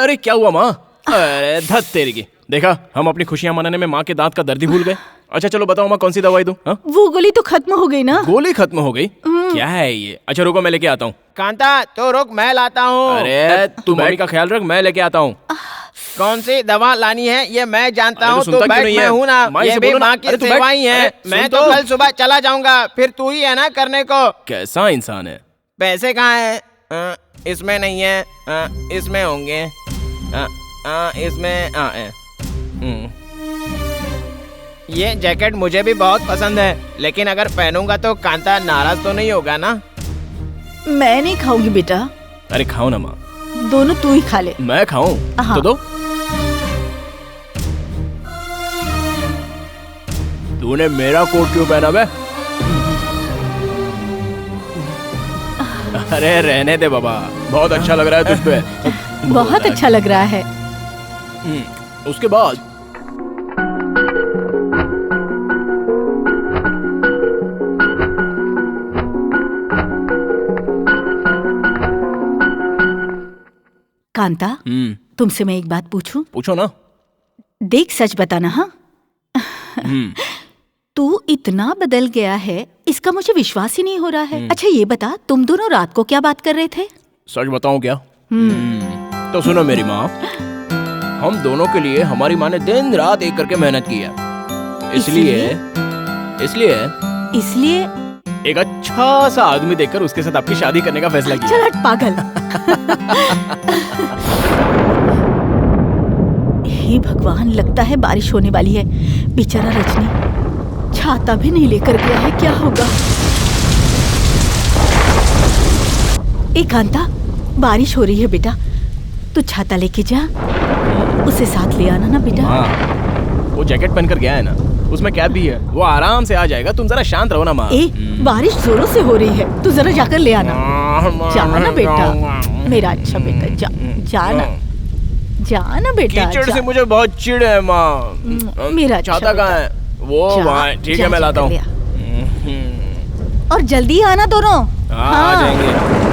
अरे क्या हुआ माँ? अरे धत तेरी की, देखा हम अपनी खुशियाँ मनाने में माँ के दांत का दर्द ही भूल गए। अच्छा चलो बताओ माँ, कौन सी दवाई दूं? वो गोली तो खत्म हो गई ना। गोली खत्म हो गई? क्या है ये? अच्छा रुको मैं लेके आता हूँ। कांता तो रुक, मैं लाता हूँ। अरे तू मम्मी का ख्याल रख, मैं लेके आता हूँ। कौन सी दवा लानी है ये मैं जानता हूँ, तो बैठ, मैं हूँ ना, ये भी माँ की सेवा ही है। मैं तो कल सुबह चला जाऊंगा, फिर तू ही है ना करने को। कैसा इंसान है? पैसे कहाँ है? इसमें नहीं है, इसमें होंगे, इसमें ये जैकेट मुझे भी बहुत पसंद है, लेकिन अगर पहनूंगा तो कांता नाराज तो नहीं होगा ना? मैं नहीं खाऊंगी बेटा। अरे खाओ ना माँ। दोनों तू ही खा ले। मैं खाऊं? तो दो। तूने मेरा कोट क्यों पहना बे? अरे रहने दे बाबा, बहुत अच्छा लग रहा है तुझ पे। बहुत अच्छा लग रहा है। उसके बाद कांता, तुमसे मैं एक बात पूछूं? पूछो ना। देख सच बताना। हाँ? तू इतना बदल गया है, इसका मुझे विश्वास ही नहीं हो रहा है। अच्छा ये बता, तुम दोनों रात को क्या बात कर रहे थे? सच बताऊं क्या? तो सुनो मेरी माँ, हम दोनों के लिए हमारी माँ ने दिन रात एक करके मेहनत की है, इसलिए एक अच्छा सा आदमी देखकर उसके साथ आपकी शादी करने का फैसला किया। चल हट पागल। हे भगवान, लगता है बारिश होने वाली है। बेचारा रजनी छाता भी नहीं लेकर गया है, क्या होगा? कांता, बारिश हो रही है बेटा, तू छाता लेके जा, उसे साथ ले आना ना बेटा। वो जैकेट पहनकर गया है ना। उसमें कैब भी है, वो आराम से आ जाएगा। तुम जरा शांत रहो ना माँ। बारिश जोरों से हो रही है, तू जरा जाकर ले आना। जाना बेटा, मेरा अच्छा बेटा, जाना जाना बेटा। कीचड़ से मुझे बहुत चिढ़ है माँ। मेरा छाता कहाँ है? वो वहाँ, ठीक है मैं लाता हूँ। और जल्दी आना दोनों। आ जाएंगे।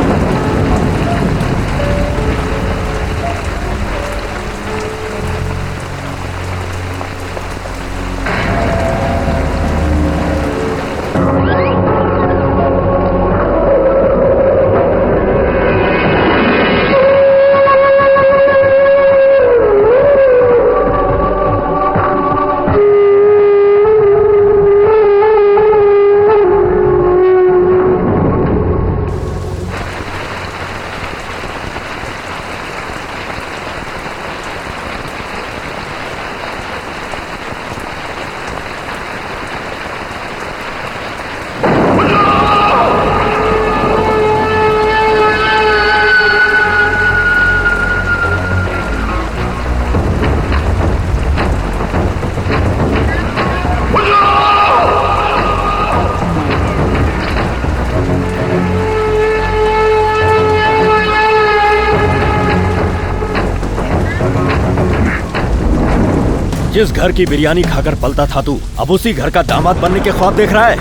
जिस घर की बिरयानी खाकर पलता था तू, अब उसी घर का दामाद बनने के ख्वाब देख रहा है।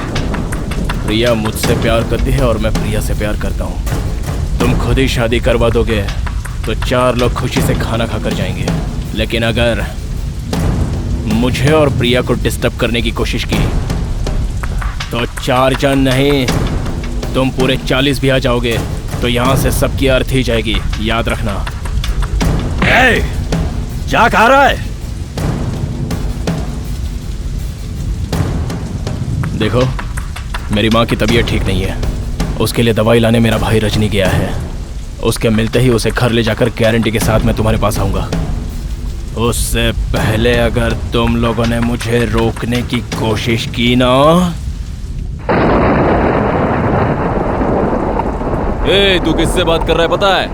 प्रिया मुझसे प्यार करती है और मैं प्रिया से प्यार करता हूँ। तुम खुद ही शादी करवा दोगे तो 4 लोग खुशी से खाना खाकर जाएंगे, लेकिन अगर मुझे और प्रिया को डिस्टर्ब करने की कोशिश की तो 4 जन नहीं, तुम पूरे 40 भी आ जाओगे तो यहाँ से सबकी अर्थी जाएगी, याद रखना। क्या कह रहा है? देखो, मेरी माँ की तबीयत ठीक नहीं है, उसके लिए दवाई लाने मेरा भाई रजनी गया है। उसके मिलते ही उसे घर ले जाकर गारंटी के साथ मैं तुम्हारे पास आऊंगा। उससे पहले अगर तुम लोगों ने मुझे रोकने की कोशिश की ना। तू किससे बात कर रहा है पता है?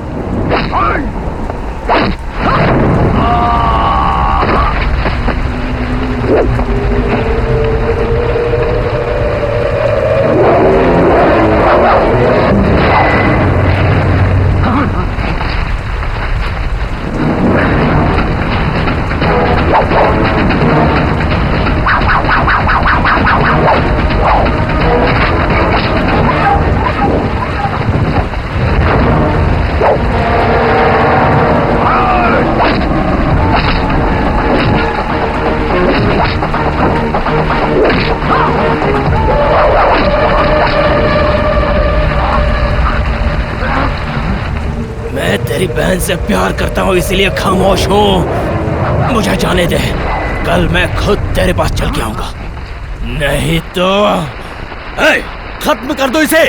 तेरी बहन से प्यार करता हूँ इसलिए खामोश हूँ। मुझे जाने दे, कल मैं खुद तेरे पास चल के आऊंगा, नहीं तो खत्म कर दो इसे।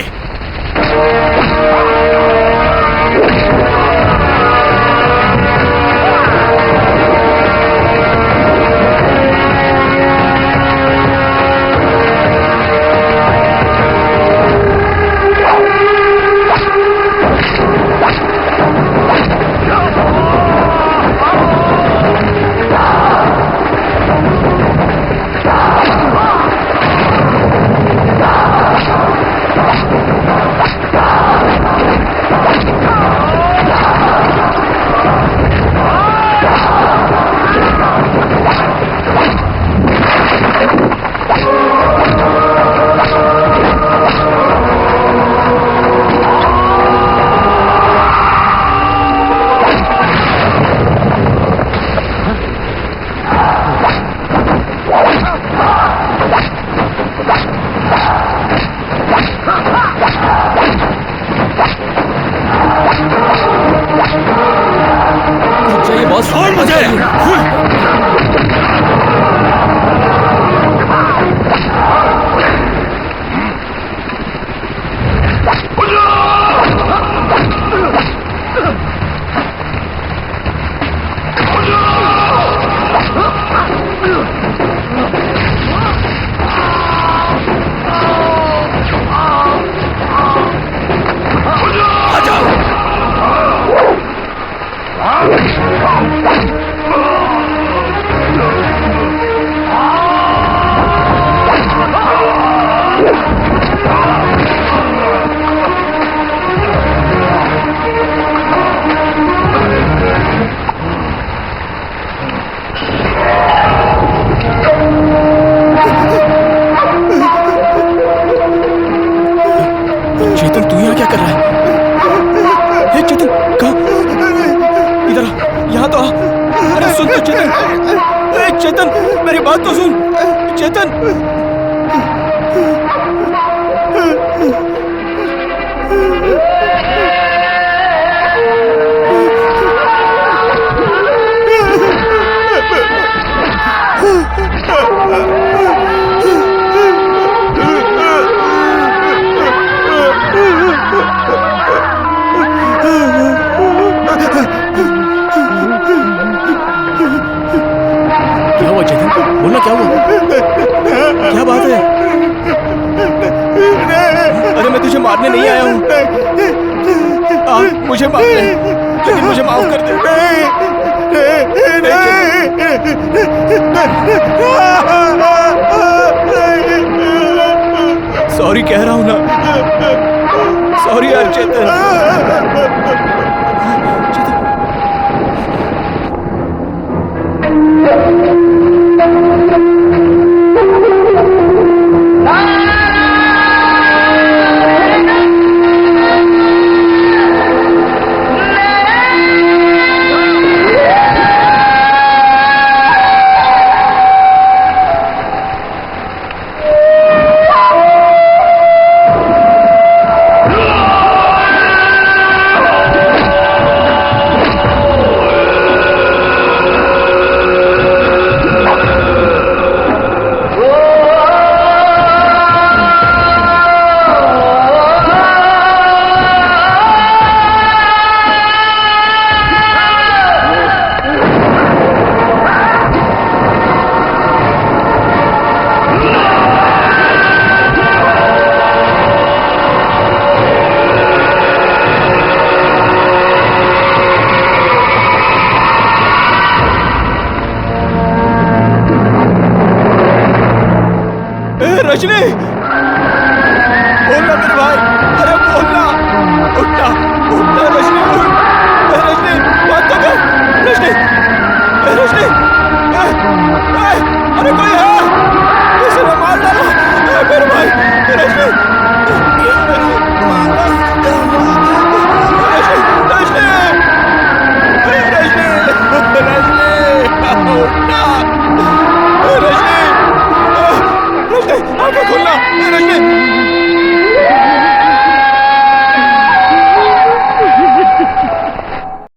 चेतन तू यहाँ क्या कर रहा है? हे चेतन कहाँ? इधर आ, यहाँ तो आ। अरे सुन तो चेतन, हे चेतन मेरी बात तो सुन चेतन। क्या हुआ चेतन? बोलना क्या हुआ? क्या बात है? अरे मैं तुझे मारने नहीं आया हूँ। मुझे मार ले, लेकिन मुझे माफ कर दे। सॉरी कह रहा हूँ ना, सॉरी यार चेतन। रजनी, बोलना मेरे भाई, अरे बोलना, उठना, उठना रजनी, उठ, रजनी, बात तो कर, रजनी, रजनी, अरे कोई है, किसी ने मार डाला, मेरे भाई, रजनी, मार रजनी, रजनी, रजनी, उठना।